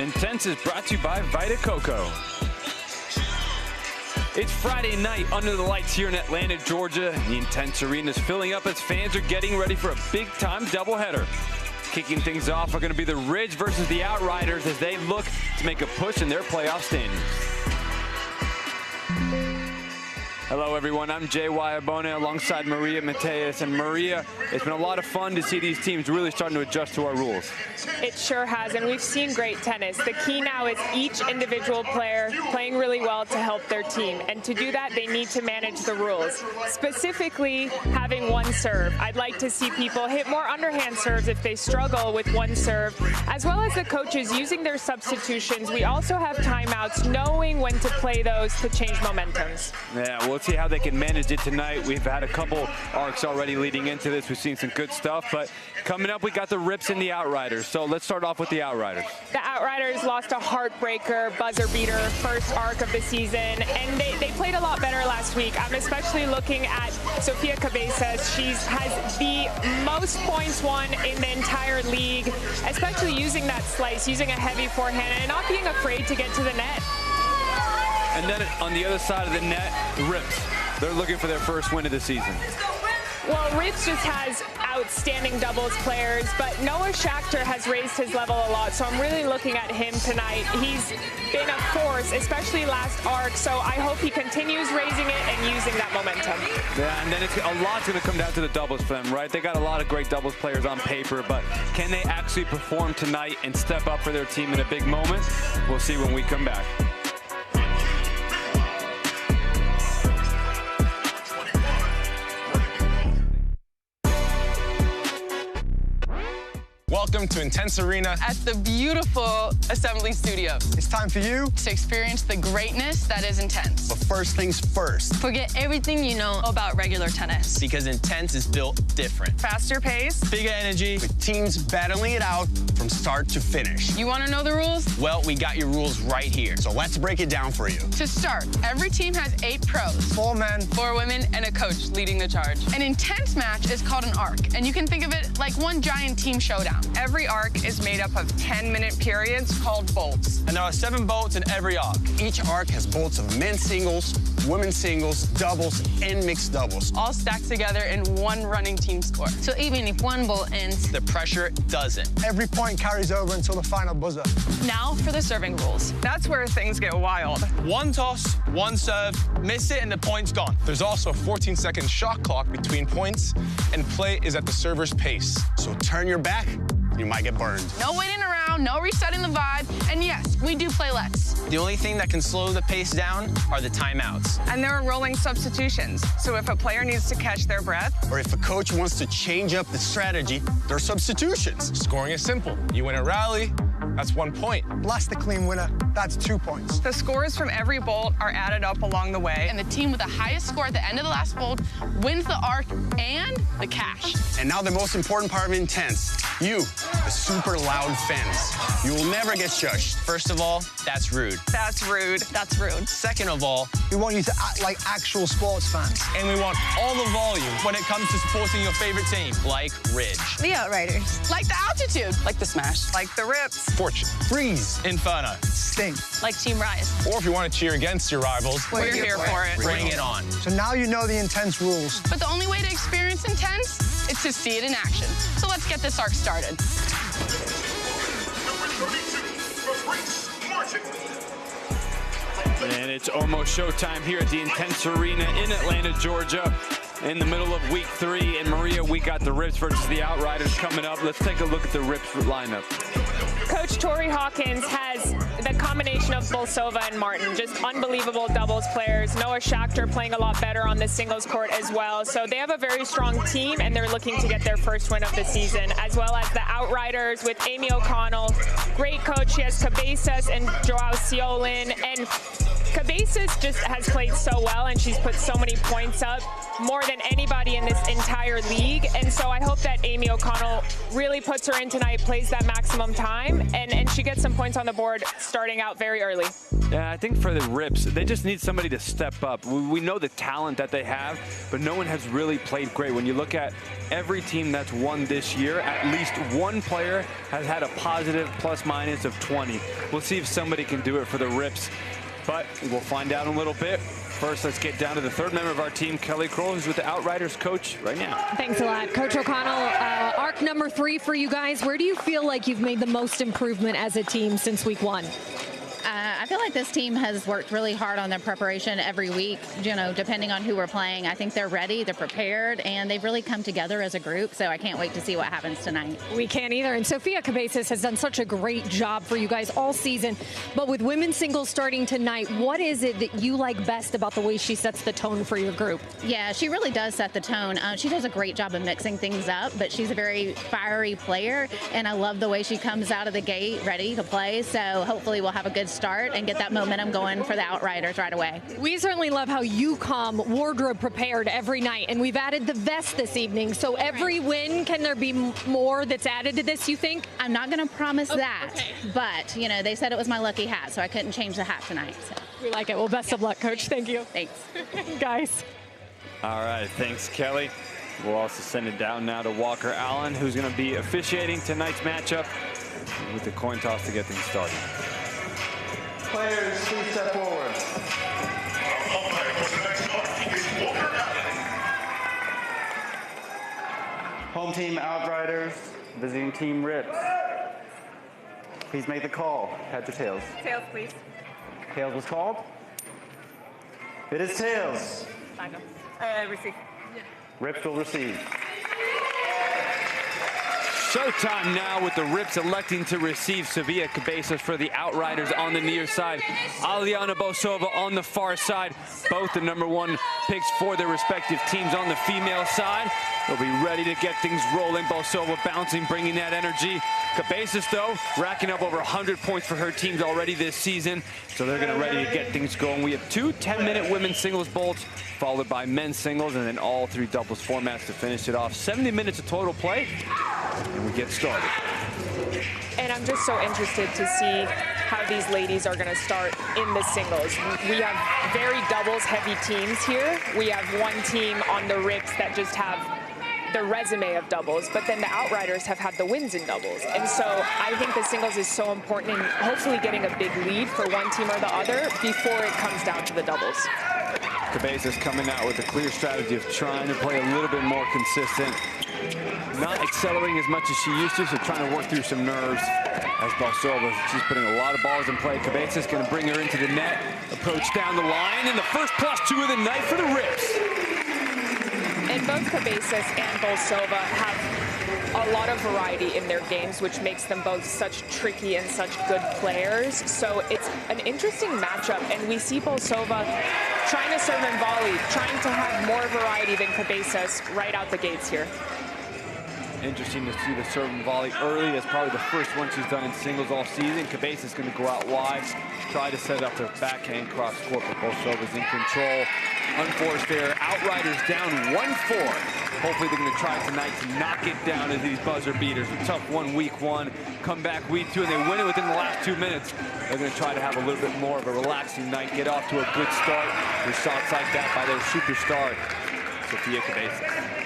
Intense is brought to you by Vita Coco. It's Friday night under the lights here in Atlanta, Georgia. The Intense Arena is filling up as fans are getting ready for a big-time doubleheader. Kicking things off are going to be the Ridge versus the Outriders as they look to make a push in their playoff standings. Hello everyone, I'm Jay Wayabona alongside Maria Mateus. And Maria, it's been a lot of fun to see these teams really starting to adjust to our rules. It sure has, and we've seen great tennis. The key now is each individual player playing really well to help their team. And to do that, they need to manage the rules. Specifically, having one serve. I'd like to see people hit more underhand serves if they struggle with one serve, as well as the coaches using their substitutions. We also have timeouts, knowing when to play those to change momentums. Yeah, we'll see how they can manage it tonight. We've had a couple arcs already leading into this. We've seen some good stuff, but coming up, we got the Rips and the Outriders. So let's start off with the Outriders. The Outriders lost a heartbreaker, buzzer beater, first arc of the season, and they played a lot better last week. I'm especially looking at Sofia Cabezas. She has the most points won in the entire league, especially using that slice, using a heavy forehand, and not being afraid to get to the net. And then on the other side of the net, the Rips. They're looking for their first win of the season. Well, Rips just has outstanding doubles players, but Noah Schachter has raised his level a lot, so I'm really looking at him tonight. He's been a force, especially last arc, so I hope he continues raising it and using that momentum. Yeah, and then a lot's going to come down to the doubles for them, right? They got a lot of great doubles players on paper, but can they actually perform tonight and step up for their team in a big moment? We'll see when we come back. Welcome to Intense Arena at the beautiful Assembly Studios. It's time for you to experience the greatness that is Intense. But first things first. Forget everything you know about regular tennis. Because Intense is built different. Faster pace, bigger energy, with teams battling it out from start to finish. You want to know the rules? Well, we got your rules right here. So let's break it down for you. To start, every team has 8 pros. 4 men, 4 women, and a coach leading the charge. An Intense match is called an arc, and you can think of it like one giant team showdown. Every arc is made up of 10-minute periods called bolts. And there are 7 bolts in every arc. Each arc has bolts of men's singles, women's singles, doubles, and mixed doubles. All stacked together in one running team score. So even if one bolt ends, the pressure doesn't. Every point carries over until the final buzzer. Now for the serving rules. That's where things get wild. 1 toss, 1 serve, miss it, and the point's gone. There's also a 14-second shot clock between points, and play is at the server's pace. So turn your back, you might get burned. No waiting around, no resetting the vibe, and yes, we do play less. The only thing that can slow the pace down are the timeouts. And there are rolling substitutions, so if a player needs to catch their breath, or if a coach wants to change up the strategy, there are substitutions. Scoring is simple. You win a rally, that's 1 point. Blast the clean winner, that's 2 points. The scores from every bolt are added up along the way, and the team with the highest score at the end of the last bolt wins the arc and the cash. And now the most important part of Intense, you, the super loud fans. You will never get shushed. First of all, that's rude. That's rude. That's rude. Second of all, we want you to act like actual sports fans. And we want all the volume when it comes to supporting your favorite team, like Ridge. The Outriders. Like the Altitude. Like the Smash. Like the Rips. Fortune. Freeze. Inferno. Sting. Like Team Rise. Or if you want to cheer against your rivals, we're here for it. Bring it on. So now you know the Intense rules. But the only way to experience Intense is to see it in action. So let's get this arc started. And it's almost showtime here at the Intense Arena in Atlanta, Georgia. In the middle of week 3. And Maria, we got the Rips versus the Outriders coming up. Let's take a look at the Rips lineup. Coach Tori Hawkins has the combination of Bolsova and Martin, just unbelievable doubles players. Noah Schachter playing a lot better on the singles court as well. So they have a very strong team, and they're looking to get their first win of the season, as well as the Outriders with Amy O'Connell. Great coach. She has Cabezas and Joao Ciolin. And Cabezas just has played so well, and she's put so many points up. more than anybody in this entire league. And so I hope that Amy O'Connell really puts her in tonight, plays that maximum time, and she gets some points on the board starting out very early. Yeah, I think for the Rips, they just need somebody to step up. We know the talent that they have, but no one has really played great. When you look at every team that's won this year, at least one player has had a positive plus-minus of 20. We'll see if somebody can do it for the Rips, but we'll find out in a little bit. First, let's get down to the third member of our team, Kelly Kroll, who's with the Outriders coach right now. Thanks a lot. Coach O'Connell, arc number 3 for you guys. Where do you feel like you've made the most improvement as a team since week 1? I feel like this team has worked really hard on their preparation every week, you know, depending on who we're playing. I think they're ready, they're prepared, and they've really come together as a group, so I can't wait to see what happens tonight. We can't either, and Sofia Cabezas has done such a great job for you guys all season, but with women's singles starting tonight, what is it that you like best about the way she sets the tone for your group? Yeah, she really does set the tone. She does a great job of mixing things up, but she's a very fiery player, and I love the way she comes out of the gate ready to play, so hopefully we'll have a good start and get that momentum going for the Outriders right away. We certainly love how you come wardrobe prepared every night, and we've added the vest this evening, so every win, can there be more that's added to this, you think? I'm not going to promise that, but, you know, they said it was my lucky hat, so I couldn't change the hat tonight. So. We like it. Well, best of luck, Coach. Thank you. Thanks. Guys. All right, thanks, Kelly. We'll also send it down now to Walker Allen, who's going to be officiating tonight's matchup with the coin toss to get things started. Players, please step forward. Home team Outriders, visiting team Rips. Please make the call. Heads or tails? Tails, please. Tails was called. It is tails. Receive. Rips will receive. Showtime now with the Rips electing to receive. Sofia Cabezas for the Outriders on the near side. Aliana Bosova on the far side. Both the #1 picks for their respective teams on the female side. They'll be ready to get things rolling. Bosova bouncing, bringing that energy. Cabezas, though, racking up over 100 points for her teams already this season. So they're going to ready to get things going. We have 2 10-minute women's singles bowls, followed by men's singles, and then all 3 doubles formats to finish it off. 70 minutes of total play, and we get started. And I'm just so interested to see how these ladies are going to start in the singles. We have very doubles-heavy teams here. We have one team on the Rips that just have the resume of doubles, but then the Outriders have had the wins in doubles. And so I think the singles is so important in hopefully getting a big lead for one team or the other before it comes down to the doubles. Cabezas coming out with a clear strategy of trying to play a little bit more consistent. Not accelerating as much as she used to, so trying to work through some nerves. As Bosova, she's putting a lot of balls in play. Cabezas going to bring her into the net, approach down the line, and the first +2 of the night for the Rips. And both Cabezas and Bosova have a lot of variety in their games, which makes them both such tricky and such good players. So it's an interesting matchup, and we see Bosova trying to serve and volley, trying to have more variety than Cabezas right out the gates here. Interesting to see the serve and volley early. That's probably the first one she's done in singles all season. Cabezas is going to go out wide, try to set up their backhand cross court, but Bosova's in control. Unforced there. Outriders down 1-4. Hopefully they're going to try tonight to knock it down as these buzzer beaters. A tough one week 1, come back week 2, and they win it within the last 2 minutes. They're going to try to have a little bit more of a relaxing night, get off to a good start with shots like that by their superstar, Sofia Cabezas.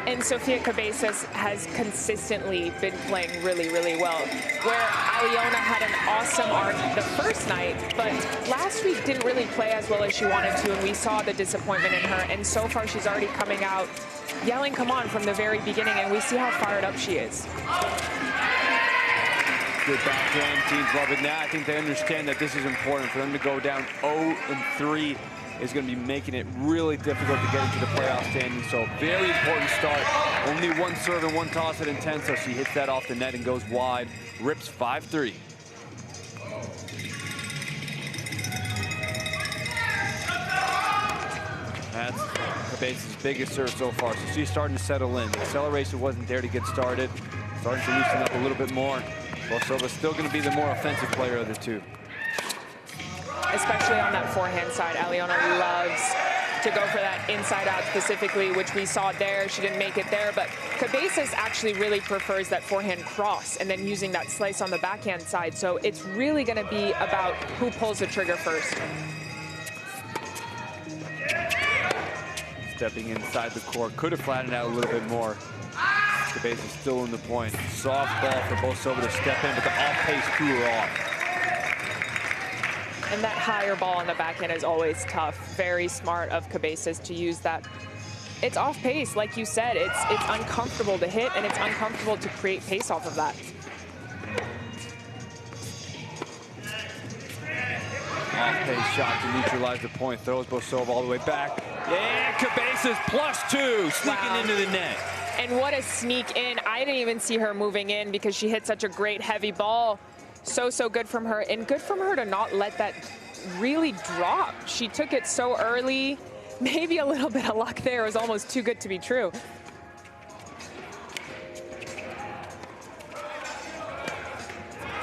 And Sofia Cabezas has consistently been playing really, really well. Where Aliona had an awesome arc the first night, but last week didn't really play as well as she wanted to, and we saw the disappointment in her. And so far, she's already coming out yelling, "Come on," from the very beginning, and we see how fired up she is. Good backhand, teams love it now. I think they understand that this is important for them to go down 0-3. Is going to be making it really difficult to get into the playoff standing. So very important start. Only 1 serve and 1 toss at Intense, so she hits that off the net and goes wide. Rips 5-3. That's Cabezas' biggest serve so far. So she's starting to settle in. The acceleration wasn't there to get started. Starting to loosen up a little bit more. Bosova's still going to be the more offensive player of the two. Especially on that forehand side. Aliona loves to go for that inside out specifically, which we saw there. She didn't make it there, but Cabezas actually really prefers that forehand cross and then using that slice on the backhand side. So it's really going to be about who pulls the trigger first. Stepping inside the court, could have flattened out a little bit more. Cabezas still in the point. Soft ball for Bosova to step in, but the off-pace threw her off. And that higher ball on the backhand is always tough. Very smart of Cabezas to use that. It's off pace, like you said. It's uncomfortable to hit, and it's uncomfortable to create pace off of that. Off-pace shot to neutralize the point. Throws Bosova all the way back. Yeah, Cabezas +2, sneaking into the net. And what a sneak in. I didn't even see her moving in because she hit such a great heavy ball. So good from her, and good from her to not let that really drop. She took it so early. Maybe a little bit of luck there. It was almost too good to be true.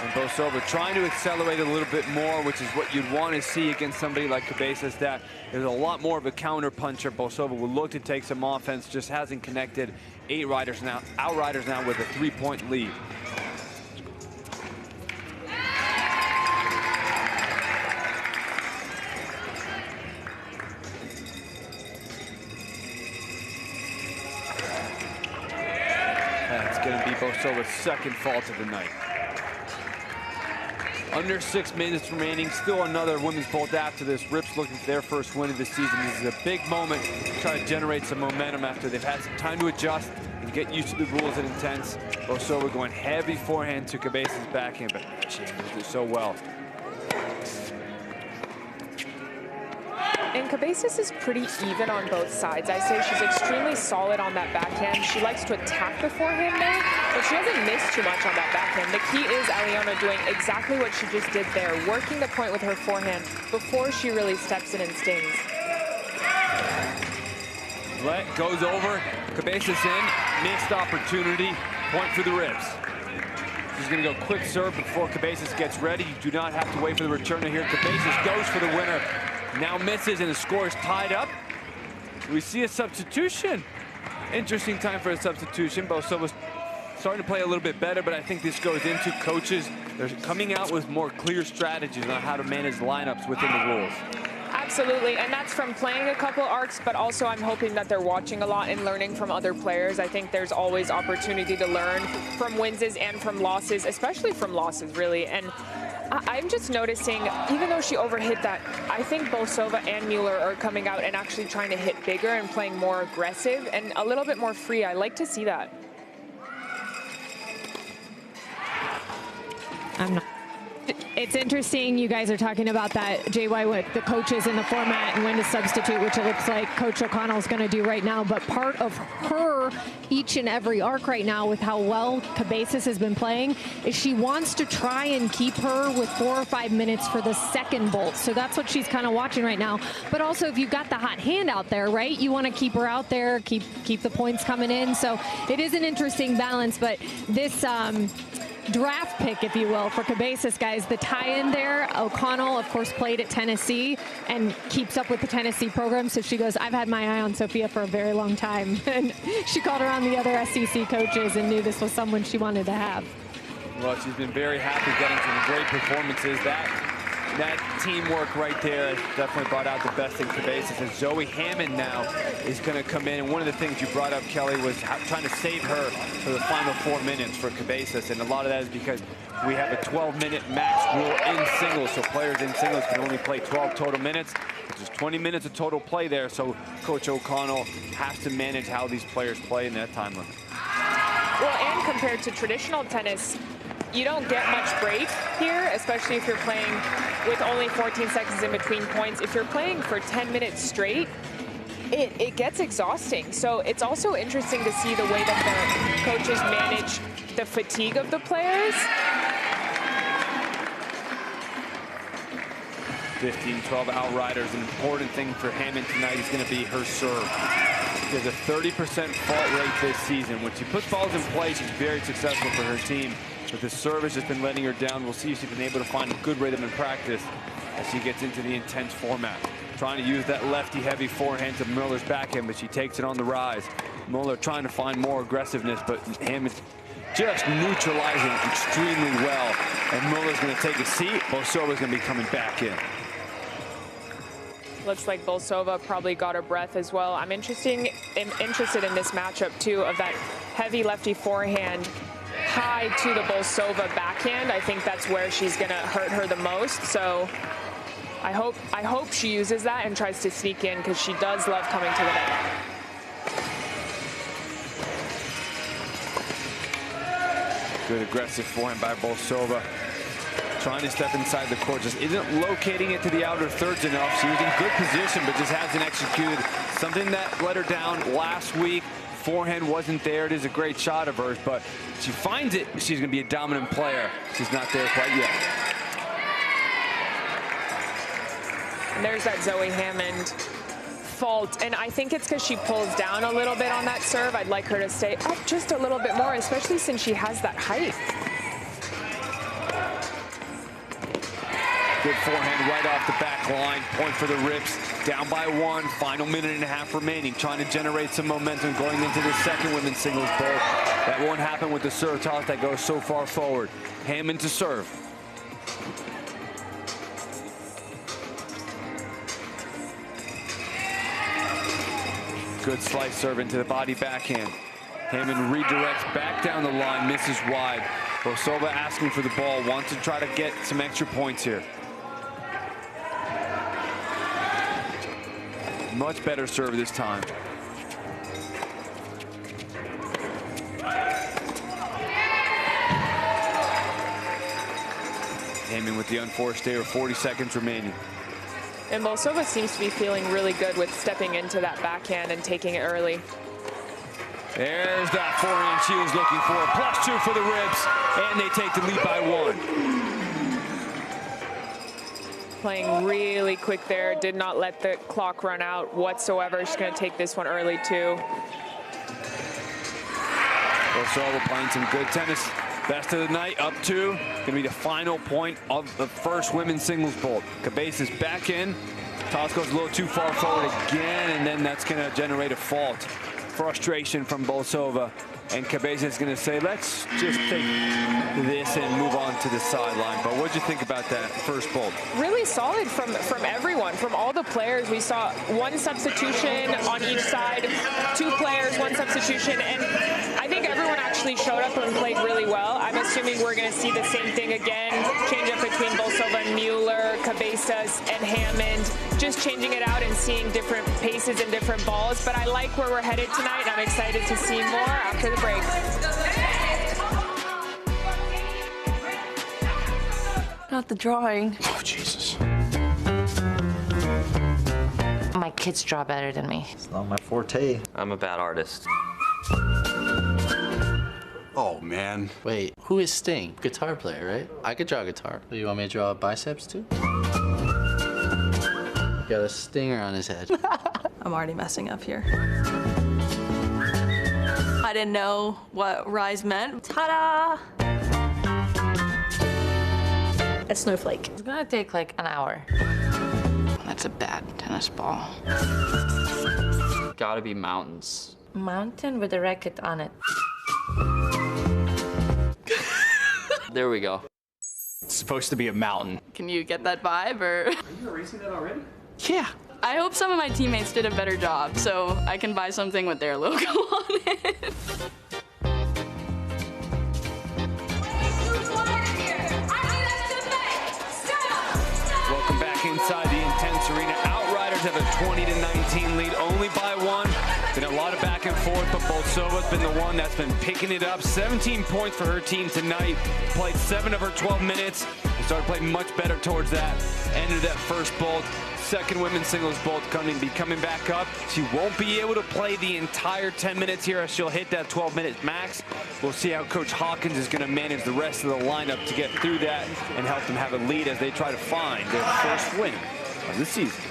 And Bosova trying to accelerate a little bit more, which is what you'd want to see against somebody like Cabezas, that is a lot more of a counter puncher. Bosova will look to take some offense, just hasn't connected. Outriders now with a 3-point lead. That's going to be Bosova's second fault of the night. Under 6 minutes remaining, still another women's bolt after this. Rips looking for their first win of the season. This is a big moment to try to generate some momentum after they've had some time to adjust and get used to the rules at Intense. Bosova going heavy forehand to Cabezas' backhand, but she handles it so well. And Cabezas is pretty even on both sides. I say she's extremely solid on that backhand. She likes to attack the forehand there, but she doesn't miss too much on that backhand. The key is Aliona doing exactly what she just did there, working the point with her forehand before she really steps in and stings. Goes over, Cabezas in, missed opportunity, point for the Rips. She's going to go quick serve before Cabezas gets ready. You do not have to wait for the return here. Cabezas goes for the winner. Now misses, and the score is tied up. We see a substitution. Interesting time for a substitution. Bosova's starting to play a little bit better, but I think this goes into coaches. They're coming out with more clear strategies on how to manage lineups within the rules. Absolutely, and that's from playing a couple arcs, but also I'm hoping that they're watching a lot and learning from other players. I think there's always opportunity to learn from wins and from losses, especially from losses, really. And I'm just noticing, even though she overhit that, I think Bosova and Mueller are coming out and actually trying to hit bigger and playing more aggressive and a little bit more free. I like to see that. It's interesting you guys are talking about that, JY, with the coaches in the format and when to substitute, which it looks like Coach O'Connell's going to do right now. But part of her each and every arc right now with how well Cabezas has been playing is she wants to try and keep her with 4 or 5 minutes for the second bolt. So that's what she's kind of watching right now. But also if you've got the hot hand out there, right, you want to keep her out there, keep the points coming in. So it is an interesting balance. But this draft pick, if you will, for Cabezas, guys, the tie-in there, O'Connell, of course, played at Tennessee and keeps up with the Tennessee program. So she goes, I've had my eye on Sophia for a very long time. And she called around the other SEC coaches and knew this was someone she wanted to have. Well, she's been very happy getting some great performances. That teamwork right there has definitely brought out the best in Cabezas. And Zoe Hammond now is going to come in. And one of the things you brought up, Kelly, was trying to save her for the final 4 minutes for Cabezas. And a lot of that is because we have a 12-minute max rule in singles. So players in singles can only play 12 total minutes. There's 20 minutes of total play there. So Coach O'Connell has to manage how these players play in that time limit. Well, and compared to traditional tennis, you don't get much break here, especially if you're playing with only 14 seconds in between points. If you're playing for 10 minutes straight, it gets exhausting. So it's also interesting to see the way that the coaches manage the fatigue of the players. 15-12 outriders. An important thing for Hammond tonight is going to be her serve. She has a 30% fault rate this season. When she puts balls in play, she's very successful for her team. But the serve has just been letting her down. We'll see if she's been able to find a good rhythm in practice as she gets into the Intense format. Trying to use that lefty-heavy forehand to Miller's backhand, but she takes it on the rise. Miller trying to find more aggressiveness, but Hammond just neutralizing extremely well. And Miller's going to take a seat. Bolsova's going to be coming back in. Looks like Bolsova probably got her breath as well. I'm interested in this matchup, too, of that heavy lefty forehand high to the Bolsova backhand. I think that's where she's going to hurt her the most. So I hope she uses that and tries to sneak in, because she does love coming to the net. Good aggressive forehand by Bolsova. Trying to step inside the court, just isn't locating it to the outer thirds enough. She was in good position, but just hasn't executed. Something that let her down last week. Forehand wasn't there. It is a great shot of hers, but she finds it. She's going to be a dominant player. She's not there quite yet. And there's that Zoe Hammond fault, and I think it's because she pulls down a little bit on that serve. I'd like her to stay up just a little bit more, especially since she has that height. Good forehand right off the back line. Point for the Rips. Down by 1. Final minute and a half remaining. Trying to generate some momentum going into the second women's singles bowl. That won't happen with the serve toss that goes so far forward. Hammond to serve. Good slice serve into the body backhand. Hammond redirects back down the line, misses wide. Bolsova asking for the ball, wants to try to get some extra points here. Much better serve this time. Hammond with the unforced error, 40 seconds remaining. And Bolsova seems to be feeling really good with stepping into that backhand and taking it early. There's that forehand she was looking for. +2 for the Rips, and they take the lead by 1. Playing really quick there, did not let the clock run out whatsoever. She's going to take this one early, too. Bolsova playing some good tennis. Best of the night, up 2. Going to be the final point of the first women's singles bowl. Cabezas back in. Toss goes a little too far forward again, and then that's going to generate a fault. Frustration from Bolsova, and Cabeza is going to say, let's just take this and move on to the sideline. But what did you think about that first bolt? Really solid from everyone, from all the players. We saw 1 substitution on each side, 2 players, 1 substitution, and I think everyone actually showed up and played really well. I'm assuming we're going to see the same thing again, change up between Bolsova and Mueller, Cabezas and Hammond, just changing it out and seeing different paces and different balls. But I like where we're headed tonight, and I'm excited to see more after the break. Not the drawing. Oh, Jesus. My kids draw better than me. It's not my forte. I'm a bad artist. Oh, man. Wait, who is Sting? Guitar player, right? I could draw guitar. You want me to draw biceps too? Got a stinger on his head. I'm already messing up here. I didn't know what rise meant. Ta-da! A snowflake. It's gonna take like an hour. That's a bad tennis ball. Gotta be mountains. Mountain with a racket on it. There we go. It's supposed to be a mountain. Can you get that vibe, or? Are you erasing that already? Yeah. I hope some of my teammates did a better job, so I can buy something with their logo on it. Welcome back inside the Intense Arena. Outriders have a 20-19 lead, only by 1. Been a lot of back and forth, but Bolsova's been the one that's been picking it up. 17 points for her team tonight. Played 7 of her 12 minutes. And started playing much better towards that end of that first bolt. Second women's singles bolt coming back up. She won't be able to play the entire 10 minutes here as she'll hit that 12-minute max. We'll see how Coach Hawkins is going to manage the rest of the lineup to get through that and help them have a lead as they try to find their first win of the season.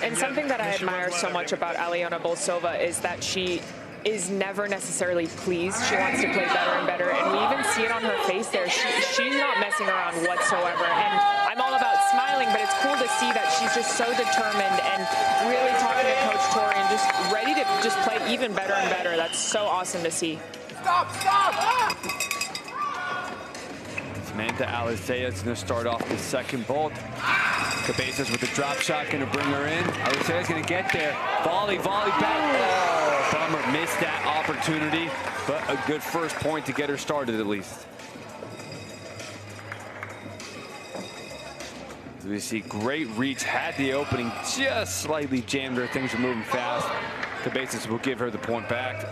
And something that I admire so much about Aliona Bolsova is that she is never necessarily pleased. She wants to play better and better, and we even see it on her face there. She's not messing around whatsoever, and I'm all about smiling, but it's cool to see that she's just so determined and really talking to Coach Tori and just ready to just play even better and better. That's so awesome to see. Stop! Samantha Alicea is going to start off the second vault. Cabezas with the drop shot, going to bring her in. Alicea is going to get there. Volley back. Oh, bummer, missed that opportunity, but a good first point to get her started at least. We see great reach, had the opening, just slightly jammed her. Things are moving fast. Cabezas will give her the point back.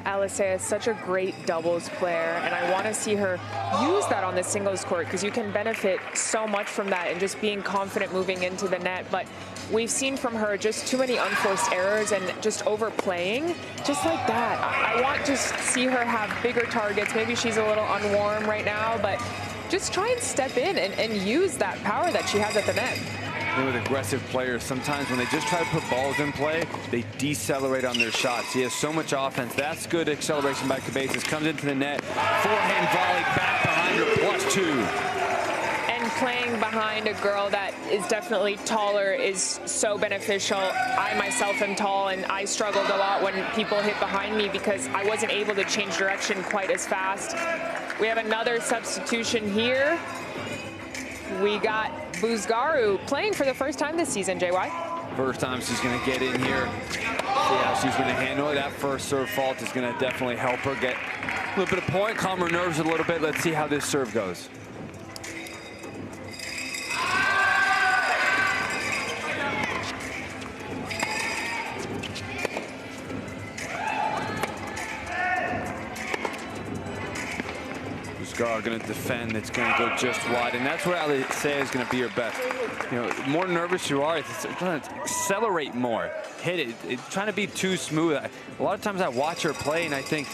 Alicea is such a great doubles player, and I want to see her use that on the singles court because you can benefit so much from that and just being confident moving into the net. But we've seen from her just too many unforced errors and just overplaying, just like that. I want to see her have bigger targets. Maybe she's a little unwarm right now, but just try and step in and use that power that she has at the net. With aggressive players, sometimes when they just try to put balls in play, they decelerate on their shots. She has so much offense. That's good acceleration by Cabezas. Comes into the net, forehand volley back behind her, +2. And playing behind a girl that is definitely taller is so beneficial. I myself am tall, and I struggled a lot when people hit behind me because I wasn't able to change direction quite as fast. We have another substitution here. We got Buzgaru playing for the first time this season, JY. First time she's going to get in here. See how she's going to handle it. That first serve fault is going to definitely help her get a little bit of point, calm her nerves a little bit. Let's see how this serve goes. Are going to defend. It's going to go just wide, and that's where Alicea is going to be her best. You know, the more nervous you are, it's trying to accelerate more, hit it. It's trying to be too smooth. A lot of times I watch her play, and I think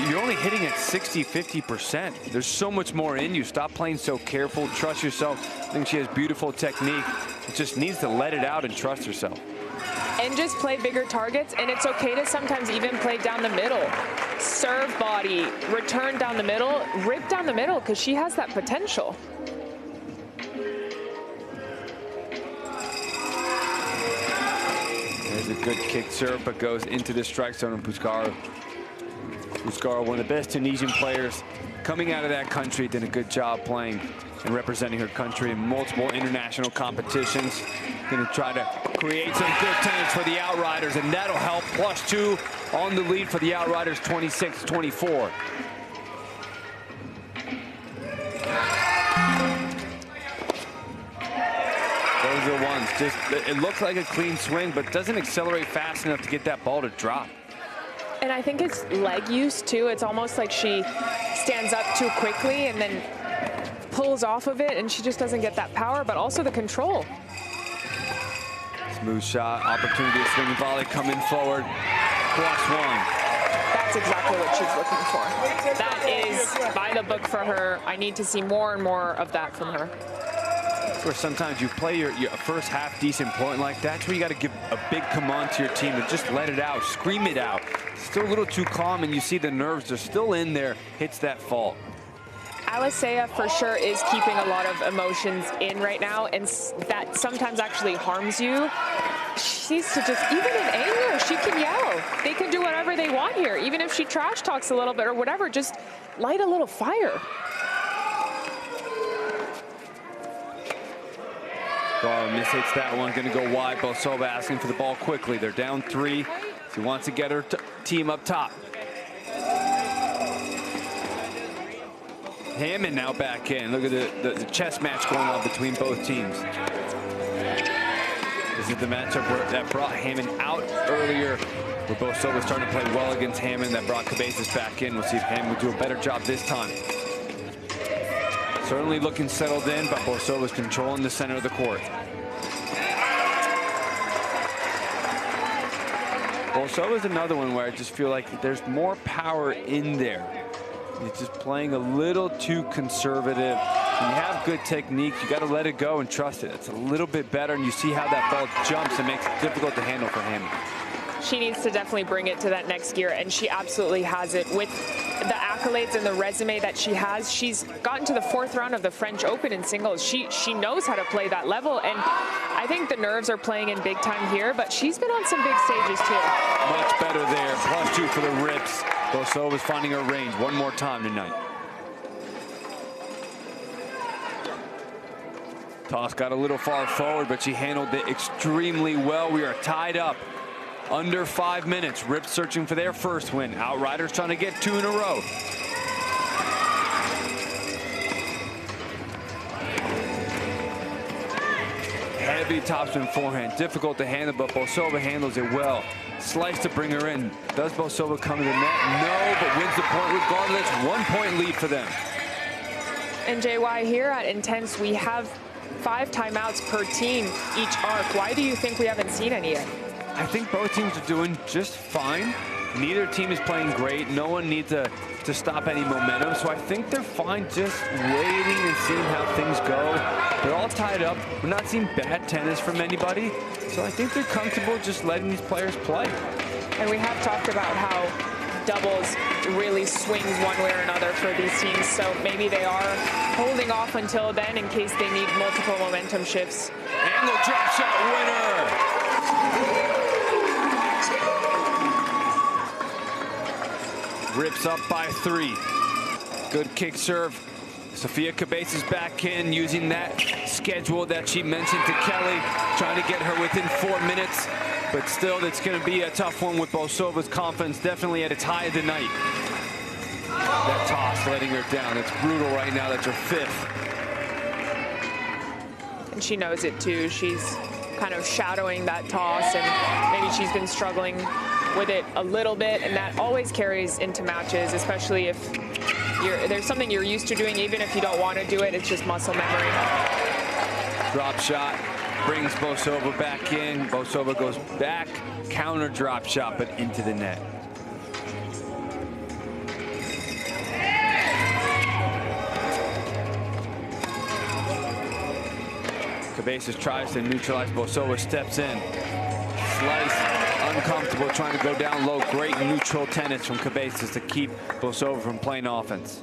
you're only hitting at 60, 50%. There's so much more in you. Stop playing so careful. Trust yourself. I think she has beautiful technique. It just needs to let it out and trust herself. And just play bigger targets, and it's okay to sometimes even play down the middle. Serve body, return down the middle, rip down the middle, because she has that potential. There's a good kick serve, but goes into the strike zone of Buzgaru. Buzgaru, one of the best Tunisian players coming out of that country, did a good job playing and representing her country in multiple international competitions. Going to try to create some good tennis for the Outriders, and that'll help. +2 on the lead for the Outriders, 26-24. Those are ones. Just, it looks like a clean swing, but doesn't accelerate fast enough to get that ball to drop. And I think it's leg use too. It's almost like she stands up too quickly and then pulls off of it, and she just doesn't get that power, but also the control. Smooth shot, opportunity to swing volley coming forward. +1. That's exactly what she's looking for. That is by the book for her. I need to see more and more of that from her. Where sometimes you play your first half decent point like that, that's where you got to give a big command to your team and just let it out, scream it out. Still a little too calm, and you see the nerves are still in there, hits that fault. Alicea for sure is keeping a lot of emotions in right now, and that sometimes actually harms you. She needs to just, even in anger, she can yell. They can do whatever they want here. Even if she trash talks a little bit or whatever, just light a little fire. Mishits that one, going to go wide. Bosova asking for the ball quickly. They're down 3. She wants to get her team up top. Hammond now back in. Look at the chess match going on between both teams. This is the matchup that brought Hammond out earlier, where Bosova starting to play well against Hammond. That brought Cabezas back in. We'll see if Hammond will do a better job this time. Certainly looking settled in, but Bosova's controlling the center of the court. Bosova's another one where I just feel like there's more power in there. He's just playing a little too conservative. When you have good technique, you got to let it go and trust it. It's a little bit better, and you see how that ball jumps and makes it difficult to handle for him. She needs to definitely bring it to that next gear, and she absolutely has it with the accolades and the resume that she has, she's gotten to the 4th round of the French Open in singles. She knows how to play that level, and I think the nerves are playing in big time here, but she's been on some big stages too. Much better there. +2 for the rips. Bosova's finding her range one more time tonight. Toss got a little far forward, but she handled it extremely well. We are tied up under 5 minutes. Rips searching for their first win. Outriders trying to get 2 in a row. Heavy topspin forehand. Difficult to handle, but Bosova handles it well. Slice to bring her in. Does Bosova come to the net? No, but wins the point regardless. 1 point lead for them. And JY, here at Intense, we have 5 timeouts per team each arc. Why do you think we haven't seen any yet? I think both teams are doing just fine. Neither team is playing great. No one needs to stop any momentum. So I think they're fine just waiting and seeing how things go. They're all tied up. We're not seeing bad tennis from anybody. So I think they're comfortable just letting these players play. And we have talked about how doubles really swings one way or another for these teams. So maybe they are holding off until then in case they need multiple momentum shifts. Angle drop shot winner. Rips up by 3. Good kick serve. Sofia Cabezas back in, using that schedule that she mentioned to Kelly, trying to get her within 4 minutes. But still, it's going to be a tough one with Bosova's confidence definitely at its high of the night. That toss letting her down. It's brutal right now. That's her 5th. And she knows it too. She's kind of shadowing that toss, and maybe she's been struggling with it a little bit, and that always carries into matches, especially if there's something you're used to doing. Even if you don't want to do it, it's just muscle memory. Drop shot brings Bosova back in. Bosova goes back, counter drop shot, but into the net. Cabezas tries to neutralize. Bosova steps in. Slice, uncomfortable, trying to go down low. Great neutral tennis from Cabezas to keep Bosova from playing offense.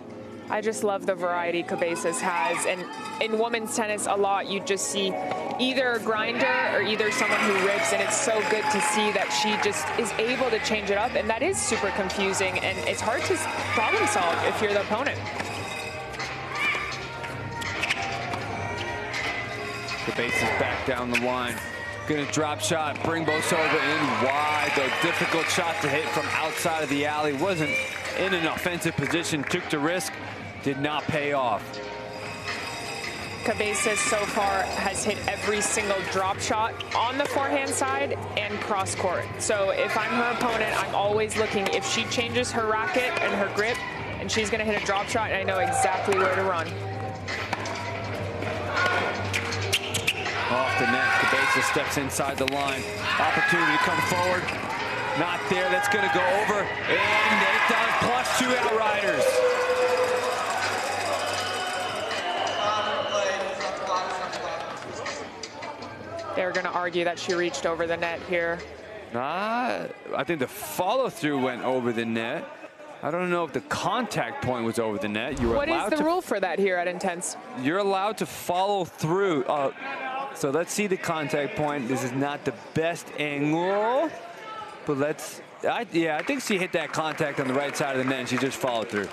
I just love the variety Cabezas has. And in women's tennis, a lot you just see either a grinder or either someone who rips, and it's so good to see that she just is able to change it up, and that is super confusing, and it's hard to problem solve if you're the opponent. Cabezas back down the line. Gonna drop shot, bring Bosova in wide. The difficult shot to hit from outside of the alley. Wasn't in an offensive position, took the risk, did not pay off. Cabezas so far has hit every single drop shot on the forehand side and cross court. So if I'm her opponent, I'm always looking if she changes her racket and her grip, and she's gonna hit a drop shot, and I know exactly where to run. Off the net, Cabezas steps inside the line. Opportunity to come forward. Not there, that's gonna go over. And it does, +2 Outriders. They're gonna argue that she reached over the net here. I think the follow through went over the net. I don't know if the contact point was over the net. You were What is the rule for that here at Intense? You're allowed to follow through. So let's see the contact point. This is not the best angle, but yeah, I think she hit that contact on the right side of the net and she just followed through.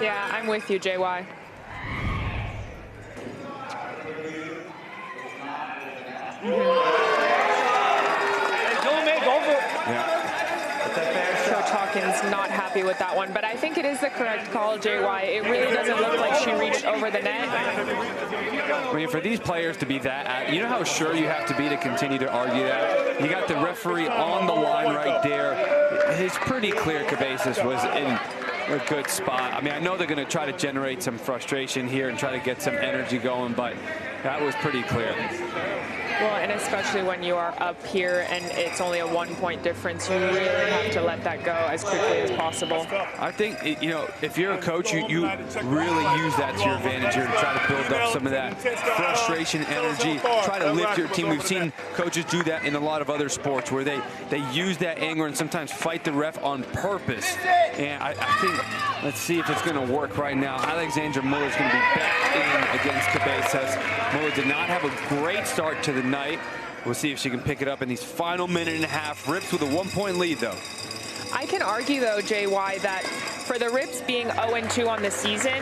Yeah, I'm with you, JY. Coach Hawkins not happy with that one, but I think it is the correct call, JY. It really doesn't look like she reached over the net. I mean, for these players to be that, you know how sure you have to be to continue to argue that? You got the referee on the line right there. It's pretty clear Cabezas was in a good spot. I mean, I know they're going to try to generate some frustration here and try to get some energy going, but that was pretty clear. Well, and especially when you are up here and it's only a 1-point difference, you really have to let that go as quickly as possible. I think, you know, if you're a coach, you really use that to your advantage here to try to build up some of that frustration, energy, try to lift your team. We've seen coaches do that in a lot of other sports where they use that anger and sometimes fight the ref on purpose. And I think, let's see if it's going to work right now. Alexandra Muller's going to be back in against Cabezas. Muller did not have a great start to the night. We'll see if she can pick it up in these final minute and a half. Rips with a 1-point lead, though. I can argue, though, JY, that for the Rips being 0-2 on the season,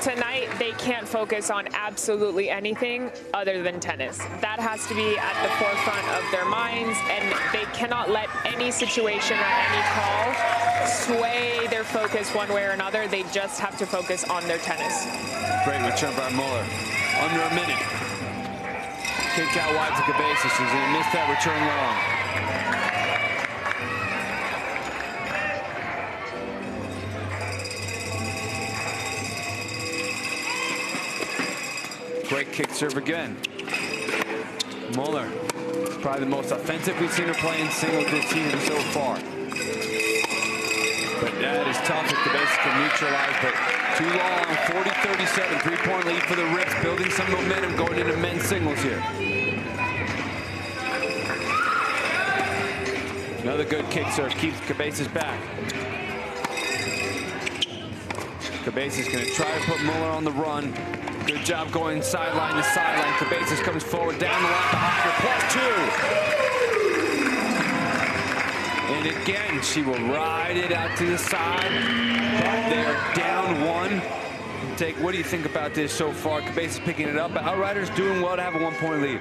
tonight they can't focus on absolutely anything other than tennis. That has to be at the forefront of their minds, and they cannot let any situation or any call sway their focus one way or another. They just have to focus on their tennis. Great return by Muller. Under a minute. Kick out wide to Cabezas. She's going to miss that return long. Great kick serve again. Muller, probably the most offensive we've seen her play in singles this season so far. But that is tough if Cabezas can neutralize, but too long. 40-37, 3-point lead for the Rips, building some momentum going into men's singles here. Another good kick serve keeps Cabezas back. Cabezas going to try to put Muller on the run. Good job going sideline to sideline. Cabezas comes forward down the line behind her, +2. And again, she will ride it out to the side. But they are down 1. What do you think about this so far? Cabezas picking it up, but Outriders doing well to have a 1-point lead.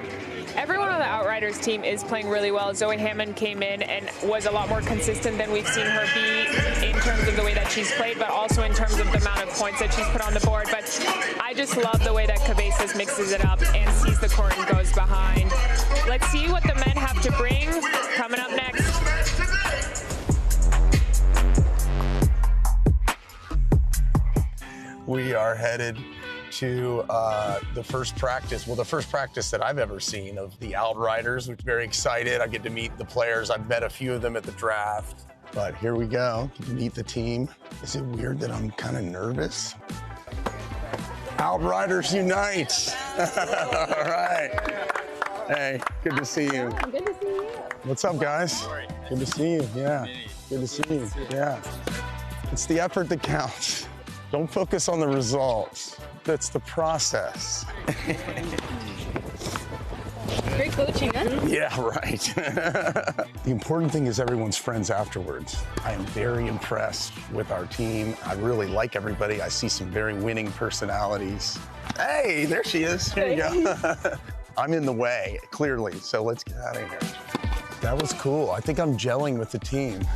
Everyone on the Outriders team is playing really well. Zoe Hammond came in and was a lot more consistent than we've seen her be in terms of the way that she's played, but also in terms of the amount of points that she's put on the board. But I just love the way that Cabezas mixes it up and sees the court and goes behind. Let's see what the men have to bring coming up next. We are headed to the first practice, well, the first practice that I've ever seen of the Outriders, which is very excited. I get to meet the players. I've met a few of them at the draft, but here we go, meet the team. Is it weird that I'm kind of nervous? Outriders unite. All right. Hey, good to see you. Good to see you. What's up, guys? Good to see you, yeah. Good to see you, yeah. It's the effort that counts. Don't focus on the results. That's the process. Great coaching, huh? Yeah, right. The important thing is everyone's friends afterwards. I am very impressed with our team. I really like everybody. I see some very winning personalities. Hey, there she is. Here you go. I'm in the way, clearly, so let's get out of here. That was cool. I think I'm gelling with the team.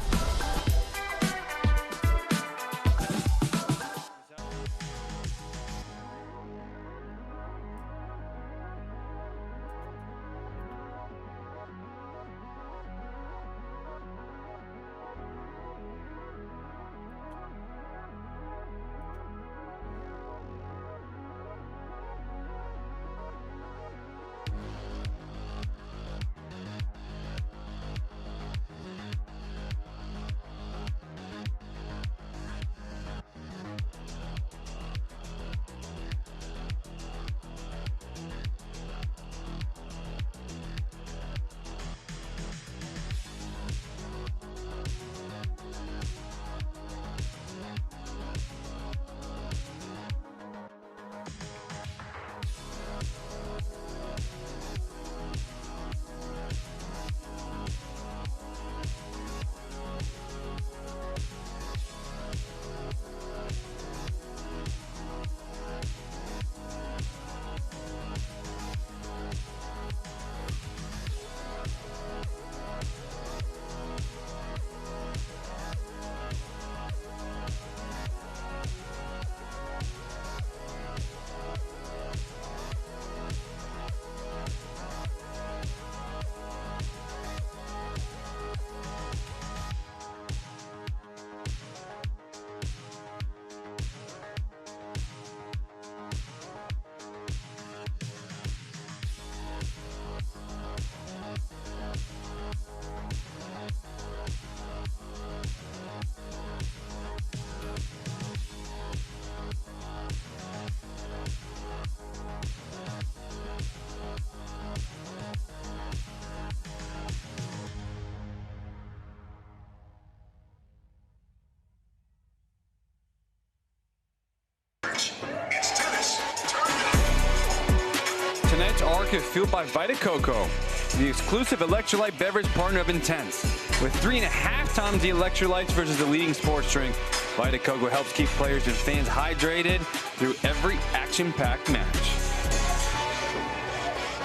Talk is fueled by Vita Coco, the exclusive electrolyte beverage partner of Intense. With 3.5 times the electrolytes versus the leading sports drink, Vita Coco helps keep players and fans hydrated through every action-packed match.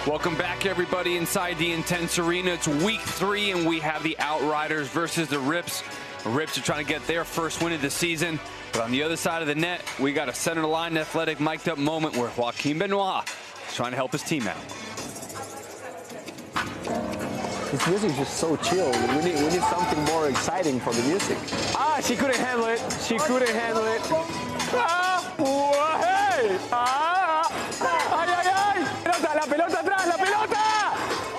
Welcome back, everybody, inside the Intense Arena. It's week 3, and we have the Outriders versus the Rips. The Rips are trying to get their first win of the season. But on the other side of the net, we got a center-line athletic mic'd up moment where Joaquin Benoit is trying to help his team out. This music is just so chill. We need something more exciting for the music. Ah, she couldn't handle it. She couldn't handle it. Ah, hey! Ah, ay, ay, ay! La pelota atrás, la pelota!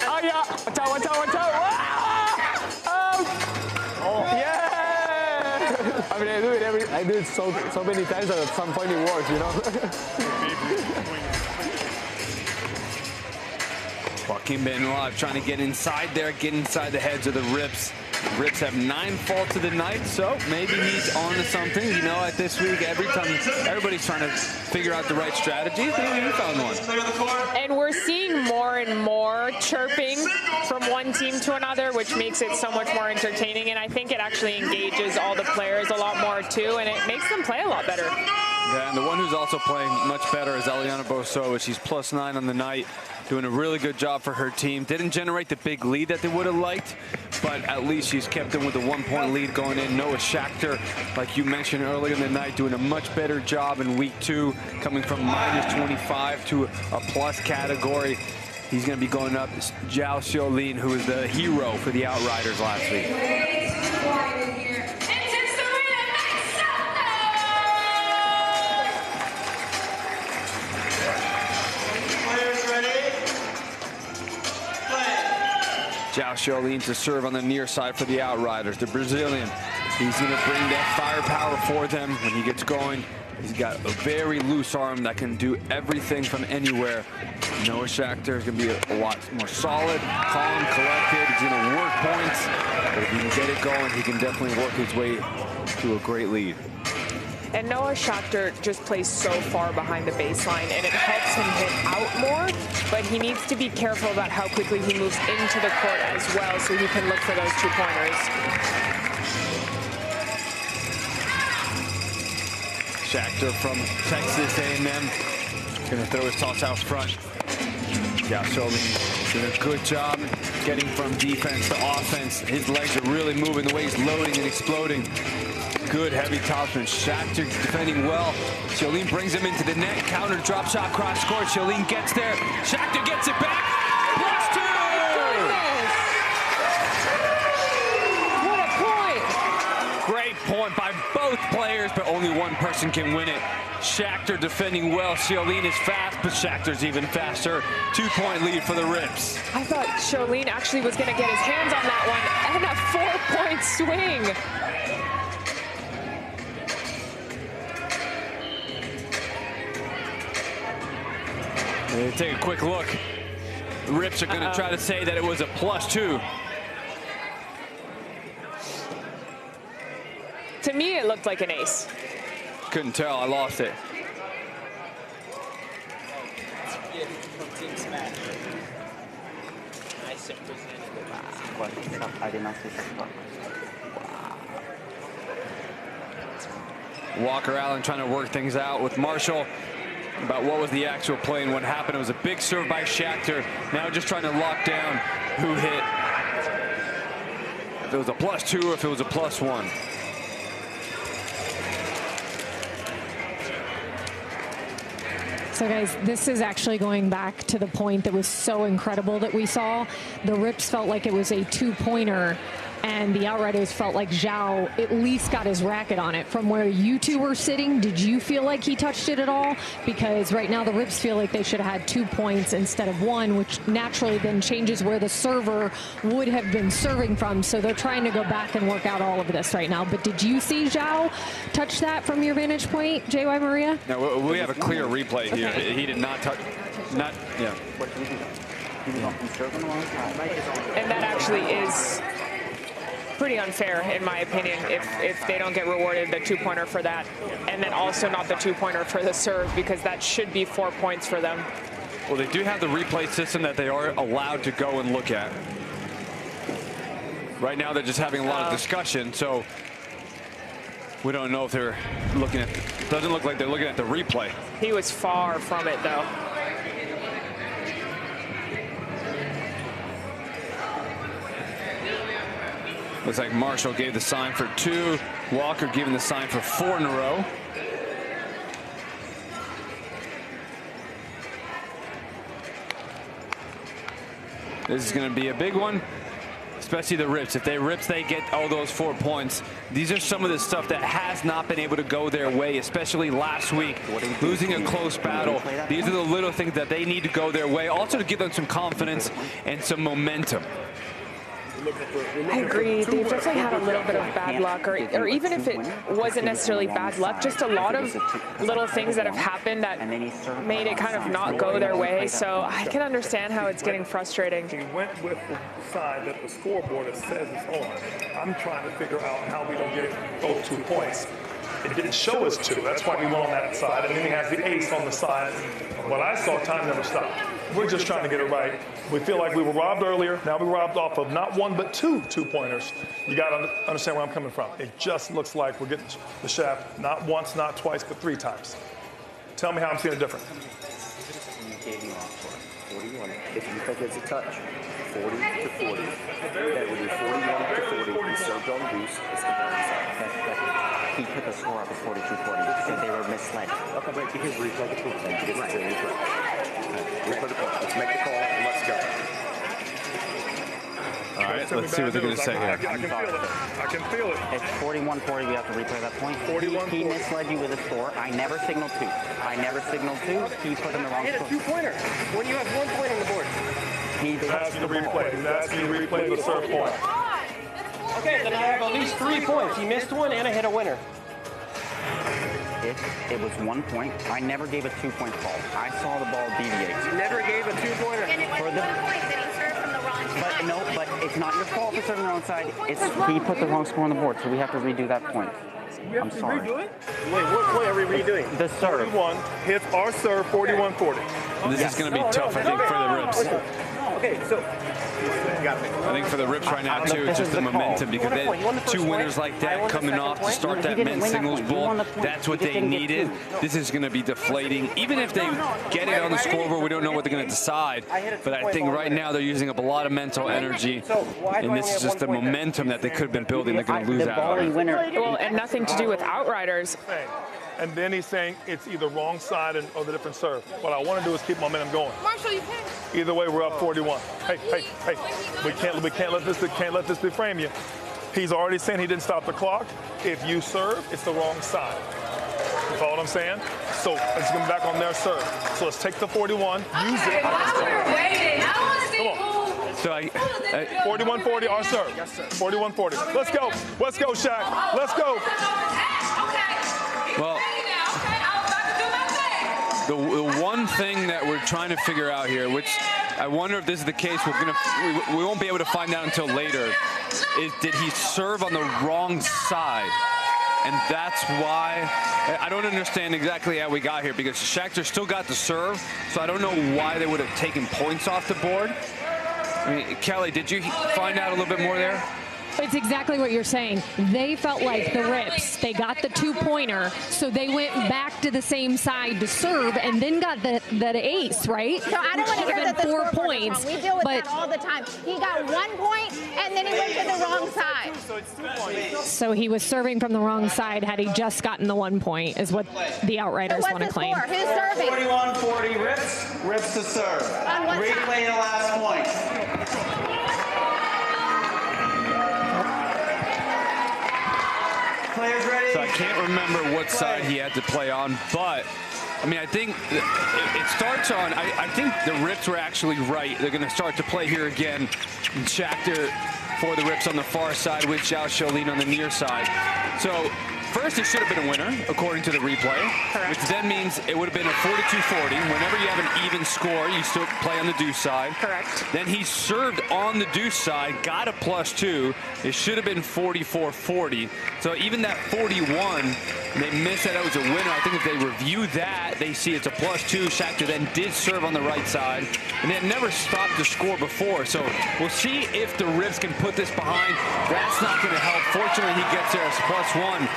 Ay, ya! Chao, chao, chao! Ah! Oh, yeah! I mean, I do it so many times that at some point it works, you know. Joaquin Benoit trying to get inside there, get inside the heads of the Rips. The Rips have 9 faults of the night, so maybe he's on to something. You know, at this week, every time everybody's trying to figure out the right strategy, maybe he found one. And we're seeing more and more chirping from one team to another, which makes it so much more entertaining. And I think it actually engages all the players a lot more, too, and it makes them play a lot better. Yeah, and the one who's also playing much better is Eliana Bosoa. She's +9 on the night, doing a really good job for her team. Didn't generate the big lead that they would have liked, but at least she's kept them with a 1-point lead going in. Noah Schachter, like you mentioned earlier in the night, doing a much better job in week 2, coming from -25 to a plus category. He's going to be going up Zhao Xiaolin, who was the hero for the Outriders last week. Zhao Xiaolin to serve on the near side for the Outriders. The Brazilian, he's going to bring that firepower for them when he gets going. He's got a very loose arm that can do everything from anywhere. Noah Schachter is going to be a lot more solid, calm, collected. He's going to work points, but if he can get it going, he can definitely work his way to a great lead. And Noah Schachter just plays so far behind the baseline, and it helps him hit out more, but he needs to be careful about how quickly he moves into the court as well so he can look for those 2-pointers. Schachter from Texas A&M, gonna throw his toss out front. Yeah, Xiaolin doing a good job getting from defense to offense. His legs are really moving the way he's loading and exploding. Good heavy topspin. Schachter defending well. Xiaolin brings him into the net. Counter drop shot cross court. Xiaolin gets there. Schachter gets it back. +2! What a point! Great point by both players, but only one person can win it. Schachter defending well. Xiaolin is fast, but Schachter's even faster. 2-point lead for the Rips. I thought Xiaolin actually was going to get his hands on that one, and a 4-point swing. Take a quick look. The Rips are going to try to say that it was a +2. To me, it looked like an ace. Couldn't tell. I lost it. Walker Allen trying to work things out with Marshall about what was the actual play and what happened. It was a big serve by Schachter. Now just trying to lock down who hit. If it was a +2 or if it was a +1. So guys, this is actually going back to the point that was so incredible that we saw. The Rips felt like it was a 2-pointer, and the Outriders felt like Zhao at least got his racket on it. From where you two were sitting, did you feel like he touched it at all? Because right now the Rips feel like they should have had 2 points instead of 1, which naturally then changes where the server would have been serving from. So they're trying to go back and work out all of this right now. But did you see Zhao touch that from your vantage point, JY Maria? No, we have a clear replay here. Okay. He did not touch, yeah. And that actually is pretty unfair, in my opinion, if they don't get rewarded the 2-pointer for that, and then also not the 2-pointer for the serve, because that should be 4 points for them. Well, they do have the replay system that they are allowed to go and look at. Right now, they're just having a lot of discussion, so we don't know if they're looking at. Doesn't look like they're looking at the replay. He was far from it, though. Looks like Marshall gave the sign for 2. Walker giving the sign for 4 in a row. This is going to be a big one, especially the rips. If they rips, they get all those 4 points. These are some of the stuff that has not been able to go their way, especially last week, losing a close battle. These are the little things that they need to go their way, also to give them some confidence and some momentum. I agree. They've definitely had a little bit of bad luck, or even if it wasn't necessarily bad luck, just a lot of little things that have happened that made it kind of not go their way. So I can understand how it's getting frustrating. He went with the side that the scoreboard says is on. I'm trying to figure out how we don't get those 2 points. It didn't show us 2. That's why we went on that side. And then he has the ace on the side. What I saw, time never stopped. We're just trying to get it right. We feel like we were robbed earlier. Now we were robbed off of not 1 but 2 2-pointers. You got to understand where I'm coming from. It just looks like we're getting the shaft not once, not twice, but 3 times. Tell me how I'm seeing it different. You gave me off for 41. If you think it's a touch, 40 to 40. That would be 41 to 40. He served on goose. It's the ball inside. He put the score up at 42-40, so they were misled. Okay, but because replay the proof, then because it's a replay. Replay the call. Let's make the call and let's go. All right, let's see what they're going to say here. I can feel it. I can feel it. It's 41-40. We have to replay that point. 41-40. He misled you with a score. I never signaled 2. I never signaled 2. He put in the wrong score. Hit a 2-pointer when you have 1 point on the board. He's asking to replay. He's asking to replay the serve point. Okay, then I have at least 3 points. He missed 1 and I hit a winner. It was 1 point. I never gave a 2-point call. I saw the ball deviate. You never gave a 2-pointer. And it was 1 point that he served from the wrong side. But no, but it's not your fault for serving the wrong side. It's he put the wrong score on the board, so we have to redo that point. I'm sorry. Redo it? Wait, what point are we redoing? The serve. 41 hits our serve 41-40. This is going to be tough, I think, for the rips. Okay, so I think for the rips right now, too, it's just the momentum, because they 2 winners like that coming off to start that men's singles bowl, that's what they needed. This is going to be deflating. Even if they get it on the scoreboard, we don't know what they're going to decide. But I think right now they're using up a lot of mental energy, and this is just the momentum that they could have been building. They're going to lose out on. Well, and nothing to do with outriders. And then he's saying it's either wrong side or the different serve. What I want to do is keep momentum going. Marshall, you can. Either way, we're up 41. Hey, we can't let this deframe you. He's already saying he didn't stop the clock. If you serve, it's the wrong side. You follow what I'm saying? So it's going back on their serve. So let's take the 41, use it. Come on. So 41-40, our serve. Yes, sir. 41-40. Let's go. Let's go, Shaq. Let's go. Well, the one thing that we're trying to figure out here, which I wonder if this is the case, we won't be able to find out until later, is did he serve on the wrong side? And that's why I don't understand exactly how we got here, because Shakhtar still got the serve, so I don't know why they would have taken points off the board. I mean, Kelly, did you find out a little bit more there? It's exactly what you're saying. They felt like the rips. They got the 2-pointer, so they went back to the same side to serve and then got the ace, right? So I don't want to hear that the 4 scoreboard points. is wrong. We deal with that all the time. He got 1 point, and then he went to the wrong side. So he was serving from the wrong side had he just gotten the 1 point, is what the Outriders want to claim. Who's serving? 41-40 rips to serve. Replay the last point. Players ready? So I can't remember what side he had to play on, but I mean, I think it starts on, I think the rips were actually right. They're going to start to play here again. Shakhtar for the rips on the far side with Zhao Sholin on the near side. So First, it should have been a winner, according to the replay, which then means it would have been a 42-40. Whenever you have an even score, you still play on the deuce side. Correct. Then he served on the deuce side, got a +2. It should have been 44-40. So even that 41, they missed that it was a winner. I think if they review that, they see it's a +2. Shakhtar then did serve on the right side, and they had never stopped the score before. So we'll see if the Rips can put this behind. That's not going to help. Fortunately, he gets there as +1.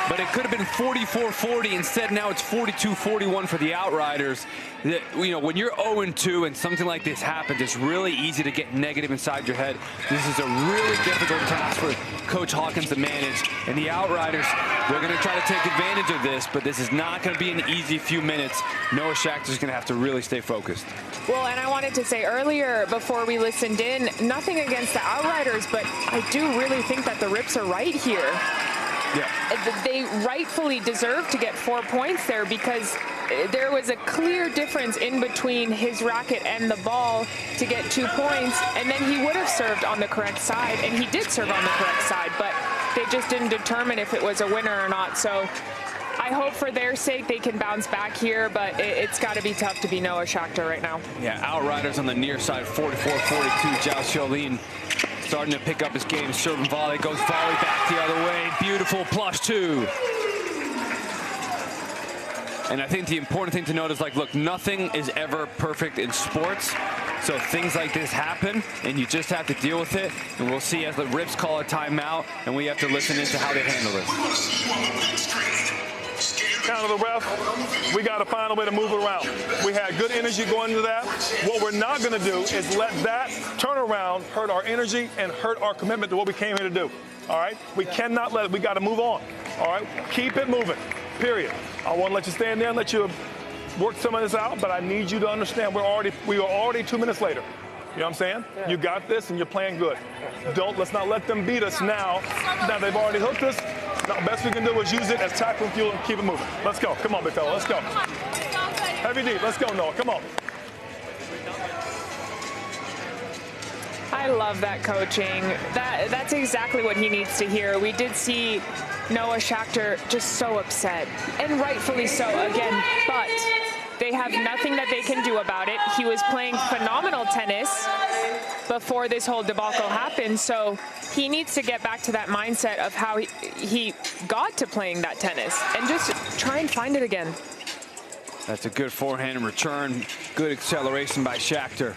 But it could have been 44-40. Instead, now it's 42-41 for the Outriders. You know, when you're 0-2 and something like this happens, it's really easy to get negative inside your head. This is a really difficult task for Coach Hawkins to manage. And the Outriders, they're going to try to take advantage of this, but this is not going to be an easy few minutes. Noah Shakhtar's going to have to really stay focused. Well, and I wanted to say earlier, before we listened in, nothing against the Outriders, but I do really think that the Rips are right here. Yeah. They rightfully deserve to get 4 points there, because there was a clear difference in between his racket and the ball to get 2 points, and then he would have served on the correct side, and he did serve on the correct side, but they just didn't determine if it was a winner or not. So I hope for their sake they can bounce back here, but it's got to be tough to be Noah Shakhtar right now. Yeah, Outriders on the near side, 44-42. Zhao Xiaolin starting to pick up his game. Serve and volley, goes volley back the other way. Beautiful +2. And I think the important thing to note is, like, look, nothing is ever perfect in sports. So things like this happen, and you just have to deal with it. And we'll see as the Rips call a timeout, and we have to listen into how they handle this. Count of the ref, we got to find a way to move it around. We had good energy going into that. What we're not going to do is let that turnaround hurt our energy and hurt our commitment to what we came here to do. All right? We cannot let it. We got to move on. All right? Keep it moving, period. I want to let you stand there and let you work some of this out, but I need you to understand we are already 2 minutes later. You know what I'm saying? Yeah. You got this, and you're playing good. Let's not let them beat us now. Now they've already hooked us. Now, best we can do is use it as tackling fuel and keep it moving. Let's go. Come on, big fella. Let's go. Heavy deep. Let's go, Noah. Come on. I love that coaching. That's exactly what he needs to hear. We did see Noah Shakhtar just so upset, and rightfully so again, but they have nothing that they can do about it. He was playing phenomenal tennis before this whole debacle happened, so he needs to get back to that mindset of how he got to playing that tennis and just try and find it again. That's a good forehand and return. Good acceleration by Shakhtar.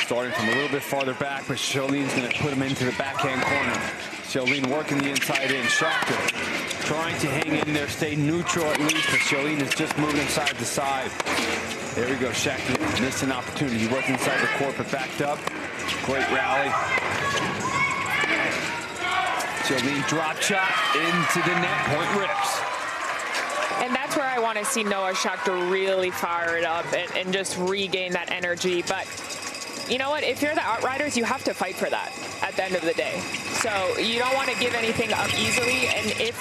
Starting from a little bit farther back, but Xiaolin's going to put him into the backhand corner. Xiaolin working the inside in. Shakhtar trying to hang in there, stay neutral at least, but Xiaolin is just moving side to side. There we go. Shakhtar missed an opportunity. He worked inside the court, but backed up. Great rally. Xiaolin drop shot into the net. Point Rips. And that's where I want to see Noah Shakhtar really fire it up and just regain that energy. But you know what? If you're the Outriders, you have to fight for that at the end of the day. So you don't want to give anything up easily. And if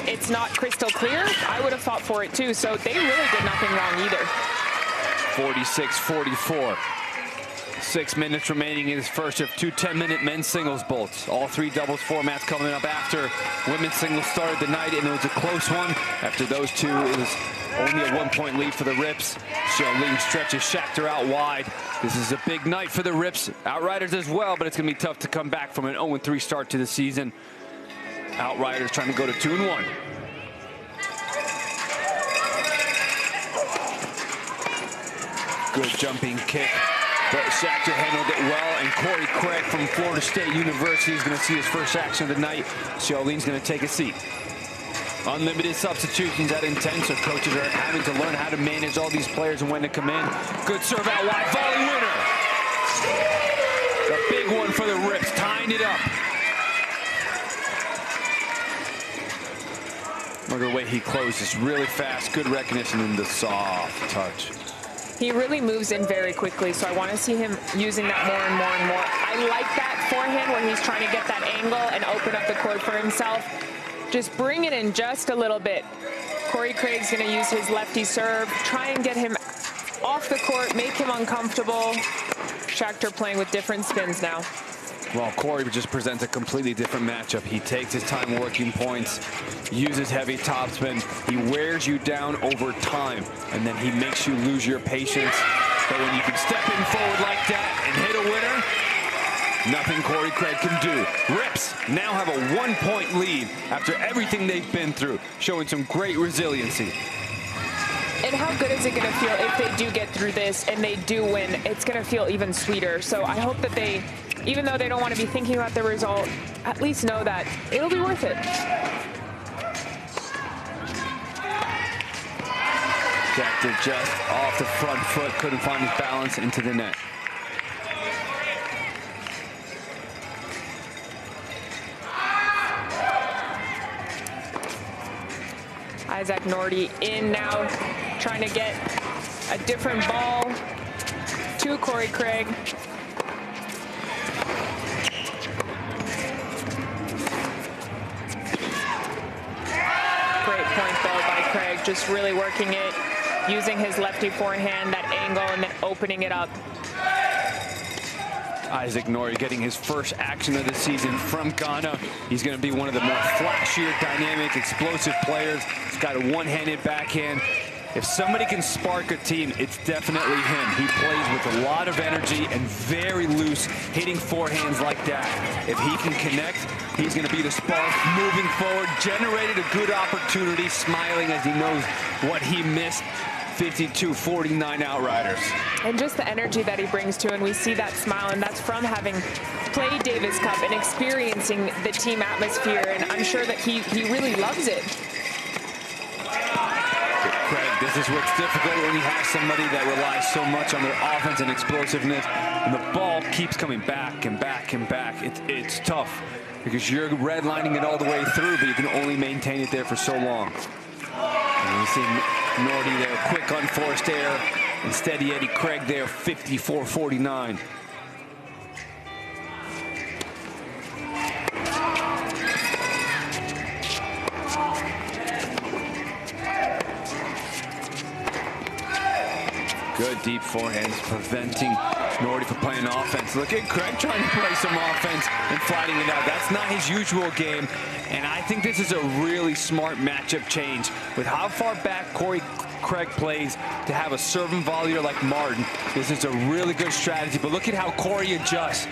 it's not crystal clear, I would have fought for it too. So they really did nothing wrong either. 46-44. 6 minutes remaining in this first of 2 10-minute men's singles bolts. All 3 doubles formats coming up after women's singles started the night, and it was a close one. After those 2, it was only a 1-point lead for the Rips. Xiaolin stretches Shakhtar out wide. This is a big night for the Rips. Outriders as well, but it's going to be tough to come back from an 0-3 start to the season. Outriders trying to go to 2-1. Good jumping kick. But Shakhtar handled it well, and Corey Craig from Florida State University is going to see his first action of the night. Xiaolin's going to take a seat. Unlimited substitutions at Intense, so coaches are having to learn how to manage all these players and when to come in. Good serve out wide, volley winner. A big one for the Rips, tying it up. Look at the way he closes, really fast, good recognition, and the soft touch. He really moves in very quickly, so I want to see him using that more and more and more. I like that forehand where he's trying to get that angle and open up the court for himself. Just bring it in just a little bit. Corey Craig's going to use his lefty serve, try and get him off the court, make him uncomfortable. Shakhtar playing with different spins now. Well, Corey just presents a completely different matchup. He takes his time working points, uses heavy topspin. He wears you down over time, and then he makes you lose your patience. But when you can step in forward like that and hit a winner, nothing Corey Craig can do. Rips now have a 1-point lead after everything they've been through, showing some great resiliency. And how good is it going to feel if they do get through this and they do win? It's going to feel even sweeter. So I hope that they, even though they don't want to be thinking about the result, at least know that it'll be worth it. Jacked just off the front foot, couldn't find his balance into the net. Isaac Nordy in now, trying to get a different ball to Corey Craig. Great point though by Craig, just really working it, using his lefty forehand, that angle, and then opening it up. Isaac Nordy getting his first action of the season from Ghana. He's going to be one of the more flashier, dynamic, explosive players. He's got a one-handed backhand. If somebody can spark a team, it's definitely him. He plays with a lot of energy and very loose, hitting forehands like that. If he can connect, he's going to be the spark moving forward. Generated a good opportunity, smiling as he knows what he missed. 52-49 Outriders. And just the energy that he brings to, and we see that smile, and that's from having played Davis Cup and experiencing the team atmosphere, and I'm sure that he really loves it. Craig, this is what's difficult when you have somebody that relies so much on their offense and explosiveness, and the ball keeps coming back and back and back. It's tough because you're redlining it all the way through, but you can only maintain it there for so long. And you see Nordy there, quick unforced error, and steady Eddie Craig there, 54-49. Good deep forehands, preventing Nordy from playing offense. Look at Craig trying to play some offense and flattening it out. That's not his usual game, and I think this is a really smart matchup change. With how far back Corey Craig plays, to have a serving volleyer like Martin, this is a really good strategy. But look at how Corey adjusts.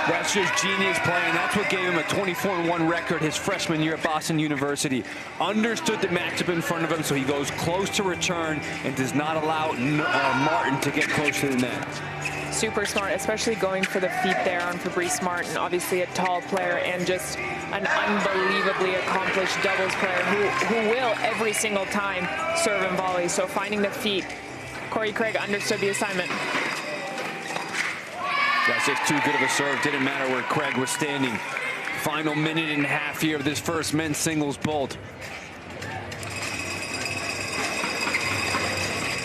That's just genius play, and that's what gave him a 24-1 record his freshman year at Boston University. Understood the matchup in front of him, so he goes close to return and does not allow Martin to get close to the net. Super smart, especially going for the feet there on Fabrice Martin. Obviously a tall player and just an unbelievably accomplished doubles player who will every single time serve and volley. So finding the feet, Corey Craig understood the assignment. That's just too good of a serve. Didn't matter where Craig was standing. Final minute and a half here of this first men's singles bolt.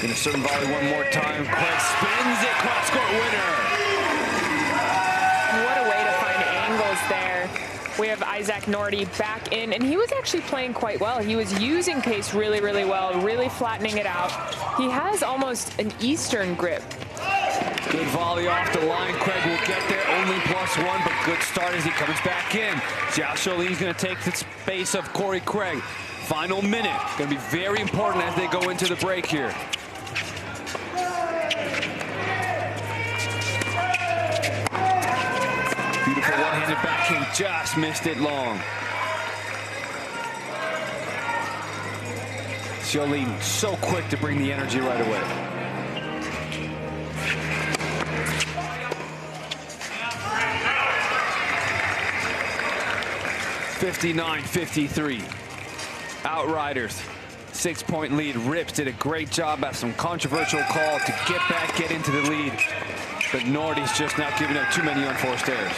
Gonna serve and volley one more time. Craig spins it, cross-court winner. What a way to find angles there. We have Isaac Nordy back in, and he was actually playing quite well. He was using pace really, really well, really flattening it out. He has almost an Eastern grip. Good volley off the line. Craig will get there, only +1, but good start as he comes back in. Josh Jolene's going to take the space of Corey Craig. Final minute, going to be very important as they go into the break here. Beautiful one-handed backhand, just missed it long. Jolene so quick to bring the energy right away. (59-53). Outriders, 6-point lead. Rips did a great job at some controversial call to get back, get into the lead. But Nordy's just not giving up too many unforced errors.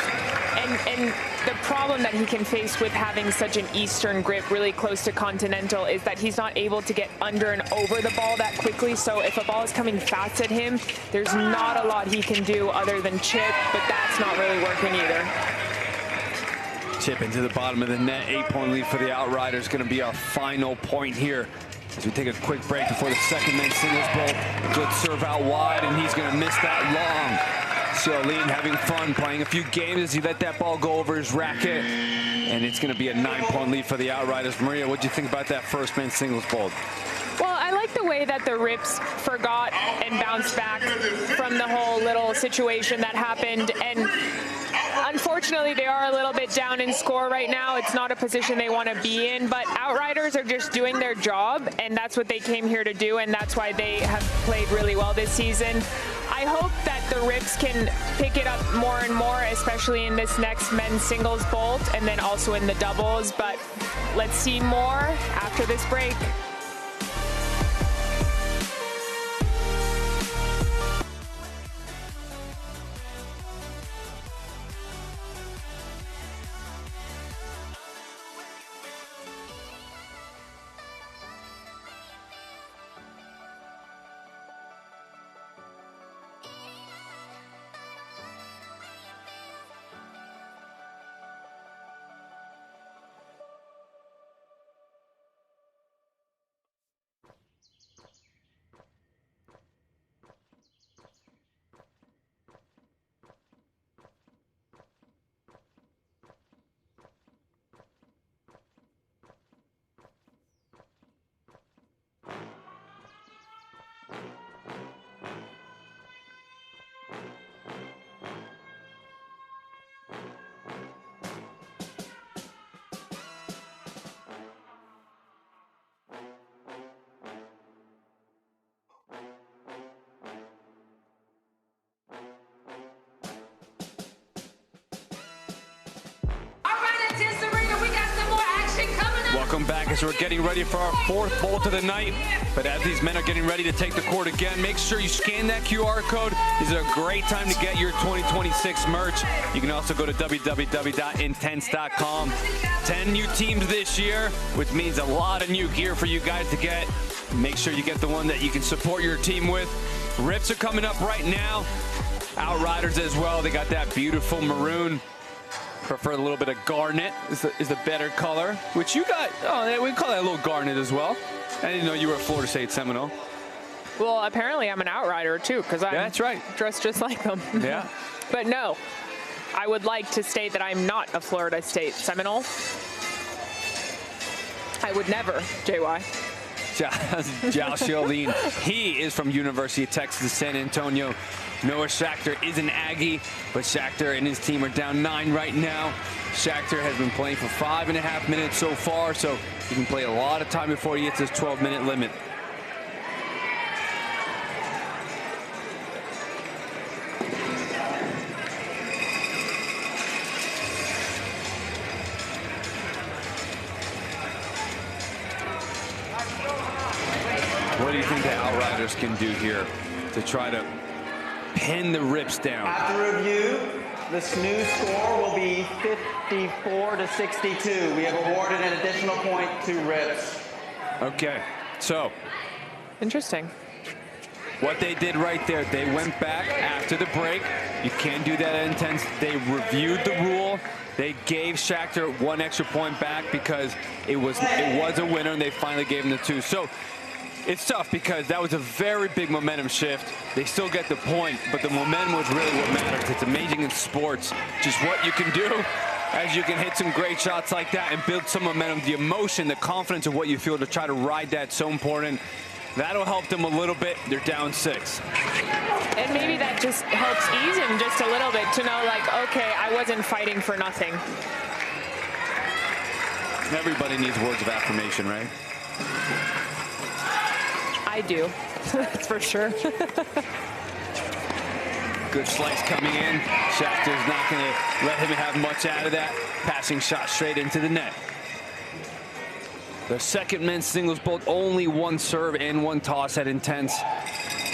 And the problem that he can face with having such an Eastern grip really close to continental is that he's not able to get under and over the ball that quickly. So if a ball is coming fast at him, there's not a lot he can do other than chip, but that's not really working either. Chip into the bottom of the net. 8-point lead for the Outriders. Going to be our final point here as we take a quick break before the second men's singles bolt. Good serve out wide, and he's going to miss that long. Xiaolin having fun playing a few games as he let that ball go over his racket. And it's going to be a 9-point lead for the Outriders. Maria, what do you think about that first men's singles vault? Well, I like the way that the Rips forgot and bounced back from the whole little situation that happened. And unfortunately, they are a little bit down in score right now. It's not a position they want to be in, but Outriders are just doing their job, and that's what they came here to do, and that's why they have played really well this season. I hope that the Rips can pick it up more and more, especially in this next men's singles vault and then also in the doubles, but let's see more after this break. Welcome back as we're getting ready for our fourth vault of the night. But as these men are getting ready to take the court again, make sure you scan that QR code. This is a great time to get your 2026 merch. You can also go to www.intense.com. 10 new teams this year, which means a lot of new gear for you guys to get. Make sure you get the one that you can support your team with. Rips are coming up right now. Outriders as well. They got that beautiful maroon. Prefer a little bit of garnet is the better color, which you got. Oh, we call that a little garnet as well. I didn't know you were a Florida State Seminole. Well, apparently I'm an Outrider too, because I'm that's right. Dressed just like them. Yeah. But no, I would like to state that I'm not a Florida State Seminole. I would never, JY. Zhao Xiaolin, he is from University of Texas San Antonio. Noah Schachter is an Aggie, but Schachter and his team are down 9 right now. Schachter has been playing for 5.5 minutes so far, so he can play a lot of time before he hits his 12-minute limit. What do you think the Outriders can do here to try to pin the Rips down? After review, this new score will be 54-62. We have awarded an additional point to Rips. Okay, so. Interesting. What they did right there, they went back after the break. You can't do that at Intense. They reviewed the rule. They gave Schachter 1 extra point back because it was a winner, and they finally gave him the 2. So it's tough because that was a very big momentum shift. They still get the point, but the momentum was really what matters. It's amazing in sports, just what you can do as you can hit some great shots like that and build some momentum. The emotion, the confidence of what you feel to try to ride that, so important. That'll help them a little bit. They're down 6. And maybe that just helps ease him just a little bit to know, like, okay, I wasn't fighting for nothing. Everybody needs words of affirmation, right? I do, that's for sure. Good slice coming in. Schachter's not going to let him have much out of that. Passing shot straight into the net. The second men's singles vault, only 1 serve and 1 toss at Intense.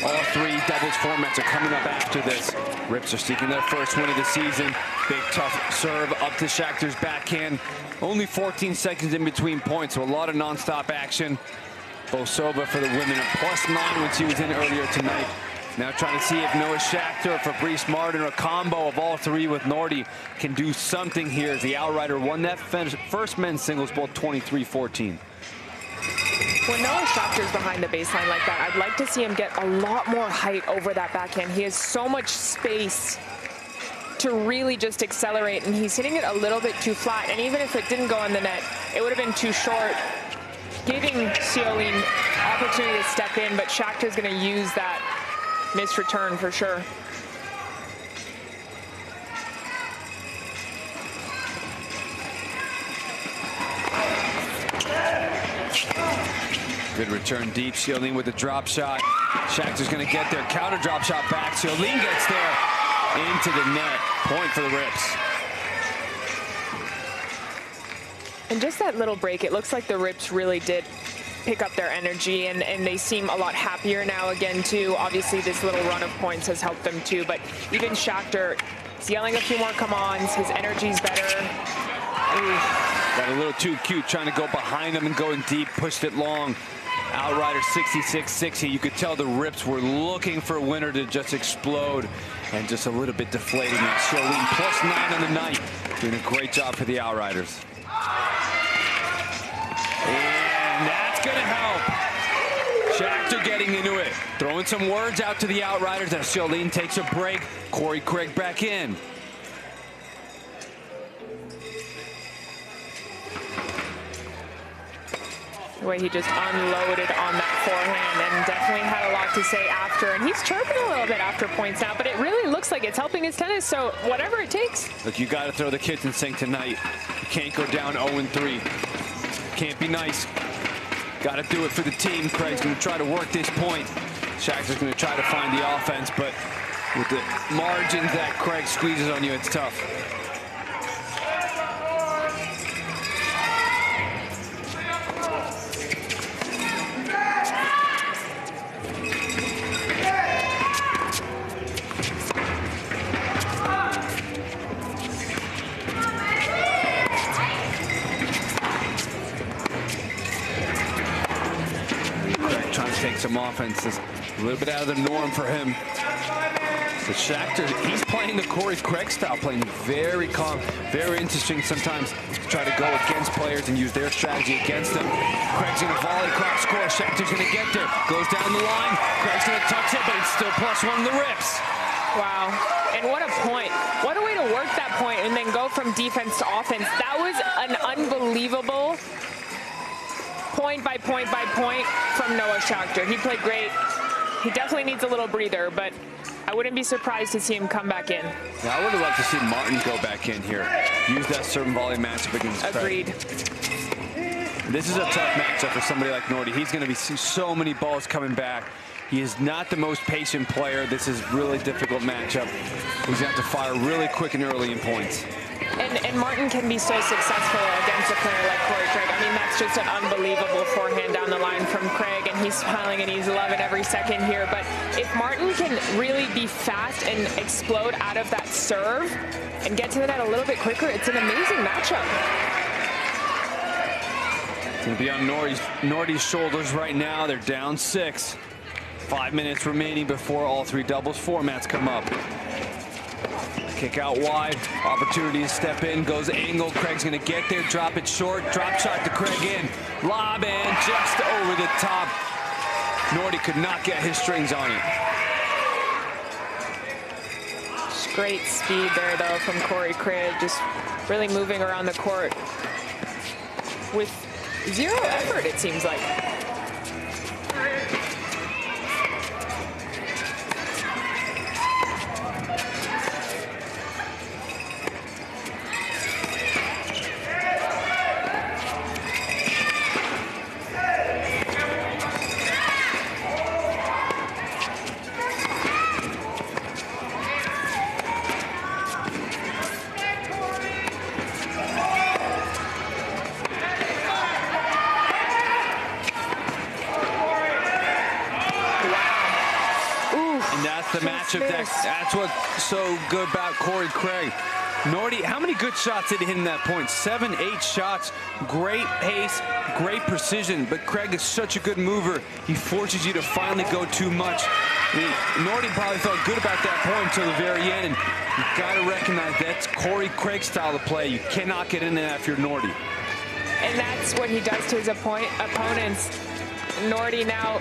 All 3 doubles formats are coming up after this. Rips are seeking their first win of the season. Big tough serve up to Schachter's backhand. Only 14 seconds in between points, so a lot of non-stop action. Bosova for the women, a +9 when she was in earlier tonight. Now trying to see if Noah Schachter or Fabrice Martin, or a combo of all 3 with Nordy, can do something here as the Outrider won that first men's singles vault 23-14. When Noah Schachter's behind the baseline like that, I'd like to see him get a lot more height over that backhand. He has so much space to really just accelerate, and he's hitting it a little bit too flat. And even if it didn't go in the net, it would have been too short, giving Xiaolin opportunity to step in, but Shakhtar's going to use that missed return for sure. Good return deep. Xiaolin with the drop shot. Shakhtar's going to get their counter drop shot back. Xiaolin gets there into the net. Point for the Rips. And just that little break, it looks like the Rips really did pick up their energy, and they seem a lot happier now again too. Obviously this little run of points has helped them too, but even Shakhtar is yelling a few more come-ons. His energy's better. Ooh. Got a little too cute trying to go behind him and going deep, pushed it long. Outrider 66-60. You could tell the Rips were looking for a winner to just explode, and just a little bit deflating it. Xiaolin +9 on the night, doing a great job for the Outriders. And that's going to help. Shakhtar getting into it, throwing some words out to the Outriders as Xiaolin takes a break. Corey Craig back in. The way he just unloaded on that forehand, and definitely had a lot to say after. And he's chirping a little bit after points now, but it really looks like it's helping his tennis, so whatever it takes. Look, you got to throw the kitchen sink tonight. You can't go down 0-3. Can't be nice. Got to do it for the team. Craig's going to try to work this point. Shakhtar's going to try to find the offense, but with the margins that Craig squeezes on you, it's tough. Some offense is a little bit out of the norm for him. But Shakhtar, he's playing the Corey Craig style, playing very calm, very interesting sometimes to try to go against players and use their strategy against them. Craig's going to volley across score. Shakhtar's going to get there. Goes down the line. Craig's going to touch it, but it's still +1 to the Rips. Wow. And what a point. What a way to work that point and then go from defense to offense. That was an unbelievable point by point by point from Noah Shakhtar. He played great. He definitely needs a little breather, but I wouldn't be surprised to see him come back in. Yeah, I would have loved to see Martin go back in here. Use that serve and volley matchup against Craig. Agreed. This is a tough matchup for somebody like Nordy. He's going to be so many balls coming back. He is not the most patient player. This is a really difficult matchup. He's going to have to fire really quick and early in points. And Martin can be so successful against a player like Corey Craig. I mean, that's just an unbelievable forehand down the line from Craig, and he's smiling and he's loving every second here. But if Martin can really be fast and explode out of that serve and get to that a little bit quicker, it's an amazing matchup. It's going to be on Nordy's shoulders right now. They're down 6. 5 minutes remaining before all 3 doubles formats come up. Kick out wide, opportunity to step in, goes angle. Craig's going to get there, drop it short, drop shot to Craig in. Lob and just over the top. Nordy could not get his strings on it. Just great speed there, though, from Corey Craig. Just really moving around the court with 0 effort, it seems like. That's what's so good about Corey Craig. Nordy, how many good shots did he hit in that point? 7, 8 shots. Great pace, great precision. But Craig is such a good mover. He forces you to finally go too much. I mean, Nordy probably felt good about that point until the very end. And you've got to recognize that's Corey Craig's style of play. You cannot get in there if you're Nordy. And that's what he does to his opponents. Nordy now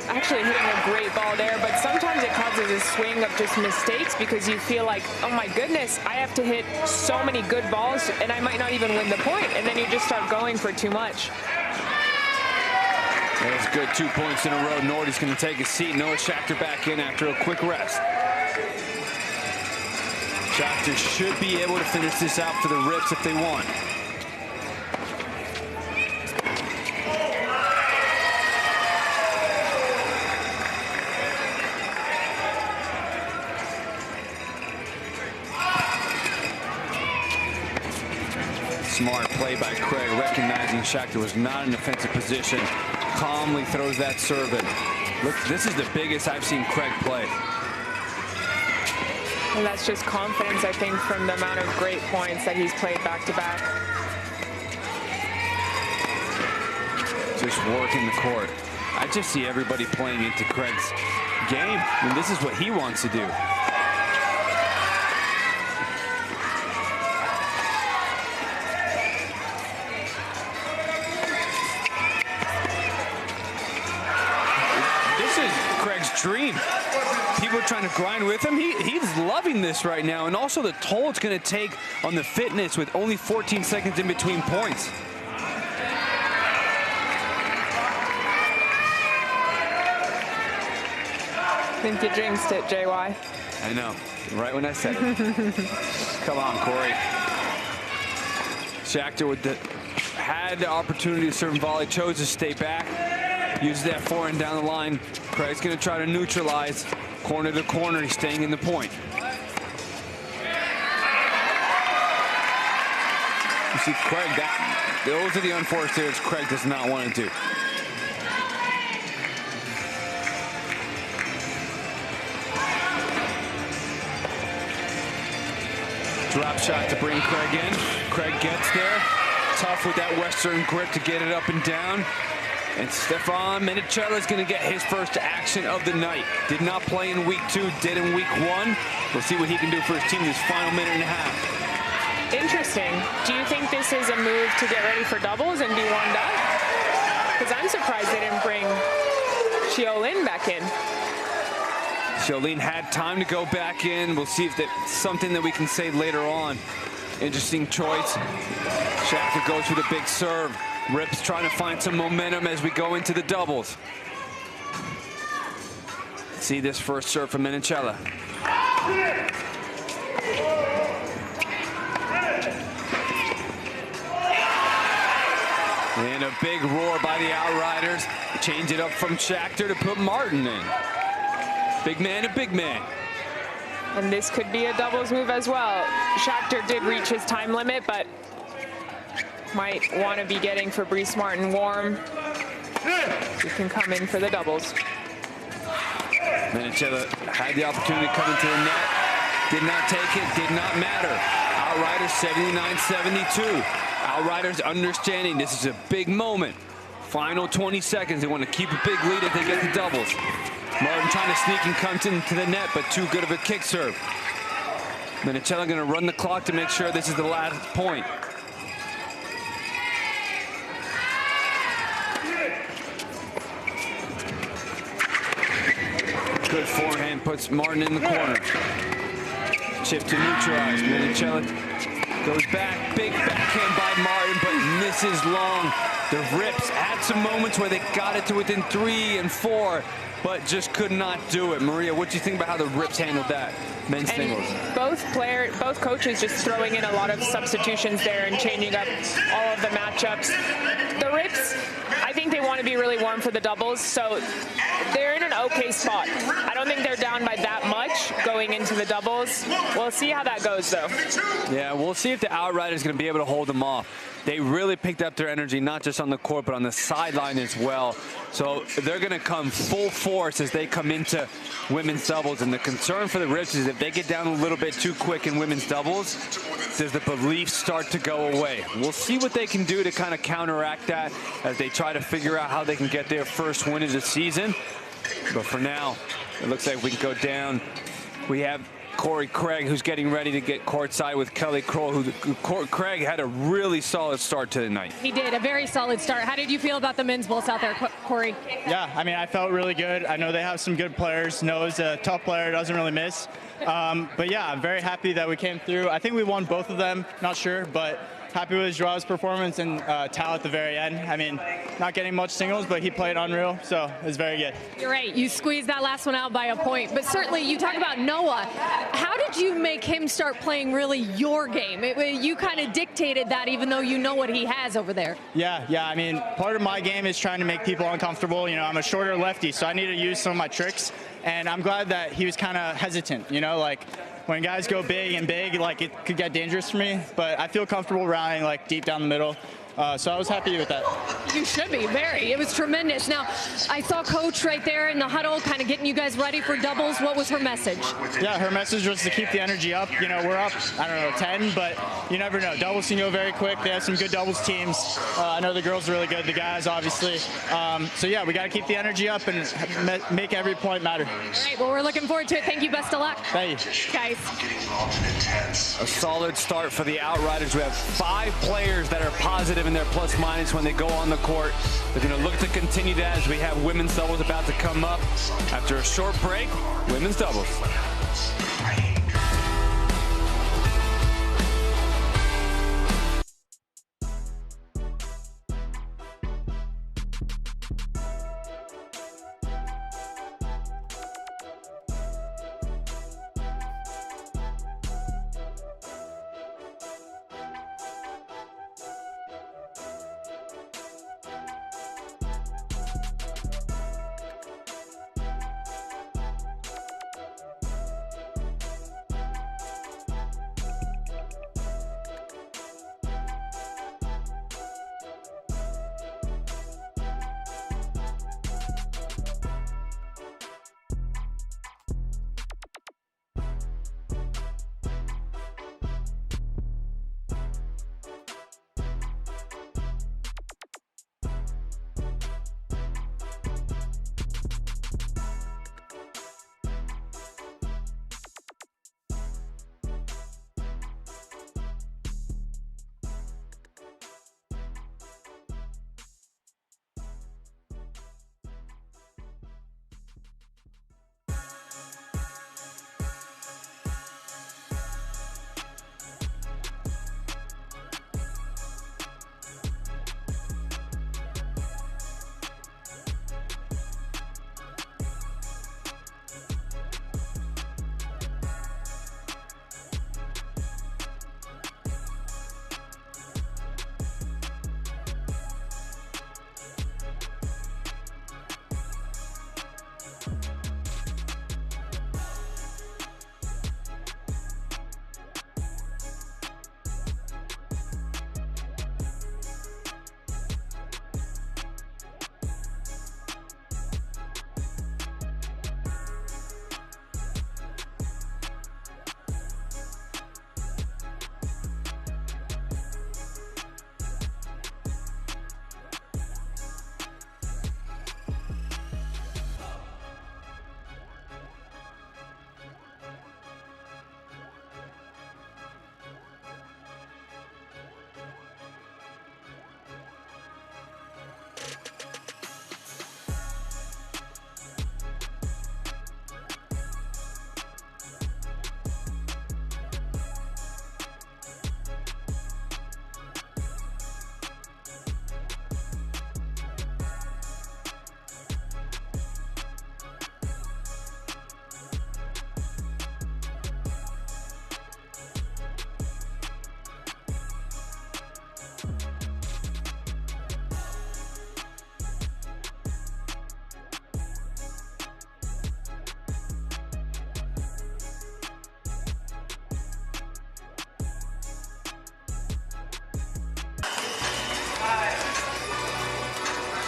actually hitting a great ball there, but sometimes it causes a swing of just mistakes because you feel like, oh my goodness, I have to hit so many good balls and I might not even win the point, and then you just start going for too much. That's good, 2 points in a row. Nordy's going to take a seat. Noah Schachter back in after a quick rest. Schachter should be able to finish this out for the Rips if they want. Smart play by Craig, recognizing Schachter was not in offensive position. Calmly throws that serve in. Look, this is the biggest I've seen Craig play. And that's just confidence, I think, from the amount of great points that he's played back-to-back. Just working the court. I just see everybody playing into Craig's game. I mean, this is what he wants to do. Dream. People are trying to grind with him. He's loving this right now, and also the toll it's going to take on the fitness with only 14 seconds in between points. I think you jinxed it, JY. I know, right when I said it. Come on, Corey. Schachter had the opportunity to serve and volley, chose to stay back. Uses that forehand down the line. Craig's going to try to neutralize. Corner to corner, he's staying in the point. You see Craig, those are the unforced errors Craig does not want to do. Drop shot to bring Craig in. Craig gets there. Tough with that Western grip to get it up and down. And Stefan Menichella is going to get his first action of the night. Did not play in week 2, did in week 1. We'll see what he can do for his team this final minute and a half. Interesting. Do you think this is a move to get ready for doubles and be warmed up? Because I'm surprised they didn't bring Xiaolin back in. Xiaolin had time to go back in. We'll see if that's something that we can say later on. Interesting choice. Schachter goes with a big serve. Rips trying to find some momentum as we go into the doubles. See this first serve from Menichella. And a big roar by the Outriders. Change it up from Schachter to put Martin in. Big man to big man. And this could be a doubles move as well. Schachter did reach his time limit, but might want to be getting Fabrice Martin warm. He can come in for the doubles. Menichella had the opportunity to come into the net. Did not take it, did not matter. Outriders 79-72. Outriders understanding this is a big moment. Final 20 seconds. They want to keep a big lead if they get the doubles. Martin trying to sneak and come into the net, but too good of a kick serve. Menichella going to run the clock to make sure this is the last point. Good forehand puts Martin in the corner. Chip to neutralize. Menichella goes back. Big backhand by Martin, but misses long. The Rips had some moments where they got it to within 3 and 4, but just could not do it. Maria, what do you think about how the Rips handled that men's singles? Both coaches just throwing in a lot of substitutions there and changing up all of the matchups. The Rips, I think they want to be really warm for the doubles, so they're in an okay spot. I don't think they're down by that much going into the doubles. We'll see how that goes, though. Yeah, we'll see if the Outriders is going to be able to hold them off. They really picked up their energy, not just on the court, but on the sideline as well. So they're going to come full force as they come into women's doubles. And the concern for the Rips is if they get down a little bit too quick in women's doubles, does the belief start to go away? We'll see what they can do to kind of counteract that as they try to figure out how they can get their first win of the season. But for now, it looks like we can go down. We have Corey Craig, who's getting ready to get courtside with Kelly Kroll, Craig had a really solid start to the night. He did, a very solid start. How did you feel about the men's bowls out there, Corey? Yeah, I mean, I felt really good. I know they have some good players. Noah's a tough player, doesn't really miss. But yeah, I'm very happy that we came through. I think we won both of them, not sure, but happy with Joao's performance and Tal at the very end. I mean, not getting much singles, but he played unreal, so it was very good. You're right. You squeezed that last one out by a point. But certainly, you talk about Noah. How did you make him start playing really your game? You kind of dictated that, even though you know what he has over there. Yeah. I mean, part of my game is trying to make people uncomfortable. You know, I'm a shorter lefty, so I need to use some of my tricks. And I'm glad that he was kind of hesitant, you know, like when guys go big and big, like it could get dangerous for me, but I feel comfortable rallying like deep down the middle. So I was happy with that. You should be, very. It was tremendous. Now, I saw Coach right there in the huddle kind of getting you guys ready for doubles. What was her message? Yeah, her message was to keep the energy up. You know, we're up, I don't know, 10, but you never know. Doubles can go very quick. They have some good doubles teams. I know the girls are really good, the guys, obviously. So yeah, we got to keep the energy up and make every point matter. All right, well, we're looking forward to it. Thank you. Best of luck. Thank you. Guys. A solid start for the Outriders. We have 5 players that are positive in their plus minus when they go on the court. They're going to look to continue that as we have women's doubles about to come up. After a short break, women's doubles.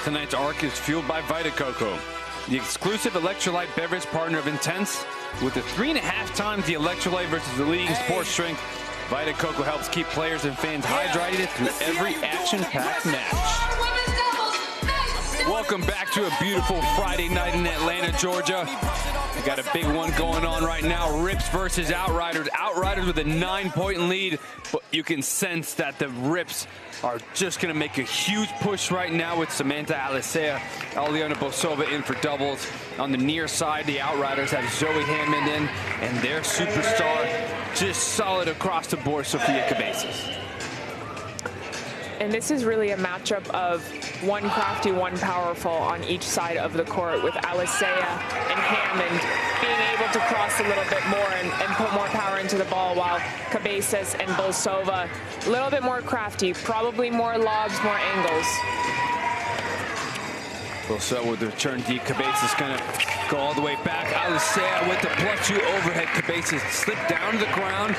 Tonight's arc is fueled by Vita Coco, the exclusive electrolyte beverage partner of Intense. With the 3.5 times the electrolyte versus the leading sports drink, Vita Coco helps keep players and fans hydrated through every action-packed match. Welcome back to a beautiful Friday night in Atlanta, Georgia. We got a big one going on right now. Rips versus Outriders. Outriders with a 9-point lead, but you can sense that the Rips are just going to make a huge push right now with Samantha Alicea, Aliona Bosova in for doubles. On the near side, the Outriders have Zoe Hammond in, and their superstar just solid across the board, Sofia Cabezas. And this is really a matchup of one crafty, one powerful on each side of the court, with Alicea and Hammond being able to cross a little bit more and put more power into the ball, while Cabezas and Bosova a little bit more crafty, probably more lobs, more angles. Bosova with the return deep. Cabezas going to go all the way back. Alicea with the +2 overhead. Cabezas slipped down to the ground.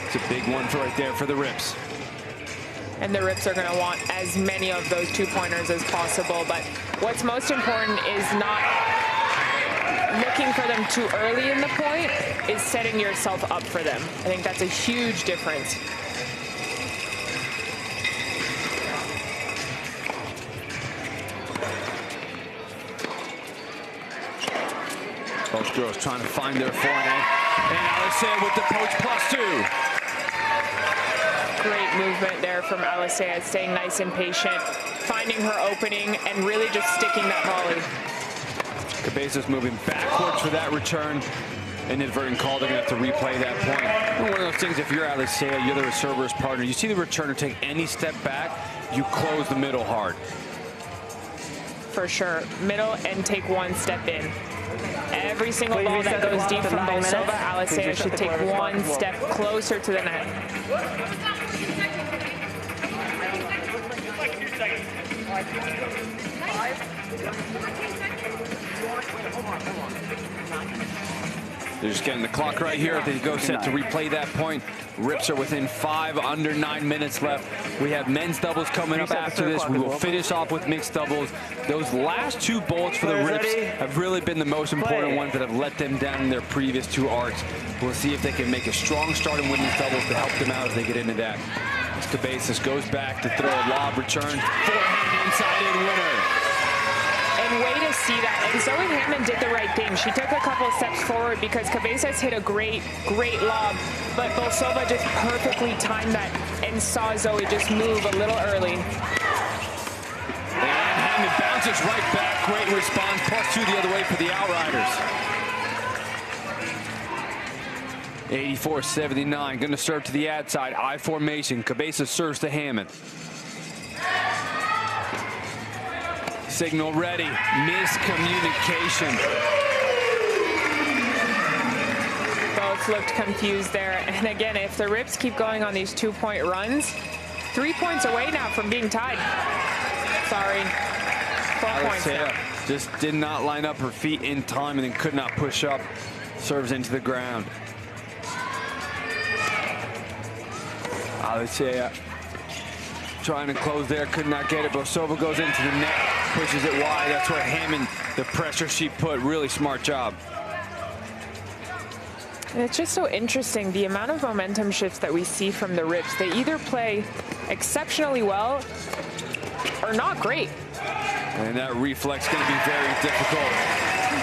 It's a big one right there for the Rips. And the Rips are going to want as many of those 2-pointers as possible. But what's most important is not looking for them too early in the point, is setting yourself up for them. I think that's a huge difference. Both girls trying to find their forehand. And Alicea with the poach +2. Great movement there from Alicea, staying nice and patient, finding her opening, and really just sticking that volley. Cabezas moving backwards for that return. Inadvertent call, they're going to have to replay that point. And one of those things, if you're Alicea, you're the server's partner, you see the returner take any step back, you close the middle hard. For sure. Middle and take one step in. Every single ball that goes deep from Bosova, Alicea should take one step closer to the net. They're just getting the clock right here. They go set to replay that point. Rips are within 5, under 9 minutes left. We have men's doubles coming up after this. We will finish off with mixed doubles. Those last 2 bolts for the Rips have really been the most important ones that have let them down in their previous 2 arcs. We'll see if they can make a strong start in women's doubles to help them out as they get into that. Cabezas goes back to throw a lob return. Forehand inside in winner. And way to see that. And Zoe Hammond did the right thing. She took a couple steps forward because Cabezas hit a great lob, but Bosova just perfectly timed that and saw Zoe just move a little early. And Hammond bounces right back. Great response. +2 the other way for the Outriders. 84-79. Going to serve to the ad side. I formation. Cabezas serves to Hammond. Signal ready. Miscommunication. Both looked confused there. And again, if the Rips keep going on these 2-point runs, 3 points away now from being tied. Sorry. 4 points now. Just did not line up her feet in time and then could not push up. Serves into the ground. Alicea trying to close there, could not get it. Bosova goes into the net, pushes it wide. That's where Hammond, the pressure she put, really smart job. And it's just so interesting, the amount of momentum shifts that we see from the Rips. They either play exceptionally well or not great. And that reflex going to be very difficult.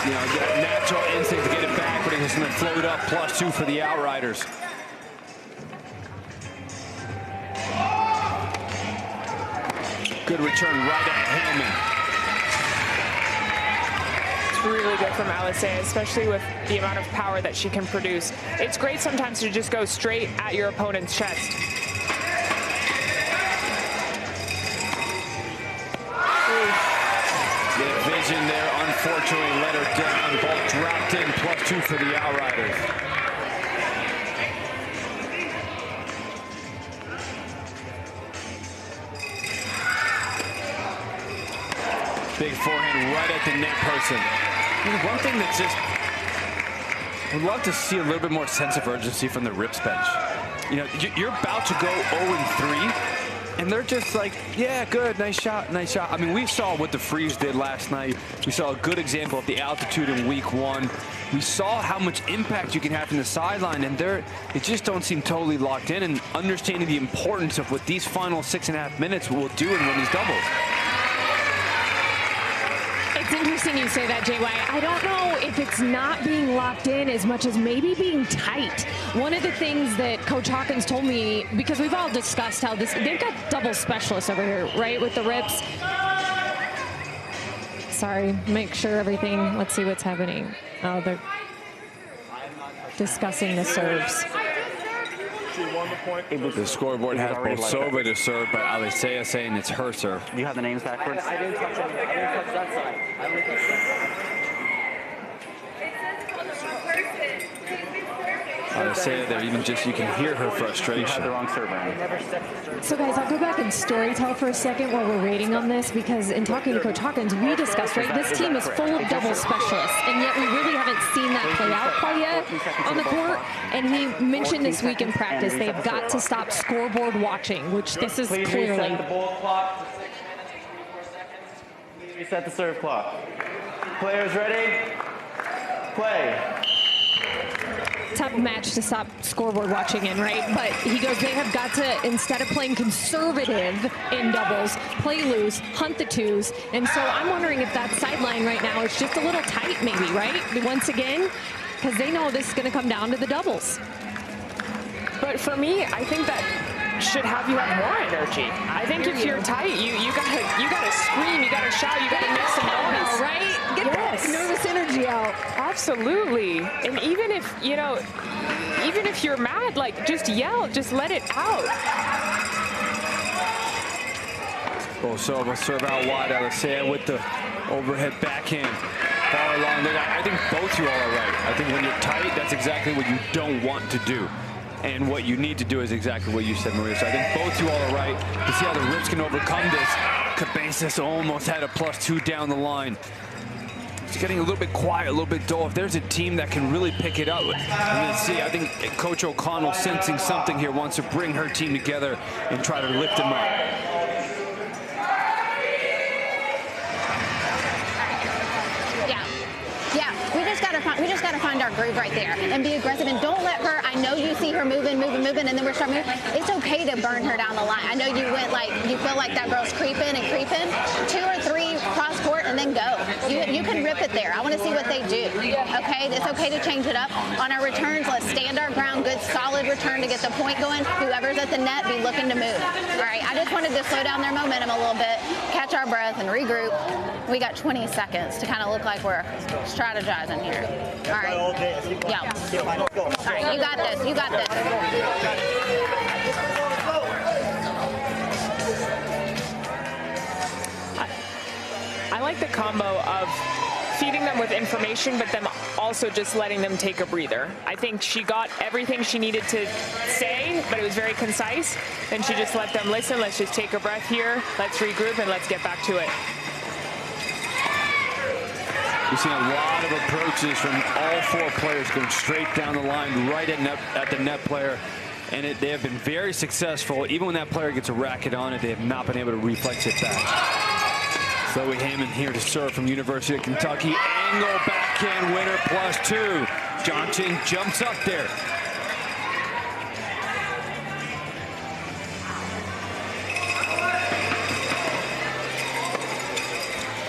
You know, that natural instinct to get it back, but it's going to float up +2 for the Outriders. Good return right at Hammond. It's really good from Alicea, especially with the amount of power that she can produce. It's great sometimes to just go straight at your opponent's chest. The vision there, unfortunately, let her down. Ball dropped in, +2 for the Outriders. Big forehand right at the net person. One thing that's just, would love to see a little bit more sense of urgency from the Rips bench. You know, you're about to go 0-3, and they're just like, yeah, good, nice shot, nice shot. I mean, we saw what the Freeze did last night. We saw a good example of the altitude in week 1. We saw how much impact you can have from the sideline, and they just don't seem totally locked in and understanding the importance of what these final 6.5 minutes will do in women's doubles. It's interesting you say that, JY. I don't know if it's not being locked in as much as maybe being tight. One of the things that Coach Hawkins told me, because we've all discussed how they've got double specialists over here, right, with the rips. Sorry, make sure everything, let's see what's happening. Oh, they're discussing the serves. The scoreboard has Bolsova to serve, but Alessia saying it's her serve. Do you have the names backwards? I didn't touch any. I didn't touch that side. I only touched that side. Alessia there, even just, you can hear her frustration. You had the wrong serve, man. So guys, I'll go back and storytell for a second while we're waiting on this, because in talking to Coach Hawkins, we discussed, right, this team is full of double specialists, and yet we really haven't seen that play out quite yet on the court. And he mentioned this week in practice, they've got to stop scoreboard watching, which this is clearly. Reset the ball clock. Reset the serve clock. Players ready? Play. Tough match to stop scoreboard watching in, right? But he goes, they have got to, instead of playing conservative in doubles, play loose, hunt the twos. And so I'm wondering if that sideline right now is just a little tight maybe, right? Once again, because they know this is going to come down to the doubles. But for me, I think that should have you have more energy. I think if you're tight, you gotta scream, you gotta shout, you gotta make some noise, right? Get that nervous energy out. Absolutely. And even if, you know, even if you're mad, like, just yell, just let it out. Bolsova serve out wide. Alessia with the overhead backhand. Far along there. I think both you all are right. I think when you're tight, that's exactly what you don't want to do. And what you need to do is exactly what you said, Maria. So I think both you all are right to see how the Rips can overcome this. Cabezas almost had a +2 down the line. It's getting a little bit quiet, a little bit dull. If there's a team that can really pick it up, and then see, I think Coach O'Connell sensing something here, wants to bring her team together and try to lift them up. We just gotta find our groove right there and be aggressive, and don't let her. I know you see her moving, and then we're starting moving. It's okay to burn her down the line. I know you went like, you feel like that girl's creeping and creeping. 2 or 3 cross court and then go. You can rip it there. I want to see what they do. Okay, it's okay to change it up. On our returns, let's stand our ground. Good, solid return to get the point going. Whoever's at the net, be looking to move. All right, I just wanted to slow down their momentum a little bit, catch our breath, and regroup. We got 20 seconds to kind of look like we're strategizing here. All right. Yeah. All right, you got this. You got this. I like the combo of feeding them with information, but them also just letting them take a breather. I think she got everything she needed to say, but it was very concise. And she just let them listen. Let's just take a breath here. Let's regroup and let's get back to it. We've seen a lot of approaches from all 4 players going straight down the line, right at the net player. And they have been very successful. Even when that player gets a racket on it, they have not been able to reflex it back. Chloe Hammond here to serve from University of Kentucky. Angle backhand winner +2. Johnson jumps up there.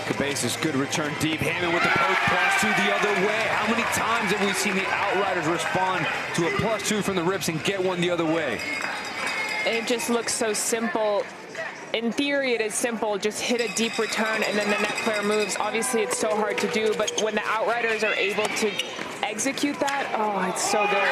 Cabezas, good return deep. Hammond with the post +2 the other way. How many times have we seen the Outriders respond to a +2 from the Rips and get one the other way? It just looks so simple. In theory, it is simple. Just hit a deep return and then the net player moves. Obviously, it's so hard to do, but when the Outriders are able to execute that, oh, it's so good.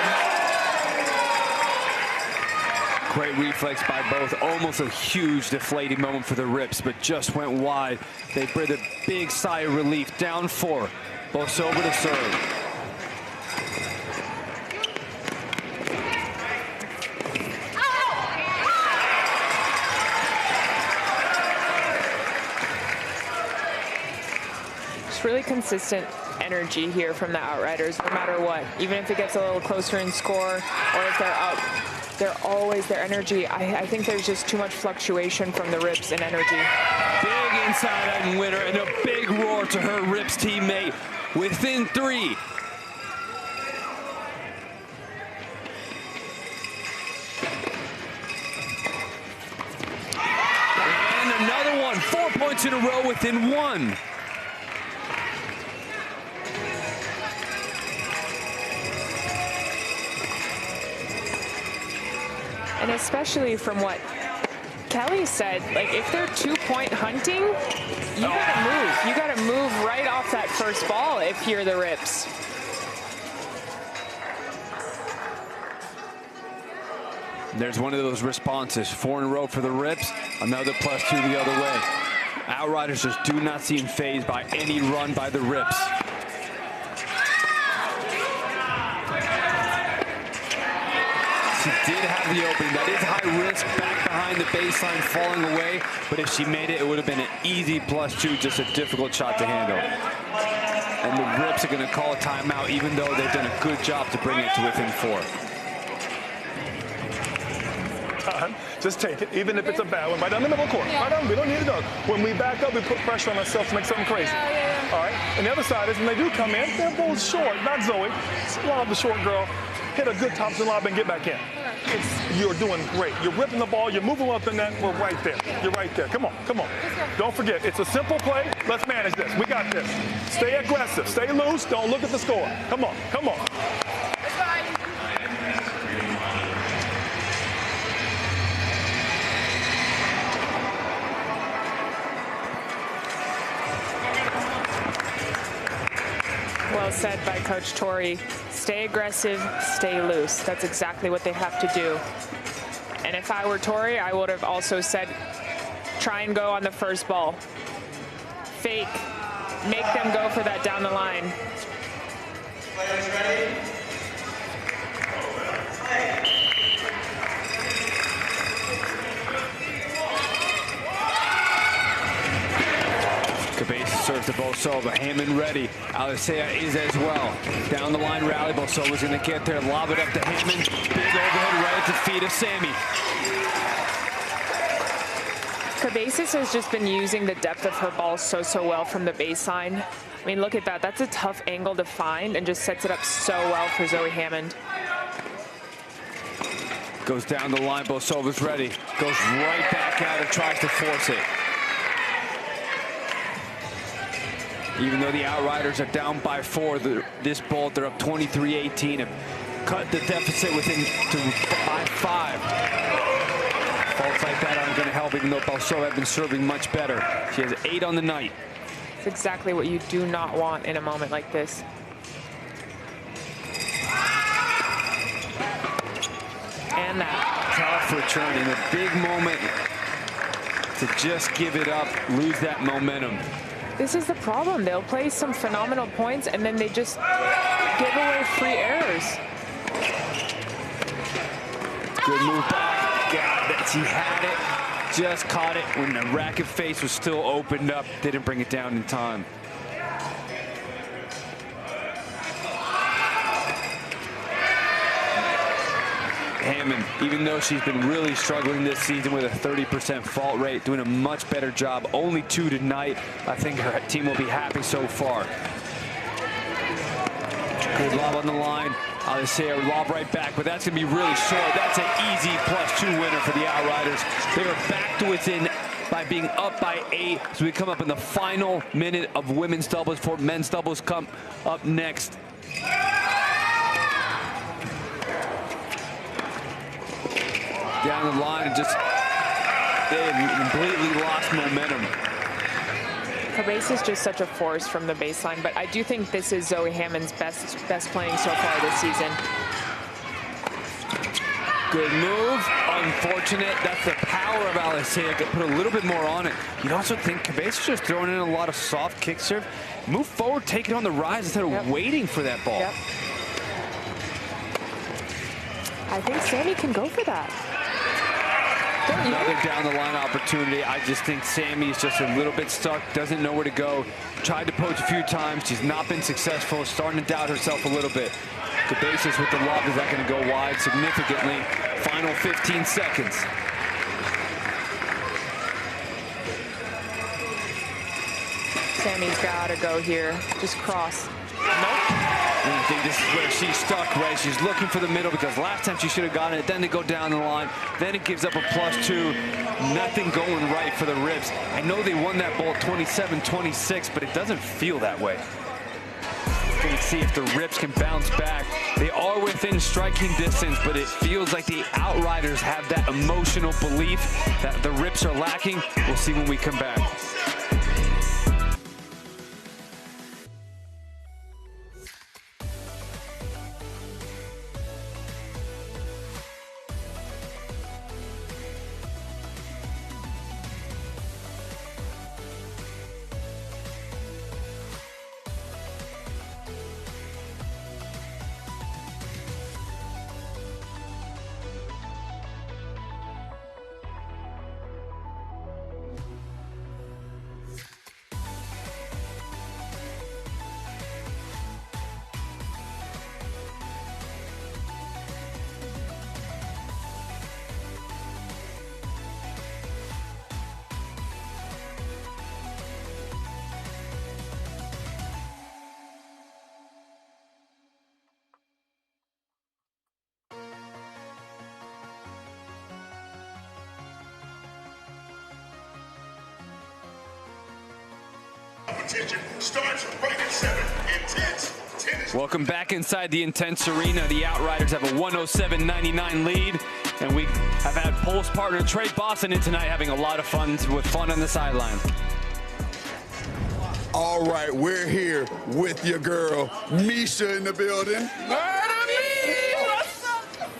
Great reflex by both. Almost a huge deflating moment for the Rips, but just went wide. They breathed a big sigh of relief. Down 4. Bolsova to serve. Just really consistent energy here from the Outriders, no matter what. Even if it gets a little closer in score or if they're up. They're always their energy. I think there's just too much fluctuation from the Rips in energy. Big inside and winner and a big roar to her Rips teammate within 3. And another one. 4 points in a row within 1. And especially from what Kelly said, like if they're 2-point hunting, you gotta move. You gotta move right off that first ball if you're the Rips. There's one of those responses. 4 in a row for the Rips. Another +2 the other way. Outriders just do not seem fazed by any run by the Rips. She did have the opening. That is high risk back behind the baseline falling away. But if she made it, it would have been an easy +2, just a difficult shot to handle. And the Rips are going to call a timeout, even though they've done a good job to bring it to within 4. Time. Just take it, even if it's a bad one. Right down the middle court. Right down, we don't need to go. When we back up, we put pressure on ourselves to make something crazy. All right? And the other side is when they do come in, they're both short. Not Zoe. Lob the short girl. Hit a good Thompson lob and get back in. You're doing great. You're ripping the ball. You're moving up the net. We're right there. You're right there. Come on, come on. Don't forget, it's a simple play. Let's manage this. We got this. Stay aggressive. Stay loose. Don't look at the score. Come on, come on. Well said by Coach Torrey. Stay aggressive, stay loose. That's exactly what they have to do. And if I were Torrey, I would have also said, try and go on the first ball. Fake, make them go for that down the line. Players ready? Cabeza serves to Bolsova. Hammond ready. Alisea is as well. Down the line rally. Bolsova's going to get there. Lob it up to Hammond. Big overhead right at the feet of Sammy. Cabezas has just been using the depth of her ball so well from the baseline. I mean, look at that. That's a tough angle to find and just sets it up so well for Zoe Hammond. Goes down the line. Bolsova's ready. Goes right back out and tries to force it. Even though the Outriders are down by 4, this ball, they're up 23-18 and cut the deficit by 5. Faults like that aren't going to help, even though Bolsova has been serving much better. She has 8 on the night. It's exactly what you do not want in a moment like this. And that. Tough return in a big moment to just give it up, lose that momentum. This is the problem. They'll play some phenomenal points and then they just give away free errors. Good move back. God, she had it. Just caught it when the racket face was still opened up. Didn't bring it down in time. Hammond, even though she's been really struggling this season with a 30% fault rate, doing a much better job. Only 2 tonight. I think her team will be happy so far. Good lob on the line. Alisea lob right back, but that's going to be really short. That's an easy +2 winner for the Outriders. They are back to within by being up by 8. So we come up in the final minute of women's doubles before men's doubles come up next. Down the line and just they have completely lost momentum. Cabeza is just such a force from the baseline, but I do think this is Zoe Hammond's best playing so far this season. Good move. Unfortunate. That's the power of Alisea. Could put a little bit more on it. You'd also think Cabeza's just throwing in a lot of soft kick serve. Move forward, take it on the rise instead of waiting for that ball. Yep. I think Sammy can go for that. Another down the line opportunity. I just think Sammy is just a little bit stuck, doesn't know where to go. Tried to poach a few times. She's not been successful, starting to doubt herself a little bit. Cabezas with the lob is not going to go wide significantly. Final 15 seconds. Sammy's got to go here. Just cross. Nope. I think this is where she's stuck, right? She's looking for the middle because last time she should have gotten it. Then they go down the line. Then it gives up a +2. Nothing going right for the Rips. I know they won that ball 27-26, but it doesn't feel that way. Let's see if the Rips can bounce back. They are within striking distance, but it feels like the Outriders have that emotional belief that the Rips are lacking. We'll see when we come back. Starts right at 7. Intense tennis. Welcome back inside the Intense Arena. The Outriders have a 107-99 lead, and we have had Pulse partner Trey Boston in tonight, having a lot of fun on the sideline. All right, we're here with your girl, Misha, in the building.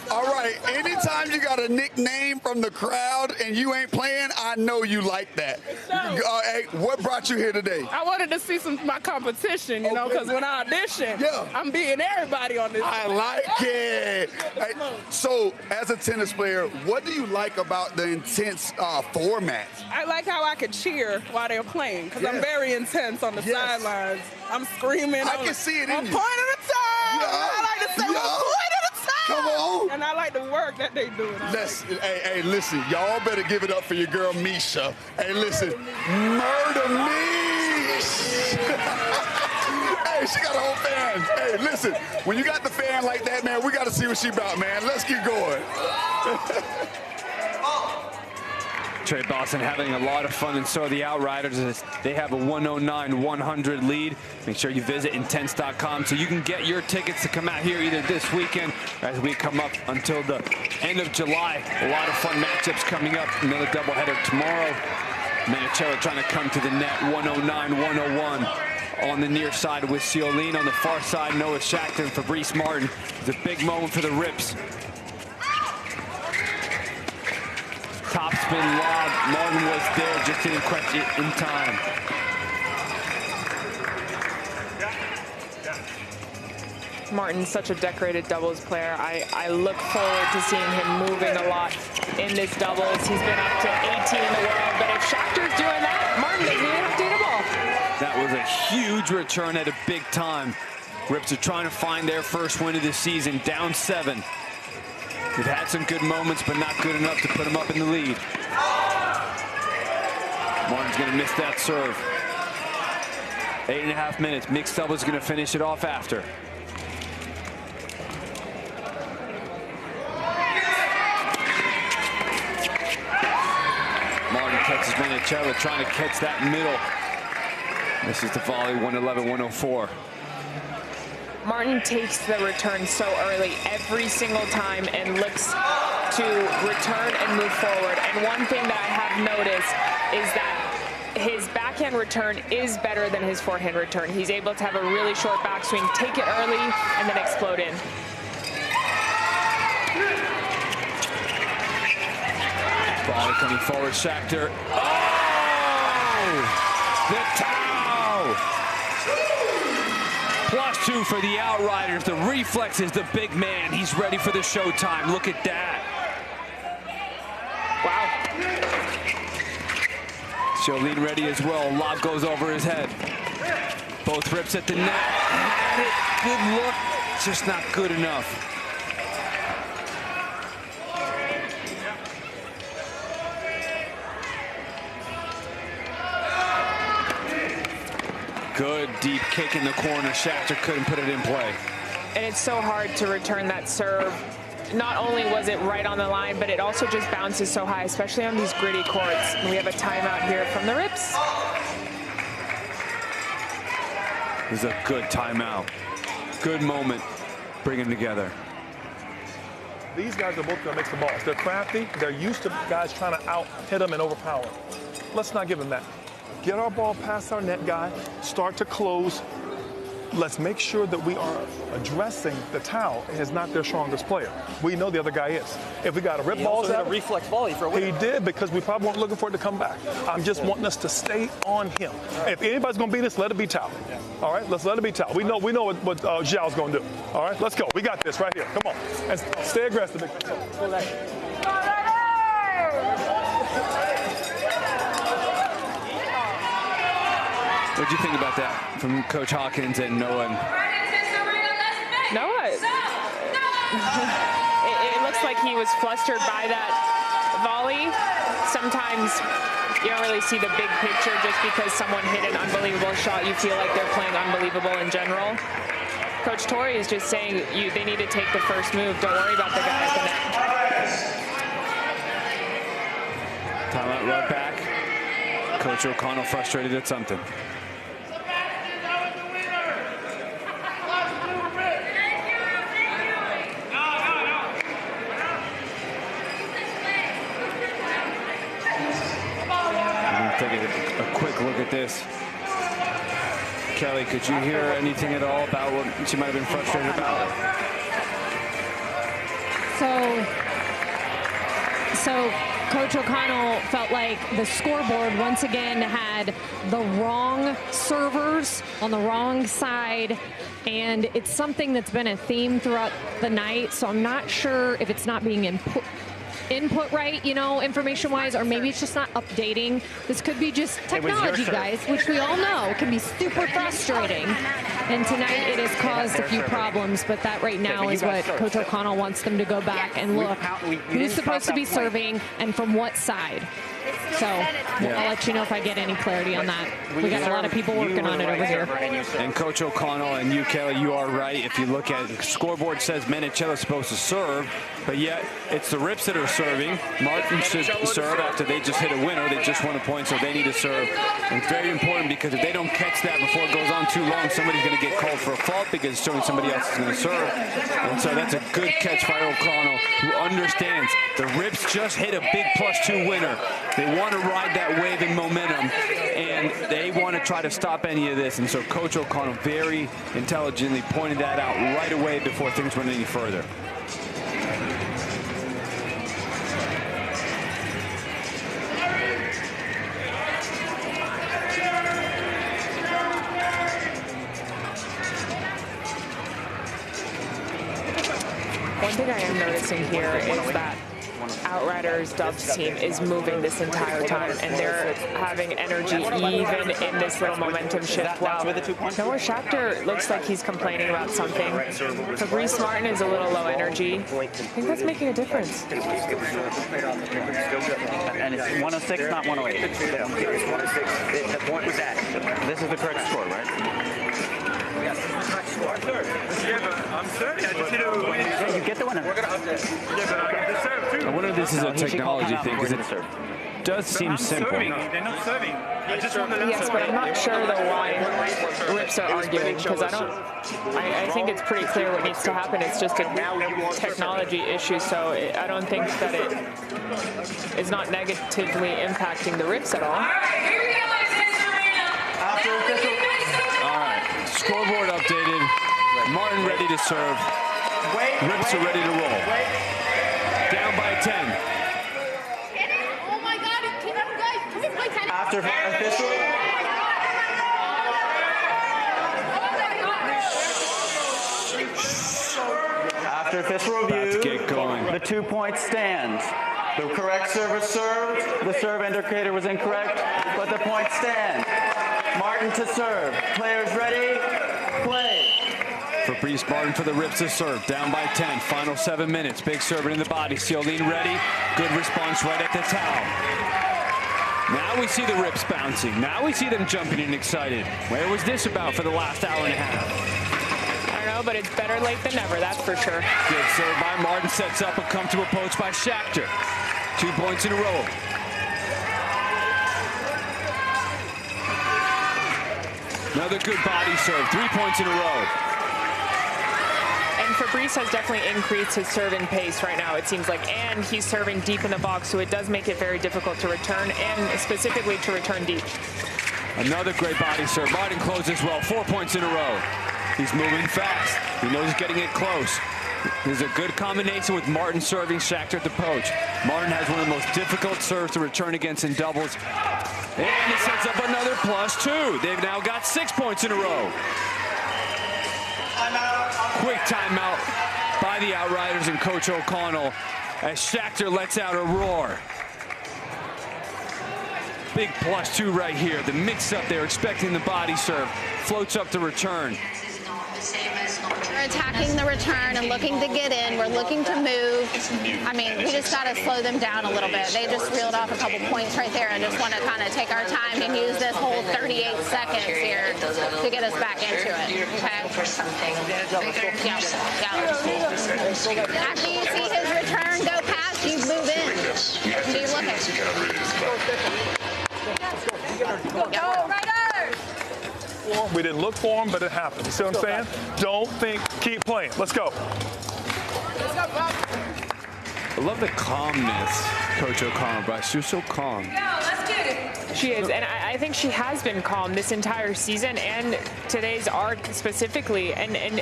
All right, anytime you got a nickname from the crowd and you ain't playing, I know you like that. Hey, what brought you here today? I wanted to see my competition, you know, because when I audition, I'm beating everybody on this. I like it. Hey, so, as a tennis player, what do you like about the intense format? I like how I could cheer while they're playing, because I'm very intense on the sidelines. I'm screaming. I can see it in you. One point at a time. I like to say 1 point at a time. Come on. And I like the work that they do. Hey, listen, y'all better give it up for your girl, Misha. Hey, listen, murder me. Hey, she got a whole fan. Hey, listen, when you got the fan like that, man, we got to see what she about, man. Let's get going. Trey Boston having a lot of fun, and so are the Outriders as they have a 109-100 lead. Make sure you visit intense.com so you can get your tickets to come out here either this weekend or as we come up until the end of July. A lot of fun matchups coming up. Another doubleheader tomorrow. Manicello trying to come to the net, 109-101 on the near side with Ciolin. On the far side, Noah Shachter and Fabrice Martin. It's a big moment for the Rips. Top spin lob. Martin was there, just didn't catch it in time. Martin's such a decorated doubles player. I look forward to seeing him moving a lot in this doubles. He's been up to 18 in the world, but if Schachter's doing that, Martin doesn't even have to hit a ball. That was a huge return at a big time. Rips are trying to find their first win of the season, down 7. They've had some good moments, but not good enough to put them up in the lead. Martin's going to miss that serve. 8.5 minutes. Mixed doubles going to finish it off after. Martin catches Manicello, trying to catch that middle. This is the volley, 111-104. Martin takes the return so early every single time and looks to return and move forward. And one thing that I have noticed is that his backhand return is better than his forehand return. He's able to have a really short backswing, take it early, and then explode in. Ball coming forward, Shachter. Oh! The towel! +2 for the Outriders. The reflex is the big man. He's ready for the showtime. Look at that. Wow. Ciolin ready as well. Lob goes over his head. Both Rips at the net. Had it. Good look. Just not good enough. Good deep kick in the corner. Shachter couldn't put it in play. And it's so hard to return that serve. Not only was it right on the line, but it also just bounces so high, especially on these gritty courts. And we have a timeout here from the Rips. This is a good timeout. good moment bringing them together. These guys are both going to make some balls. They're crafty. They're used to guys trying to out-hit them and overpower them. Let's not give them that. Get our ball past our net guy, start to close. Let's make sure that we are addressing the towel is not their strongest player. We know the other guy is. If we got to rip balls out, a reflex volley for a winner. He did, because we probably weren't looking for it to come back. I'm just wanting us to stay on him. If anybody's going to beat us, let it be Tao. All right, let's let it be Tao. We know what Zhao's going to do. All right, let's go. We got this right here. Come on, and stay aggressive. What do you think about that from Coach Hawkins and Noah? Noah, it looks like he was flustered by that volley. Sometimes you don't really see the big picture just because someone hit an unbelievable shot. You feel like they're playing unbelievable in general. Coach Torrey is just saying they need to take the first move. Don't worry about the guy at the net. Timeout right back. Coach O'Connell frustrated at something. Take a quick look at this. Kelly, could you hear anything at all about what she might have been frustrated about? So Coach O'Connell felt like the scoreboard once again had the wrong servers on the wrong side, and it's something that's been a theme throughout the night, so I'm not sure if it's not being input right, you know, information-wise, or maybe it's just not updating. This could be just technology, guys, which we all know can be super frustrating. And tonight it has caused a few problems, but that right now is what Coach O'Connell wants them to go back and look who's supposed to be serving and from what side. So I'll let you know if I get any clarity on that. We got a lot of people working on it over here. And Coach O'Connell and you, Kelly, you are right. If you look at it, the scoreboard says Manichella's supposed to serve, but yet it's the Rips that are serving. Martin should serve after they just hit a winner. They just won a point, so they need to serve. And it's very important because if they don't catch that before it goes on too long, somebody's going to get called for a fault because it's showing somebody else is going to serve. And so that's a good catch by O'Connell, who understands the Rips just hit a big +2 winner. They want to ride that wave in momentum, and they want to try to stop any of this. And so Coach O'Connell very intelligently pointed that out right away before things went any further. One thing I am noticing here is that Outriders Dub's team is moving this entire time, and they're having energy even in this little momentum shift. Wow. Noah Schachter looks like he's complaining about something. Fabrice Martin is a little low energy. I think that's making a difference. And it's 106, not 108. It's 106. The point was that. This is the correct score, right? Yes. Yeah, but I'm serving. I just hit it. Yeah, you get the winner. We're going to update. Yeah, but I get the serve too. I wonder if this is a technology thing, because it does seem simple. They're not serving. Yes, but I'm not sure though why Rips are arguing, because I think it's pretty clear what needs to happen. It's just a technology issue, so I don't think that it is not negatively impacting the Rips at all. All right, scoreboard updated. Martin ready to serve. Rips are ready to roll. Down by 10. After official review, the 2 points stand. The correct server served. The serve indicator was incorrect, but the points stand. Martin to serve. Players ready? Play. Fabrice Martin for the Rips to serve. Down by 10. Final 7 minutes. Big serve in the body. Cialdine ready. Good response right at the towel. Now we see the Rips bouncing. Now we see them jumping and excited. Where was this about for the last hour and a half? I don't know, but it's better late than never, that's for sure. Good serve by Martin. Sets up a comfortable post by Schachter. 2 points in a row. Another good body serve. 3 points in a row. And Fabrice has definitely increased his serving pace right now, it seems like, and he's serving deep in the box, so it does make it very difficult to return, and specifically to return deep. Another great body serve. Martin closes well, 4 points in a row. He's moving fast. He knows he's getting it close. There's a good combination with Martin serving, Schachter at the poach. Martin has one of the most difficult serves to return against in doubles. And he sets up another +2. They've now got 6 points in a row. Quick timeout by the Outriders and Coach O'Connell as Schachter lets out a roar. Big +2 right here. The mix-up, they're expecting the body serve. Floats up to return. We're attacking the return and looking to get in. We're looking to move. I mean, we just got to slow them down a little bit. They just reeled off a couple points right there and just want to kind of take our time and use this whole 38 seconds here to get us back into it. Okay? Yeah. After you see his return go past, you move in. Keep looking. Go, Riders! We didn't look for him, but it happened. You see what I'm saying? Don't think, keep playing. Let's go. I love the calmness, Coach O'Connell, but she's so calm. She is, and I think she has been calm this entire season and today's arc specifically, and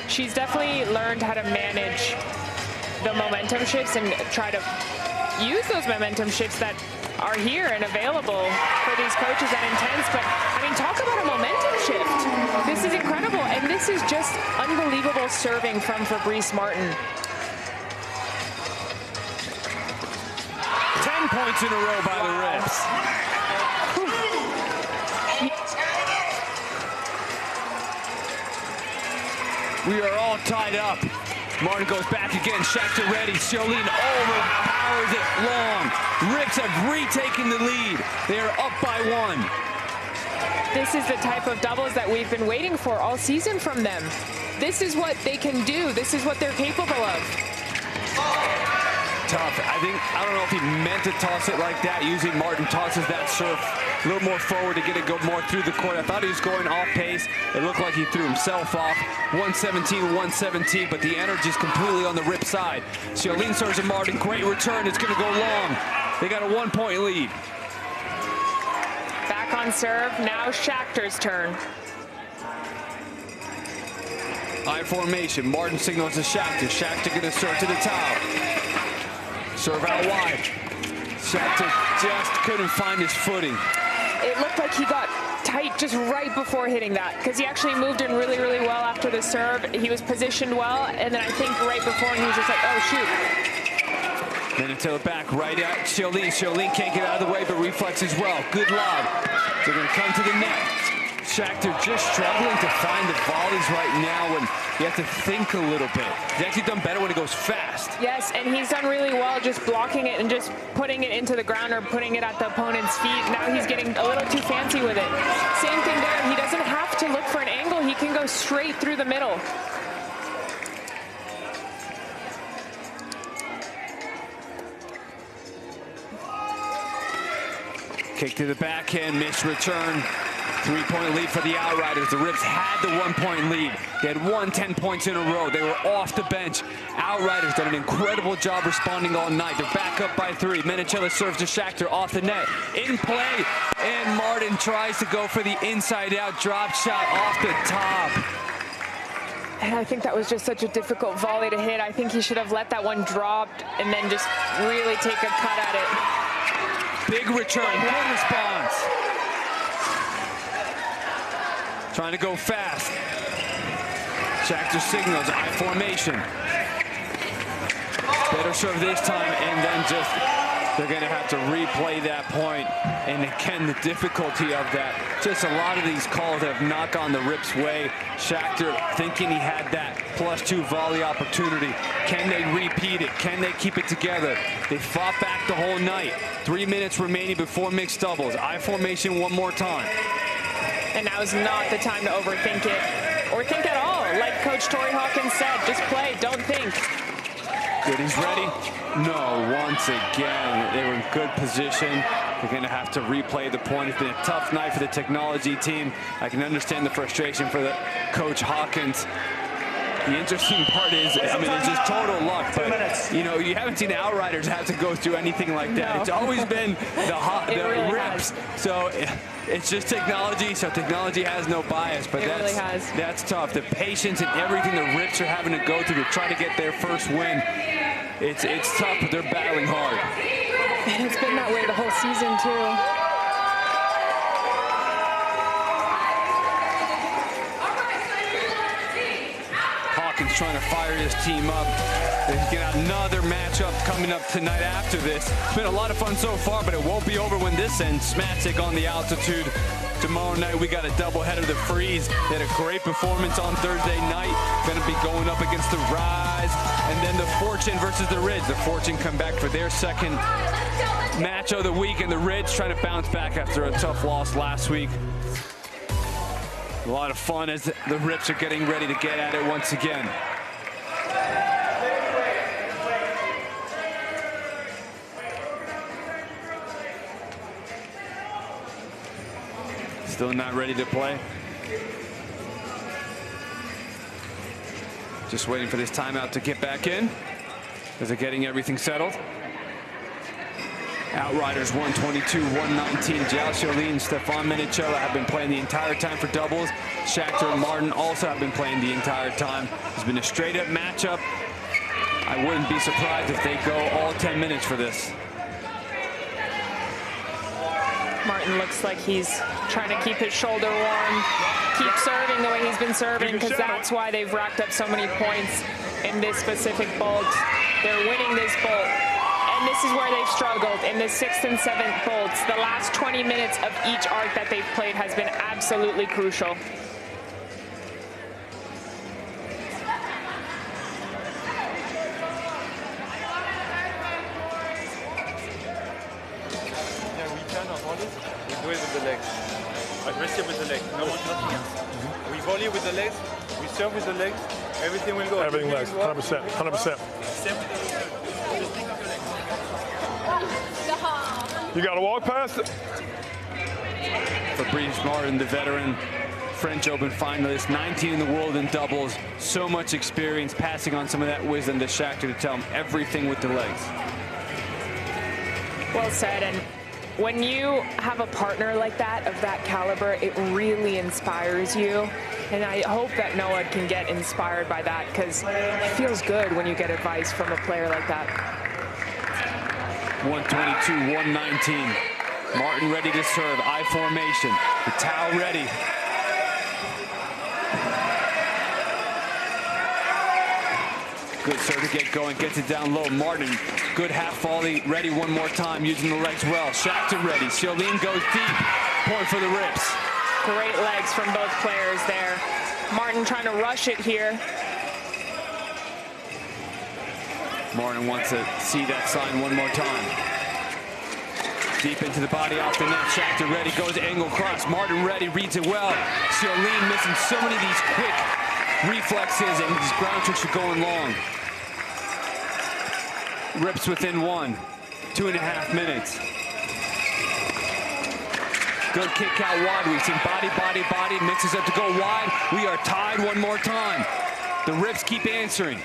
she's definitely learned how to manage the momentum shifts and try to use those momentum shifts that are here and available for these coaches at Intense. But I mean, talk about a momentum shift. This is incredible, and this is just unbelievable serving from Fabrice Martin. 10 points in a row by the Rips. We are all tied up. Martin goes back again. Schachter ready. Xiaolin overpowers it long. Rips have retaken the lead. They are up by 1. This is the type of doubles that we've been waiting for all season from them. This is what they can do. This is what they're capable of. Tough. I don't know if he meant to toss it like that. Usually Martin tosses that serve a little more forward to get it go more through the court. I thought he was going off pace. It looked like he threw himself off. 117, but the energy is completely on the Rip side. Xiaolin serves to Martin. Great return. It's going to go long. They got a 1-point lead. Back on serve. Now Schachter's turn. I formation. Martin signals to Schachter. Schachter going to serve to the towel. Serve out wide. Schachter just couldn't find his footing. It looked like he got tight just right before hitting that, because he actually moved in really, really well after the serve. He was positioned well, and then I think right before he was just like, oh, shoot. Then until the back, right at Xiaolin. Xiaolin can't get out of the way, but reflexes well. Good lob. They're going to come to the net. Schachter just struggling to find the volleys right now when you have to think a little bit. He's actually done better when he goes fast. Yes, and he's done really well just blocking it and just putting it into the ground or putting it at the opponent's feet. Now he's getting a little too fancy with it. Same thing there. He doesn't have to look for an angle. He can go straight through the middle. Kick to the backhand, missed return. 3-point lead for the Outriders. The Rips had the 1-point lead. They had won 10 points in a row. They were off the bench. Outriders done an incredible job responding all night. They're back up by 3. Menechella serves to Schachter off the net. In play, and Martin tries to go for the inside-out drop shot off the top. And I think that was just such a difficult volley to hit. I think he should have let that one drop and then just really take a cut at it. Big return, good response. Trying to go fast. Schachter signals, I formation. Better serve this time, and then just, they're going to have to replay that point. And again, the difficulty of that. Just a lot of these calls have not gone the Rips' way. Schachter thinking he had that +2 volley opportunity. Can they repeat it? Can they keep it together? They fought back the whole night. 3 minutes remaining before mixed doubles. I formation one more time. And now is not the time to overthink it or think at all. Like Coach Tori Hawkins said, just play, don't think. Good, he's ready. No, once again, they were in good position. They're going to have to replay the point. It's been a tough night for the technology team. I can understand the frustration for the Coach Hawkins. The interesting part is, I mean, it's just total luck, but, you know, you haven't seen the Outriders have to go through anything like that. No. It's always been the really rips. So it's just technology, so technology has no bias, but that's tough. The patience and everything the rips are having to go through to try to get their first win, it's tough, but they're battling hard. And it's been that way the whole season, too. Trying to fire his team up. They get another matchup coming up tonight after this. It's been a lot of fun so far, but it won't be over when this ends. Smatic on the altitude. Tomorrow night we got a doubleheader. The Freeze. They had a great performance on Thursday night. Going to be going up against the Rise. And then the Fortune versus the Ridge. The Fortune come back for their second match of the week, and the Ridge trying to bounce back after a tough loss last week. A lot of fun as the Rips are getting ready to get at it once again. Still not ready to play. Just waiting for this timeout to get back in as they're getting everything settled. Outriders 122, 119. Jal Sholin, Stefan Minichella have been playing the entire time for doubles. Shachter and Martin also have been playing the entire time. It's been a straight up matchup. I wouldn't be surprised if they go all 10 minutes for this. Martin looks like he's trying to keep his shoulder warm, keep serving the way he's been serving, because that's why they've racked up so many points in this specific bolt. They're winning this bolt. And this is where they've struggled in the 6th and 7th bolts. The last 20 minutes of each arc that they've played has been absolutely crucial. Yeah, we can on volleys. We do it with the legs. Aggressive with the legs. No one, nothing else. We volley with the legs. We serve with the legs. Everything will go. Everything legs. 100%. 100%. You got to walk past it. Fabrice Martin, the veteran French Open finalist, 19 in the world in doubles. So much experience, passing on some of that wisdom to Shachter to tell him everything with the legs. Well said. And when you have a partner like that, of that caliber, it really inspires you. And I hope that Noah can get inspired by that, because it feels good when you get advice from a player like that. 122, 119. Martin ready to serve. I formation. The towel ready. Good serve to get going. Gets it down low. Martin, good half volley. Ready one more time. Using the legs well. Shachter ready. Sholin goes deep. Point for the Rips. Great legs from both players there. Martin trying to rush it here. Martin wants to see that sign one more time. Deep into the body off the net. Shachter ready, goes angle cross. Martin ready, reads it well. Sholin missing so many of these quick reflexes, and these ground tricks are going long. Rips within 1, 2.5 minutes. Good kick out wide. We've seen body, body, body. Mixes up to go wide. We are tied one more time. The Rips keep answering.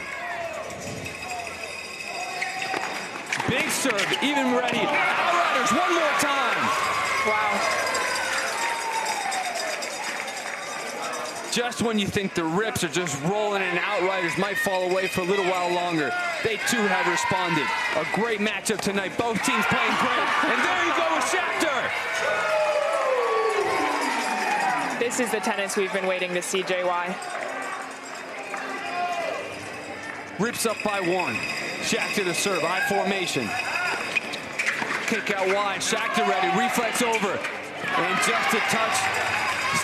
Big serve, even ready. Outriders one more time. Wow. Just when you think the Rips are just rolling and Outriders might fall away for a little while longer, they too have responded. A great matchup tonight. Both teams playing great. And there you go with Shachter. This is the tennis we've been waiting to see, JY. Rips up by 1. Shachter to serve, high formation. Kick out wide, Shachter ready, reflex over. And just a touch.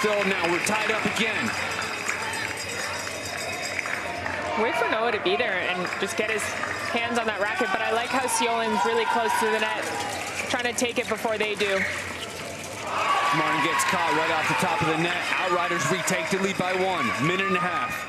Still now, we're tied up again. Wait for Noah to be there and just get his hands on that racket, but I like how Siolin's really close to the net, trying to take it before they do. Martin gets caught right off the top of the net. Outriders retake the lead by 1, minute and a half.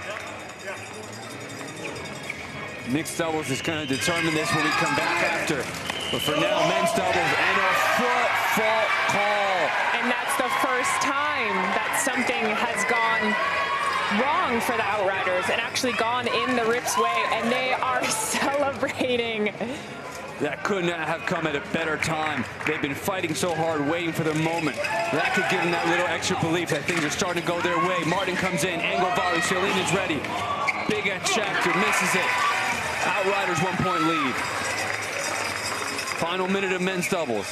Mixed doubles is going to determine this when we come back after. But for now, men's doubles and a foot fault call. And that's the first time that something has gone wrong for the Outriders and actually gone in the Rips' way, and they are celebrating. That could not have come at a better time. They've been fighting so hard, waiting for their moment. That could give them that little extra belief that things are starting to go their way. Martin comes in, angle volley, Charlene is ready. Big at Schachter, misses it. Outriders 1-point lead. Final minute of men's doubles.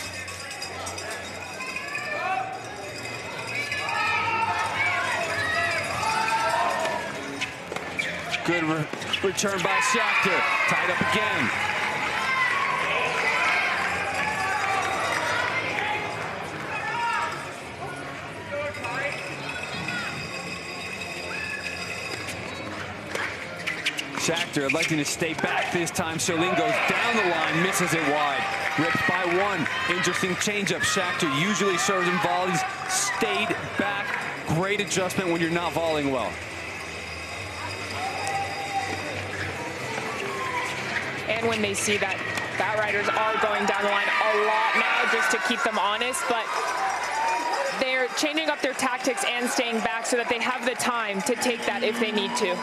Good return by Schachter. Tied up again. Schachter electing to stay back this time. Charlene goes down the line, misses it wide. Rips by 1. Interesting changeup. Schachter usually serves in volleys. Stayed back. Great adjustment when you're not volleying well. And when they see that the Outriders are going down the line a lot now just to keep them honest, but they're changing up their tactics and staying back so that they have the time to take that if they need to.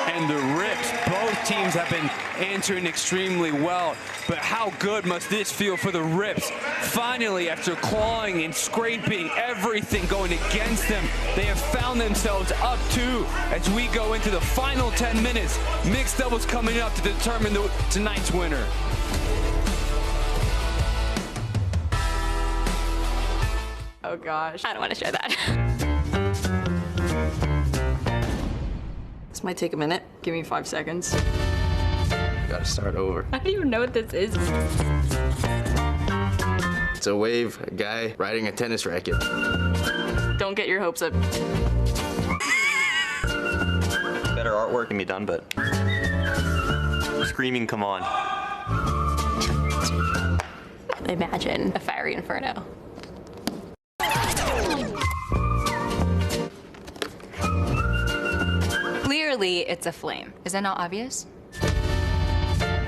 And the Rips, both teams have been answering extremely well. But how good must this feel for the Rips? Finally, after clawing and scraping everything going against them, they have found themselves up 2 as we go into the final 10 minutes. Mixed doubles coming up to determine tonight's winner. Oh gosh, I don't want to share that. This might take a minute. Give me 5 seconds. Gotta start over. I don't even know what this is. It's a wave, a guy riding a tennis racket. Don't get your hopes up. Better artwork can be done, but screaming, come on. Imagine a fiery inferno. Clearly, it's a flame. Is that not obvious?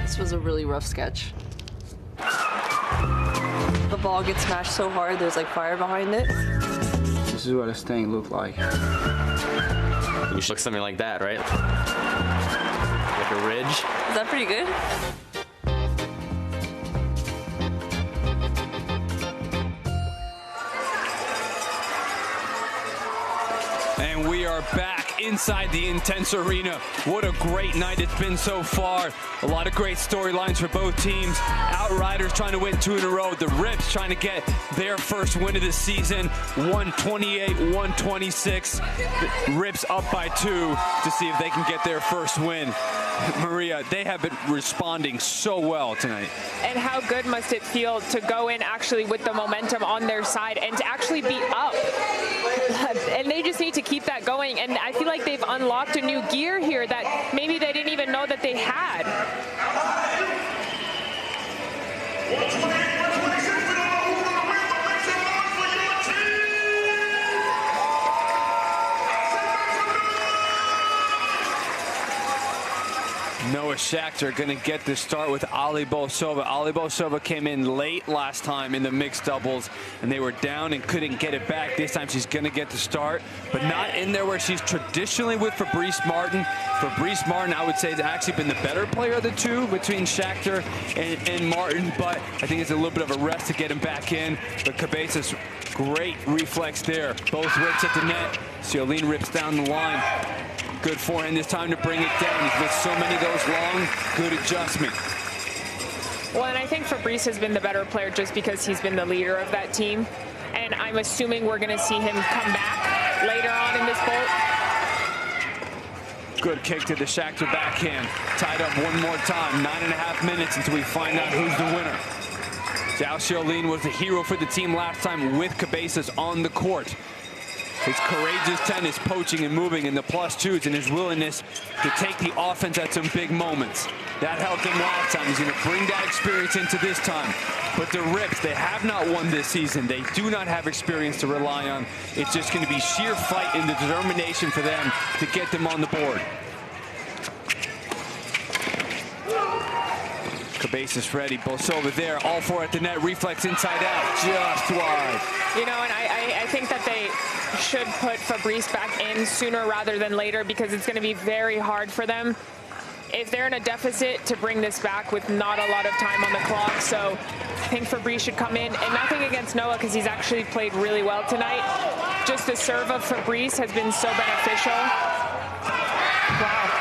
This was a really rough sketch. The ball gets smashed so hard, there's like fire behind it. This is what a stain looked like. You should look something like that, right? Like a ridge. Is that pretty good? And we are back inside the Intense Arena. What a great night it's been so far. A lot of great storylines for both teams. Outriders trying to win 2 in a row. The Rips trying to get their first win of the season. 128-126. Rips up by 2 to see if they can get their first win. Maria, they have been responding so well tonight. And how good must it feel to go in actually with the momentum on their side and to actually be up. And they just need to keep that going. And I feel like they've unlocked a new gear here that maybe they didn't even know that they had. Noah Schachter going to get the start with Ali Bosova. Ali Bosova came in late last time in the mixed doubles, and they were down and couldn't get it back. This time she's going to get the start, but not in there where she's traditionally with Fabrice Martin. Fabrice Martin, I would say, has actually been the better player of the 2 between Schachter and Martin, but I think it's a little bit of a rest to get him back in. But Cabezas, great reflex there. Both rips at the net. Charlene rips down the line. Good forehand this time to bring it down. He's missed so many of those long. Good adjustment. Well, and I think Fabrice has been the better player just because he's been the leader of that team. And I'm assuming we're going to see him come back later on in this bolt. Good kick to the Schachter backhand. Tied up one more time. 9.5 minutes until we find out who's the winner. Zhao Xiaolin was the hero for the team last time with Cabezas on the court. His courageous tennis, poaching and moving, and the +2s, and his willingness to take the offense at some big moments. That helped him last time. He's going to bring that experience into this time. But the Rips, they have not won this season. They do not have experience to rely on. It's just going to be sheer fight and the determination for them to get them on the board. Cabezas ready, Bolsova there, all four at the net, reflex inside out, just wide. You know, and I think that they should put Fabrice back in sooner rather than later, because it's going to be very hard for them if they're in a deficit to bring this back with not a lot of time on the clock. So I think Fabrice should come in, and nothing against Noah because he's actually played really well tonight. Just the serve of Fabrice has been so beneficial. Wow.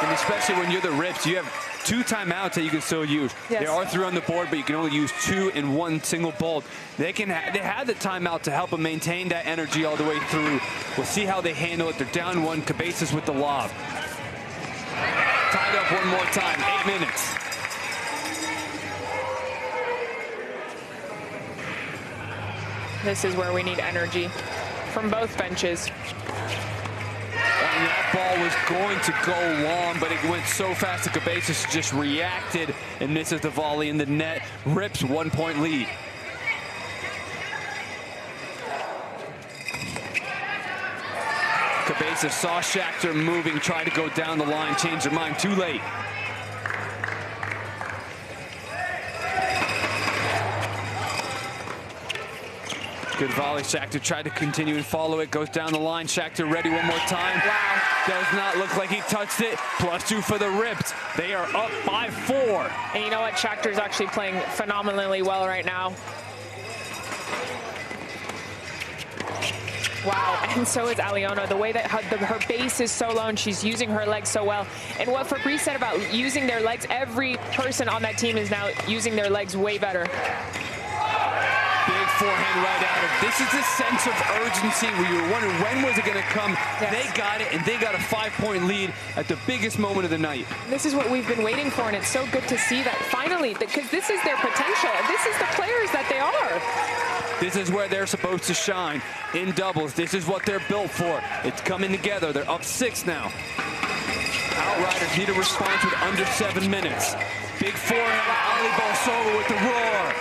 And especially when you're the Rips, you have 2 timeouts that you can still use. Yes. There are 3 on the board, but you can only use 2 in one single bolt. They had the timeout to help them maintain that energy all the way through. We'll see how they handle it. They're down 1, Cabezas with the lob. Tied up one more time, 8 minutes. This is where we need energy from both benches. And that ball was going to go long, but it went so fast that Cabezas just reacted and misses the volley in the net. Rips 1-point lead. Cabezas saw Schachter moving, tried to go down the line, changed their mind too late. Good volley. Schachter tried to continue and follow it. Goes down the line. Schachter ready one more time. Wow. Does not look like he touched it. +2 for the Rips. They are up by 4. And you know what? Schachter's actually playing phenomenally well right now. Wow, and so is Aliona. The way that her base is so low and she's using her legs so well. And what Fabrice said about using their legs, every person on that team is now using their legs way better. Big forehand right out of. This is a sense of urgency where you were wondering when was it going to come. Yes. They got it, and they got a 5-point lead at the biggest moment of the night. This is what we've been waiting for, and it's so good to see that finally, because this is their potential. This is the players that they are. This is where they're supposed to shine in doubles. This is what they're built for. It's coming together. They're up 6 now. Outriders need a response with under 7 minutes. Big forehand, Ali Bolsova with the roar.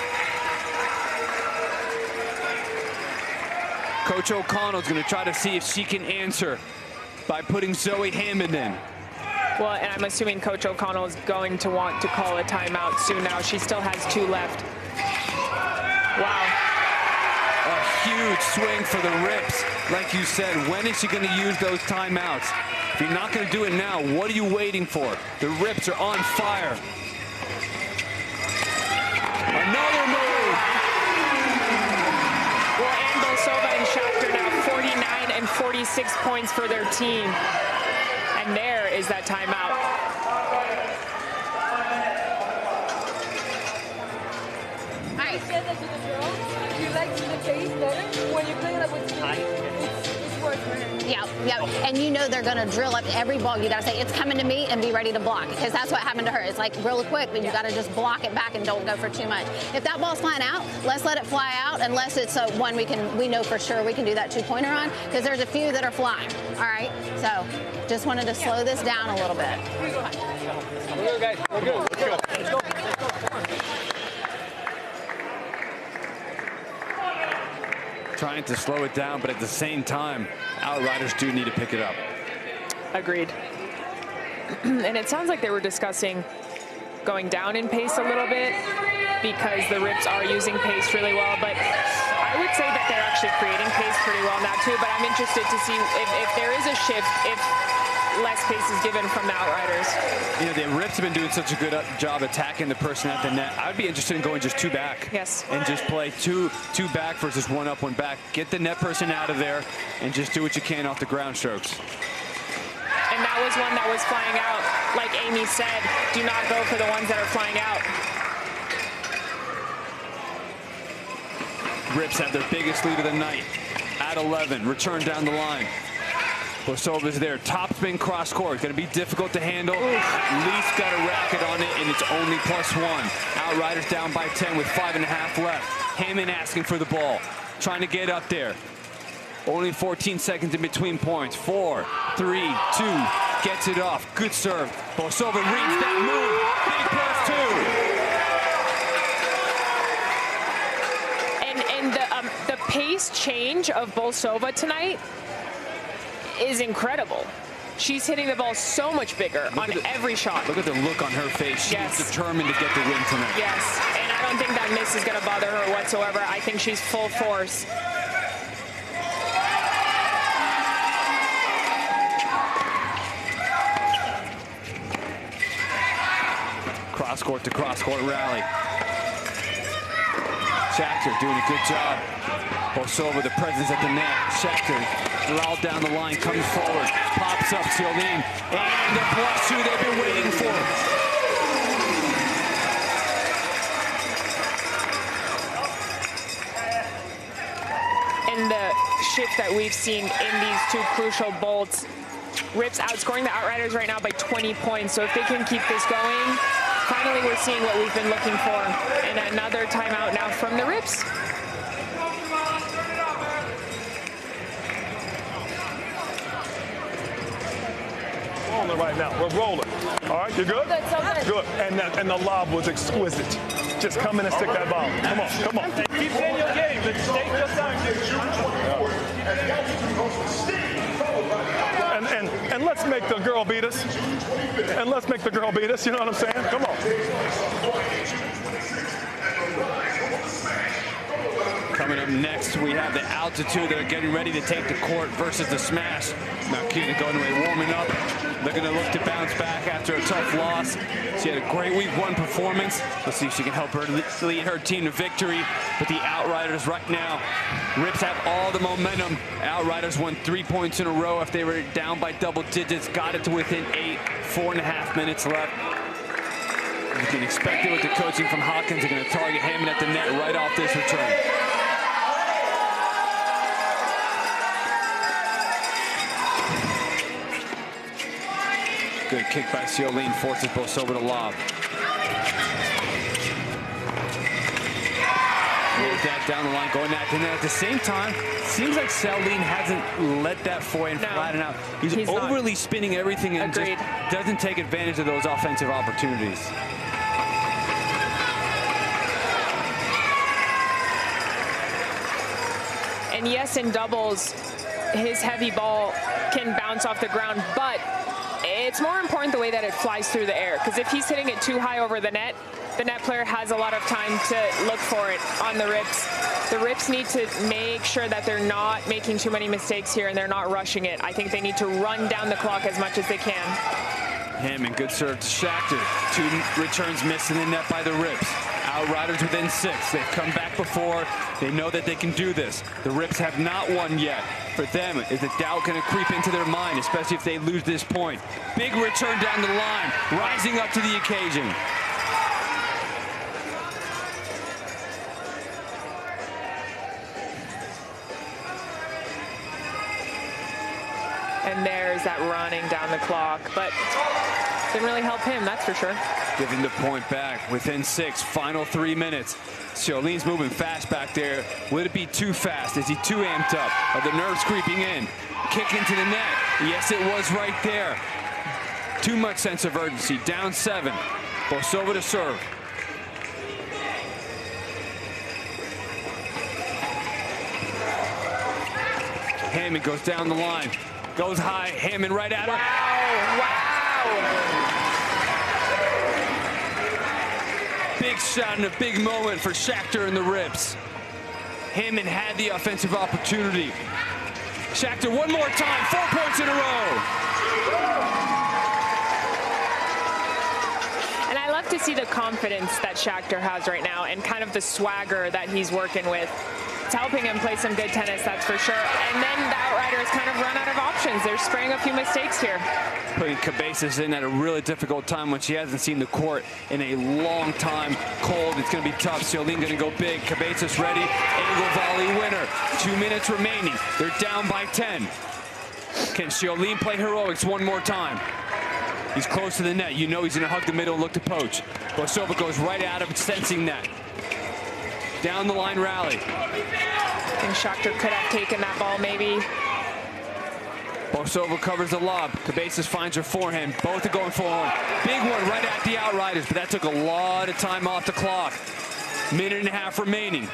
Coach O'Connell's going to try to see if she can answer by putting Zoe Hammond in. Well, and I'm assuming Coach O'Connell is going to want to call a timeout soon now. She still has 2 left. Wow. A huge swing for the Rips. Like you said, when is she going to use those timeouts? If you're not going to do it now, what are you waiting for? The Rips are on fire. Another move. Well, and Bolsova and Schachter now 49 and 46 points for their team. And there is that timeout. I said that to the girl. You like the pace better when you play like with it's worse for him. Yeah, and you know they're going to drill up every ball. You got to say, it's coming to me, and be ready to block, because that's what happened to her. It's like real quick, but you got to just block it back and don't go for too much. If that ball's flying out, let's let it fly out, unless it's one we know for sure we can do that 2-pointer on, because there's a few that are flying. All right, so just wanted to slow this down a little bit. We're good, guys. We're good. Let's go. Let's go. Trying to slow it down, but at the same time, Outriders do need to pick it up. Agreed. And it sounds like they were discussing going down in pace a little bit because the Rips are using pace really well, but I would say that they're actually creating pace pretty well now too, but I'm interested to see if there is a shift, if less pace is given from the Outriders. You know, the Rips have been doing such a good job attacking the person at the net. I'd be interested in going just 2 back. Yes. And just play two back versus 1 up, 1 back. Get the net person out of there and just do what you can off the ground strokes. And that was one that was flying out. Like Amy said, do not go for the ones that are flying out. Rips have their biggest lead of the night at 11. Return down the line. Bolsova's there. Top spin cross court. Going to be difficult to handle. Leaf's got a racket on it, and it's only +1. Outriders down by 10 with 5.5 left. Hammond asking for the ball. Trying to get up there. Only 14 seconds in between points. 4, 3, 2. Gets it off. Good serve. Bolsova reads that move. Big +2. And the pace change of Bolsova tonight is incredible. She's hitting the ball so much bigger on every shot. Look at the look on her face. She's determined to get the win tonight. Yes, and I don't think that miss is going to bother her whatsoever. I think she's full force. Cross-court to cross-court rally. Schachter doing a good job. Bosova, the presence at the net. Schachter, loud down the line, comes forward, pops up, Ciolin, and the plus 2 they've been waiting for. And the shift that we've seen in these two crucial bolts. Rips outscoring the Outriders right now by 20 points. So if they can keep this going, finally we're seeing what we've been looking for. And another timeout now from the Rips. Rolling right now. We're rolling. All right, you good? Good. And the lob was exquisite. Just come in and stick that ball. Come on, come on. Keep playing your game, but take your time. And let's make the girl beat us. And let's make the girl beat us. You know what I'm saying? Come on. Coming up next, we have the altitude that are getting ready to take the court versus the smash. Now Quién going away, warming up. They're going to look to bounce back after a tough loss. She had a great week 1 performance. Let's see if she can help her lead her team to victory. But the Outriders right now, Rips have all the momentum. Outriders won 3 points in a row after they were down by double digits. Got it to within 8, 4.5 minutes left. You can expect it with the coaching from Hawkins. They're going to target Hammond at the net right off this return. Good kick by Ciolin, forces Bosova to lob. With that down the line, going at the net. At the same time, seems like Ciolin hasn't let that forehand flatten out. He's overly spinning everything and just doesn't take advantage of those offensive opportunities. And yes, in doubles, his heavy ball can bounce off the ground, but it's more important the way that it flies through the air, because if he's hitting it too high over the net player has a lot of time to look for it on the Rips. The Rips need to make sure that they're not making too many mistakes here and they're not rushing it. I think they need to run down the clock as much as they can. Hammond, good serve to Schachter. 2 returns missed in the net by the Rips. Outriders within 6. They've come back before. They know that they can do this. The Rips have not won yet. For them, is the doubt going to creep into their mind, especially if they lose this point? Big return down the line, rising up to the occasion. And there's that running down the clock, but didn't really help him, that's for sure. Giving the point back within 6, final 3 minutes. Ciolin's moving fast back there. Would it be too fast? Is he too amped up? Are the nerves creeping in? Kick into the net. Yes, it was right there. Too much sense of urgency. Down 7. Bosova to serve. Hammond goes down the line. Goes high. Hammond right at her. Wow. Big shot and a big moment for Schachter and the Rips. Hammond had the offensive opportunity. Schachter one more time. 4 points in a row. And I love to see the confidence that Schachter has right now and kind of the swagger that he's working with. It's helping him play some good tennis, that's for sure. And then the Outriders kind of run out of options. They're spraying a few mistakes here. Putting Cabezas in at a really difficult time when she hasn't seen the court in a long time. Cold, it's going to be tough. Ciolin going to go big. Cabezas ready. Angle volley winner. 2 minutes remaining. They're down by 10. Can Ciolin play heroics one more time? He's close to the net. You know he's going to hug the middle and look to poach. Bosova goes right out of it, sensing that. Down the line rally. I think Schachter could have taken that ball maybe. Bosova covers the lob. Cabezas finds her forehand. Both are going forward. Big one right at the Outriders, but that took a lot of time off the clock. 1.5 minutes remaining.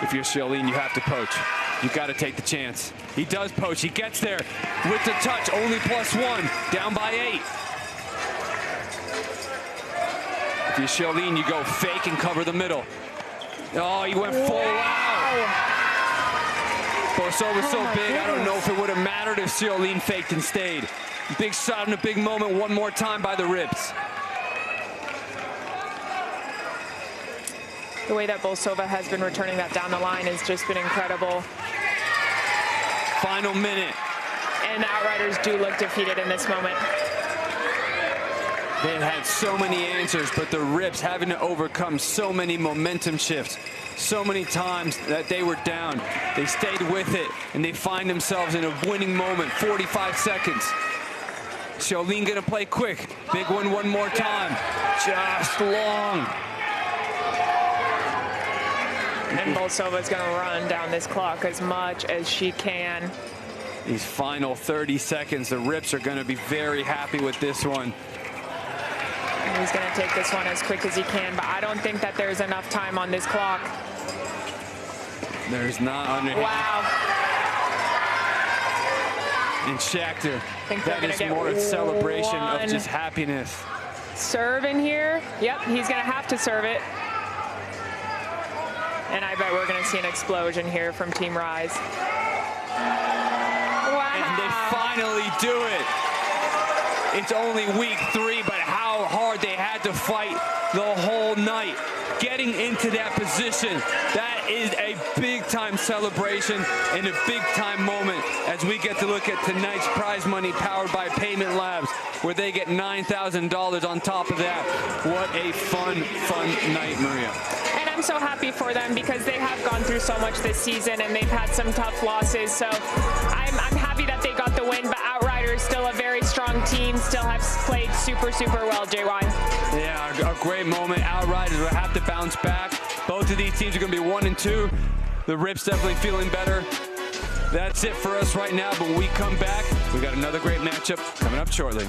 If you're Ciolin, you have to poach. You got to take the chance. He does poach. He gets there with the touch. Only +1. Down by 8. If you're Charlene, you go fake and cover the middle. Oh, he went full out. Bosova's so big, I don't know if it would have mattered if Charlene faked and stayed. Big shot in a big moment one more time by the Rips. The way that Bolsova has been returning that down the line has just been incredible. Final minute. And the Outriders do look defeated in this moment. They've had so many answers, but the Rips having to overcome so many momentum shifts. So many times that they were down. They stayed with it, and they find themselves in a winning moment, 45 seconds. Charlene gonna play quick. Big one more time. Just long. And Bolsova's gonna run down this clock as much as she can. These final 30 seconds, the Rips are gonna be very happy with this one. And he's gonna take this one as quick as he can, but I don't think that there's enough time on this clock. There's not under. Wow. And Schachter, that is more a celebration of just happiness. Serve in here. Yep, he's gonna have to serve it. And I bet we're gonna see an explosion here from Team Rise. Wow. And they finally do it. It's only week 3, but how hard they had to fight the whole night. Getting into that position, that is a big-time celebration and a big-time moment as we get to look at tonight's prize money powered by Payment Labs, where they get $9,000 on top of that. What a fun night, Maria. And I'm so happy for them because they have gone through so much this season and they've had some tough losses. So I'm happy that they got the win, but Outriders still a very strong team, still have played super well, JY. Yeah, a great moment. Outriders will have to bounce back. Both of these teams are going to be 1 and 2. The Rips definitely feeling better. That's it for us right now, but when we come back, we got another great matchup coming up shortly.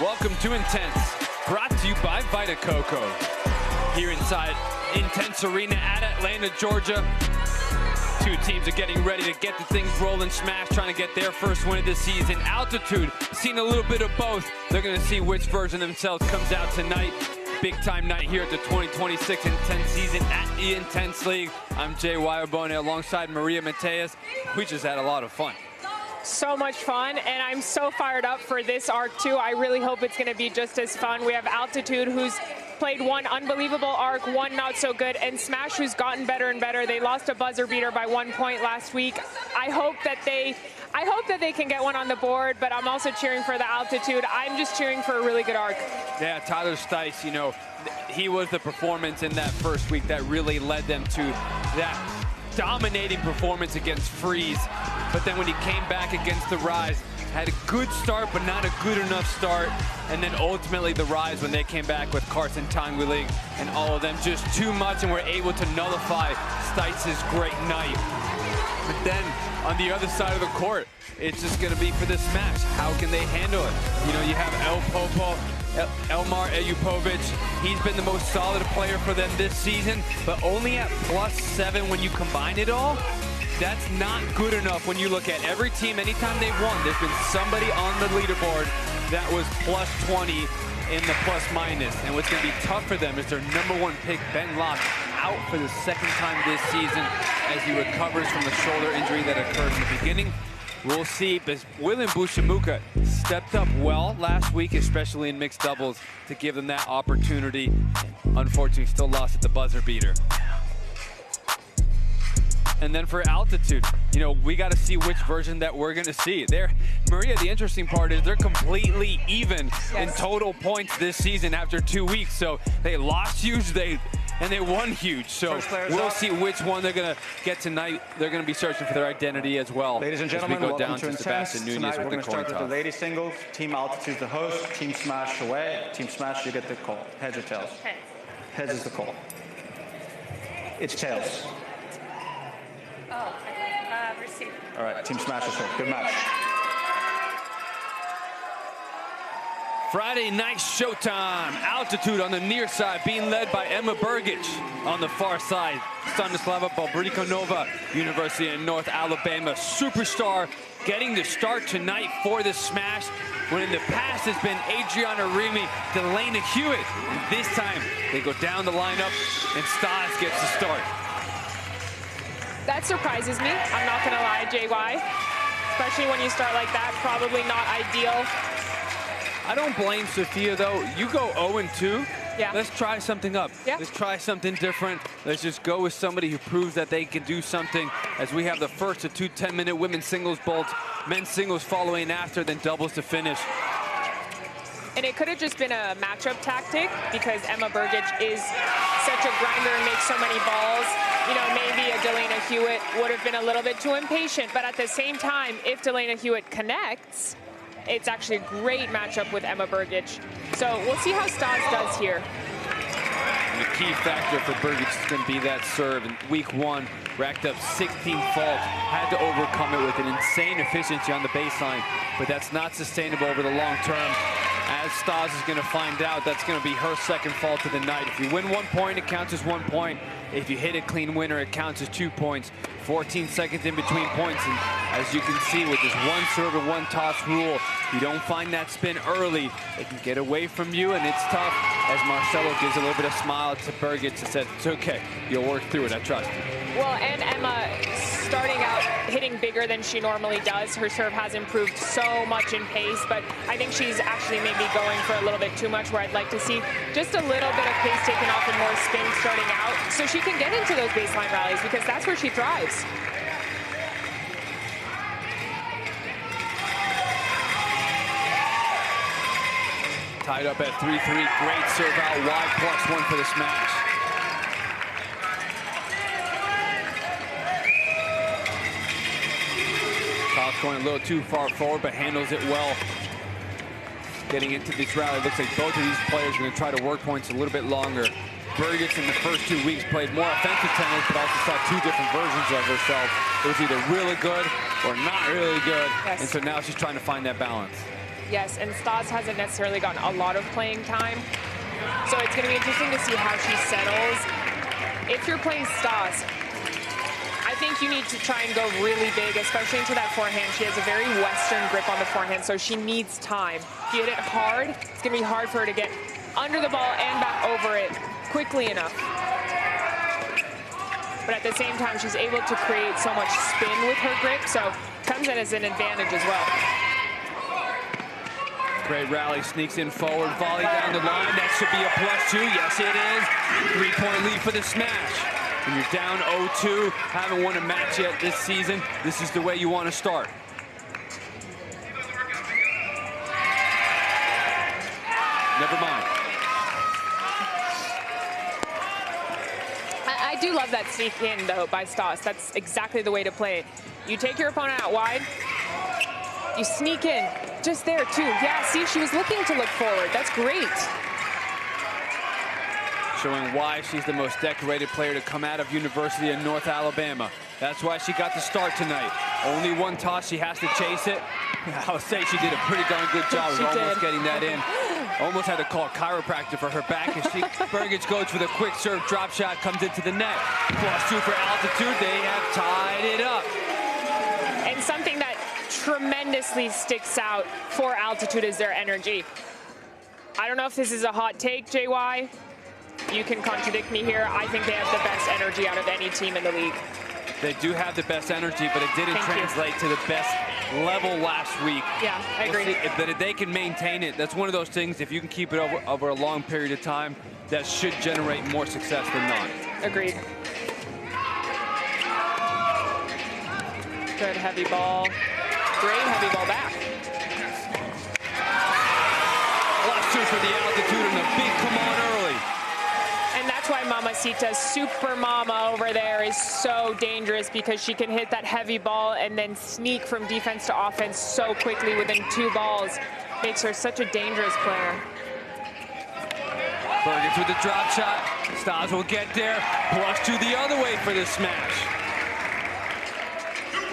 Welcome to Intense, brought to you by Vita Coco. Here inside Intense Arena at Atlanta, Georgia. Two teams are getting ready to get the things rolling. Smash trying to get their first win of the season. Altitude, seen a little bit of both. They're going to see which version of themselves comes out tonight. Big time night here at the 2026 Intense season at the Intense League. I'm Jay Weyerbohne alongside Maria Mateus. We just had a lot of fun. So much fun, and I'm so fired up for this arc too. I really hope it's going to be just as fun. We have Altitude, who's played one unbelievable arc, one not so good, and Smash, who's gotten better and better. They lost a buzzer beater by 1 point last week. I hope that they can get one on the board, but I'm also cheering for the Altitude. I'm just cheering for a really good arc. Yeah, Tyler Stice, you know, he was the performance in that first week that really led them to that dominating performance against Freeze. But then when he came back against the Rise, had a good start, but not a good enough start. And then ultimately the rise when they came back with Carson Tanguiling and all of them just too much, and were able to nullify Stites' great night. But then on the other side of the court, it's just going to be for the smash. How can they handle it? You know, you have Elmar Ejupovic. He's been the most solid player for them this season, but only at +7 when you combine it all. That's not good enough when you look at every team. Anytime they've won, there's been somebody on the leaderboard that was +20 in the plus-minus. And what's going to be tough for them is their #1 pick, Ben Locke, out for the second time this season as he recovers from the shoulder injury that occurred in the beginning. We'll see, but William Bushamuka stepped up well last week, especially in mixed doubles, to give them that opportunity. Unfortunately, still lost at the buzzer beater. And then for altitude, you know, we got to see which version that we're going to see. Maria, the interesting part is they're completely even in total points this season after 2 weeks. So they lost huge, and they won huge. So we'll see which one they're going to get tonight. They're going to be searching for their identity as well. Ladies and gentlemen, we go down welcome to Sebastian Intense. Nunez Tonight we're with the going to coin start with toss. the ladies singles. Team Altitude's the host. Team Smash away. Team Smash, you get the call. Heads or tails? Heads. Heads is the call. It's tails. Oh, receive. All right, Team Smash is first. Good match. Friday night showtime. Altitude on the near side, being led by Emma Burgich. On the far side, Stanislava Bobrikonova, University of North Alabama superstar, getting the start tonight for the smash, when in the past has been Adriana Remy, Delana Hewitt. And this time, they go down the lineup, and Stas gets the start. That surprises me, I'm not gonna lie, JY. Especially when you start like that, probably not ideal. I don't blame Sophia though. You go 0-2. Yeah. Let's try something up. Yeah. Let's try something different. Let's just go with somebody who proves that they can do something, as we have the first of 2 10-minute women's singles bolts, men's singles following after, then doubles to finish. And it could have just been a matchup tactic, because Emma Burgich is such a grinder and makes so many balls. You know, maybe a Delana Hewitt would have been a little bit too impatient, but at the same time, if Delana Hewitt connects, it's actually a great matchup with Emma Burgich. So we'll see how Stas does here. And the key factor for Burgich is going to be that serve. In week 1, racked up 16 faults, had to overcome it with an insane efficiency on the baseline, but that's not sustainable over the long term. As Stas is going to find out, that's going to be her second fault of the night. If you win 1 point, it counts as 1 point. If you hit a clean winner, it counts as 2 points. 14 seconds in between points, and as you can see with this 1 serve and 1 toss rule, you don't find that spin early, it can get away from you, and it's tough. As Marcelo gives a little bit of smile to Burgich and said, it's okay, you'll work through it, I trust you. Well, and Emma starting out hitting bigger than she normally does. Her serve has improved so much in pace, but I think she's actually maybe going for a little bit too much, where I'd like to see just a little bit of pace taken off and more spin starting out, so she can get into those baseline rallies, because that's where she thrives. Tied up at 3-3, great serve out wide, +1 for the smash. Toss going a little too far forward, but handles it well. Getting into this rally, looks like both of these players are going to try to work points a little bit longer. Burgich in the first 2 weeks played more offensive tennis, but also saw 2 different versions of herself. It was either really good or not really good, yes. And so now she's trying to find that balance. Yes, and Stas hasn't necessarily gotten a lot of playing time, so it's going to be interesting to see how she settles. If you're playing Stas, I think you need to try and go really big, especially into that forehand. She has a very Western grip on the forehand, so she needs time. If you hit it hard, it's going to be hard for her to get under the ball and back over it quickly enough. But at the same time, she's able to create so much spin with her grip, so comes in as an advantage as well. Great rally, sneaks in forward, volley down the line. That should be a +2. Yes, it is. 3-point lead for the smash. When you're down 0-2, haven't won a match yet this season, this is the way you want to start. Never mind. I do love that sneak in, though, by Stas. That's exactly the way to play it. You take your opponent out wide, You sneak in, just there too. Yeah, see, she was looking to look forward. That's great. Showing why she's the most decorated player to come out of University of North Alabama. That's why she got the start tonight. Only one toss, she has to chase it. I'll say she did a pretty darn good job of almost getting that in. Almost had to call a chiropractor for her back. And Burgage goes for the quick serve drop shot, comes into the net. +2 for altitude, they have tied it up. And something that tremendously sticks out for altitude is their energy. I don't know if this is a hot take, JY. You can contradict me here. I think they have the best energy out of any team in the league. They do have the best energy, but it didn't translate to the best level last week. Yeah, I agree. But if they can maintain it, that's one of those things, if you can keep it over a long period of time, that should generate more success than not. Agreed. Good heavy ball. Great heavy ball back. +2 for the altitude and a big come on early. And that's why Mamacita, Super Mama over there, is so dangerous, because she can hit that heavy ball and then sneak from defense to offense so quickly within 2 balls. Makes her such a dangerous player. Burgess with the drop shot. Stas will get there. +2 the other way for the smash.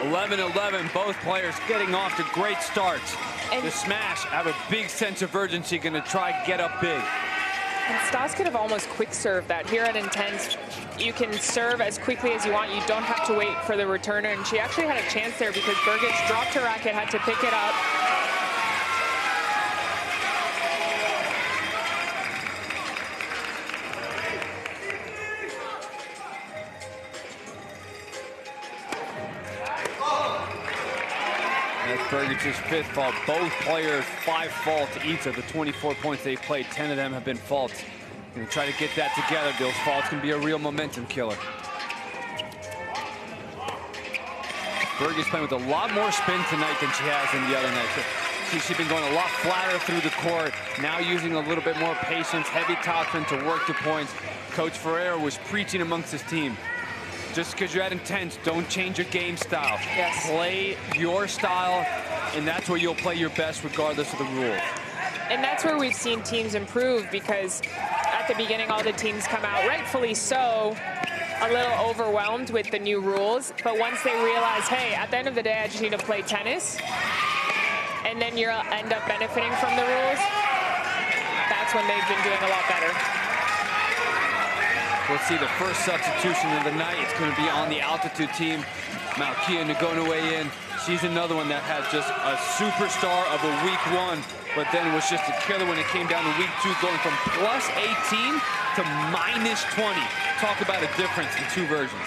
11-11, both players getting off to great starts. And the smash have a big sense of urgency, going to try to get up big. And Stas could have almost quick served that. Here at Intense, you can serve as quickly as you want. You don't have to wait for the returner. And she actually had a chance there, because Burgess dropped her racket, had to pick it up. That's Burgage's 5th fault. Both players 5 faults each of the 24 points they've played. 10 of them have been faults. Gonna try to get that together. Those faults can be a real momentum killer. Burgage playing with a lot more spin tonight than she has in the other night. She's been going a lot flatter through the court. Now using a little bit more patience, heavy topspin to work the points. Coach Ferreira was preaching amongst his team. Just because you're at Intense, don't change your game style. Yes. Play your style, and that's where you'll play your best regardless of the rules. And that's where we've seen teams improve, because at the beginning, all the teams come out, rightfully so, a little overwhelmed with the new rules. But once they realize, hey, at the end of the day, I just need to play tennis, and then you'll end up benefiting from the rules, that's when they've been doing a lot better. We'll see the first substitution of the night. It's going to be on the altitude team. Malkia Ngonoue in. She's another one that had just a superstar of a week 1, but then was just a killer when it came down to week 2, going from +18 to -20. Talk about a difference in 2 versions.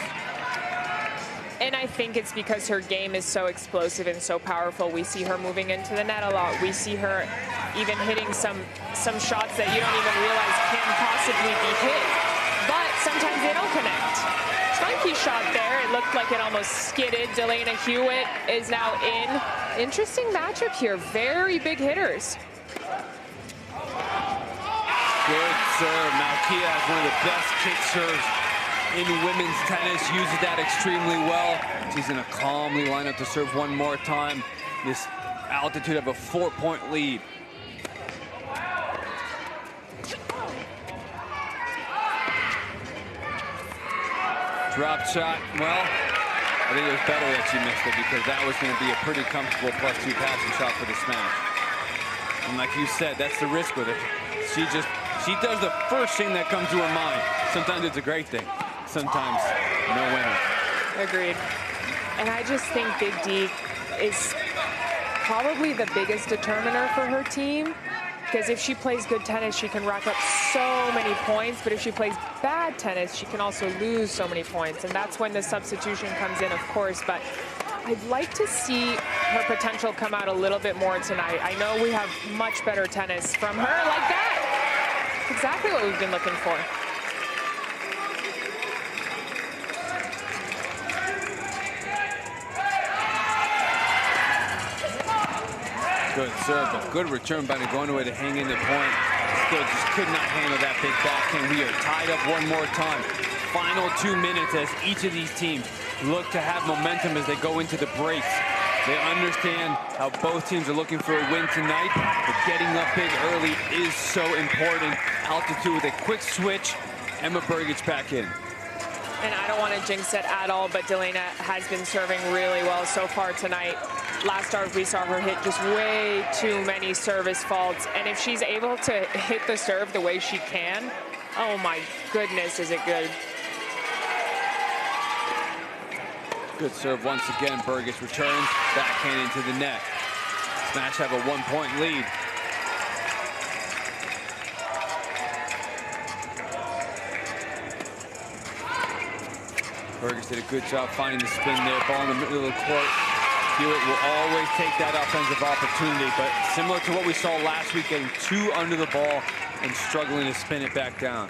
And I think it's because her game is so explosive and so powerful. We see her moving into the net a lot. We see her even hitting some shots that you don't even realize can possibly be hit. But sometimes they don't connect. Funky shot there. It looked like it almost skidded. Delana Hewitt is now in. Interesting matchup here. Very big hitters. Good serve. Malkia has one of the best kick serves in women's tennis. Uses that extremely well. She's going to calmly line up to serve one more time. This altitude of a 4-point lead. Drop shot, well, I think it was better that she missed it, because that was going to be a pretty comfortable +2 passing shot for the smash. And like you said, that's the risk with it. She does the first thing that comes to her mind. Sometimes it's a great thing. Sometimes no winner. Agreed. And I just think Big D is probably the biggest determiner for her team. Because if she plays good tennis, she can rack up so many points. But if she plays bad tennis, she can also lose so many points. And that's when the substitution comes in, of course. But I'd like to see her potential come out a little bit more tonight. I know we have much better tennis from her like that. Exactly what we've been looking for. Good serve, but good return by Ngonoue to hang in the point. Still just could not handle that big backhand. We are tied up one more time. Final 2 minutes as each of these teams look to have momentum as they go into the breaks. They understand how both teams are looking for a win tonight, but getting up big early is so important. Altitude with a quick switch. Emma Brgic back in. And I don't want to jinx it at all, but Delena has been serving really well so far tonight. Last start, we saw her hit just way too many service faults. And if she's able to hit the serve the way she can, oh my goodness, is it good. Good serve once again. Brgic returns, backhand into the net. Smash have a 1-point lead. Brgic did a good job finding the spin there. Ball in the middle of the court. Hewitt will always take that offensive opportunity, but similar to what we saw last week, getting two under the ball and struggling to spin it back down.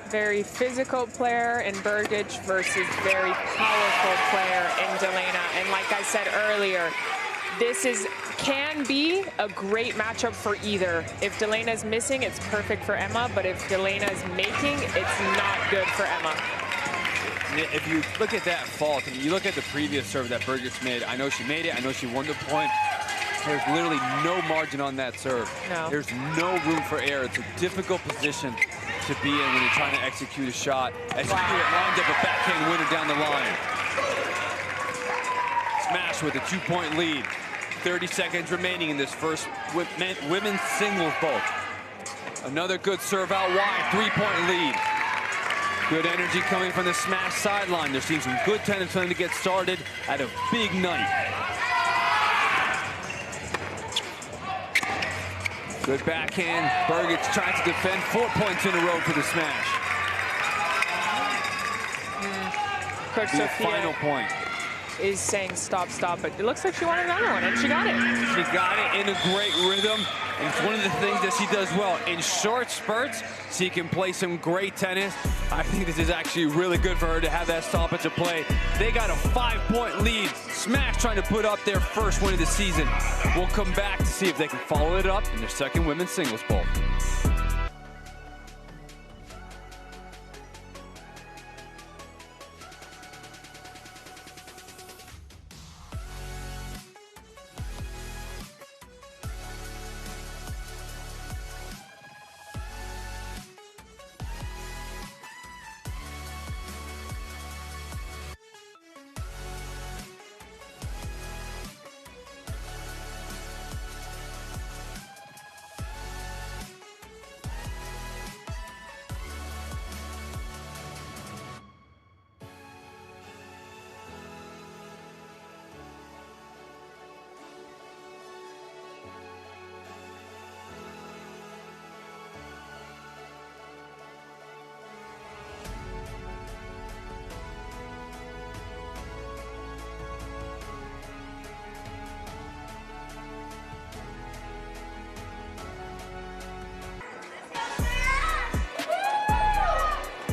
Very physical player in Brgic versus very powerful player in Delena. And like I said earlier, this can be a great matchup for either. If Delena's missing, it's perfect for Emma, but if Delena's making, it's not good for Emma. If you look at that fault, and you look at the previous serve that Brgic made, I know she made it, I know she won the point. There's literally no margin on that serve. No. There's no room for error. It's a difficult position to be in when you're trying to execute a shot. As you lined up a backhand winner down the line. Smash with a 2-point lead. 30 seconds remaining in this first women's singles bowl. Another good serve out wide, 3-point lead. Good energy coming from the Smash sideline. They're seeing some good tennis playing to get started at a big night. Good backhand. Brgic tries to defend. 4 points in a row for the Smash. Coach The Sophia final point. is saying stop, stop, but it looks like she wanted another one, and she got it. She got it in a great rhythm. And it's one of the things that she does well. In short spurts, she can play some great tennis. I think this is actually really good for her to have that stoppage of play. They got a 5-point lead. Smash trying to put up their first win of the season. We'll come back to see if they can follow it up in their second women's singles bowl.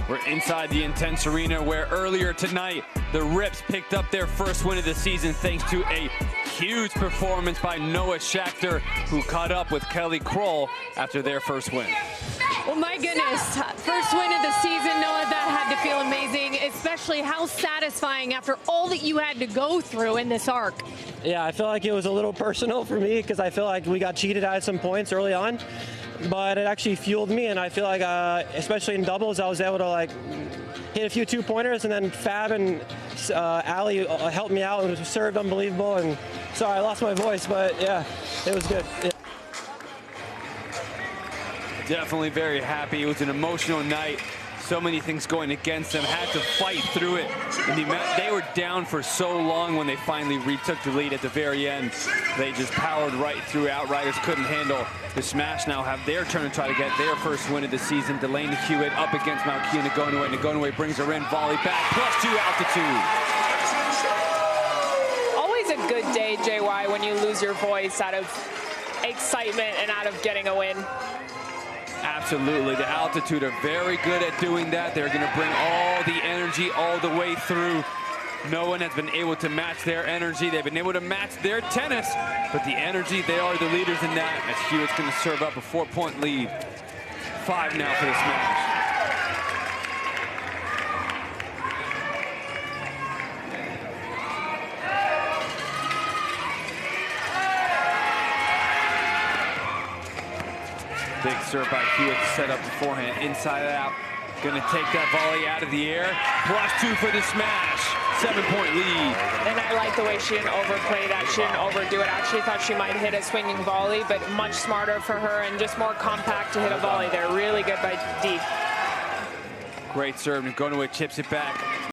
We're inside the Intense Arena, where earlier tonight, the Rips picked up their first win of the season thanks to a huge performance by Noah Schachter, who caught up with Kelly Kroll after their first win. Well, my goodness, first win of the season, Noah, that had to feel amazing, especially how satisfying after all that you had to go through in this arc. Yeah, I feel like it was a little personal for me because I feel like we got cheated out of some points early on, but it actually fueled me, and I feel like, especially in doubles, I was able to hit a few 2-pointers, and then Fab and Ali helped me out and served unbelievable. And sorry, I lost my voice, but yeah, it was good. Yeah. Definitely very happy. It was an emotional night. So many things going against them. Had to fight through it. And they were down for so long when they finally retook the lead at the very end. They just powered right through. Outriders couldn't handle. The Smash now have their turn to try to get their first win of the season. Delaney Hewitt up against Malkia Nagonaway. Nagonaway brings her in. Volley back. +2 altitude. Always a good day, JY, when you lose your voice out of excitement and out of getting a win. Absolutely. The Altitude are very good at doing that. They're going to bring all the energy all the way through. No one has been able to match their energy. They've been able to match their tennis, but the energy, they are the leaders in that, as Hewitt's going to serve up a 4-point lead. 5 now for the Smash. Big serve by Hewitt to set up the forehand, inside out. Gonna take that volley out of the air. +2 for the smash. 7-point lead. And I like the way she didn't overplay that. She didn't overdo it. I actually thought she might hit a swinging volley, but much smarter for her and just more compact to hit a volley there. Really good by Dee. Great serve, and Gunaway chips it back.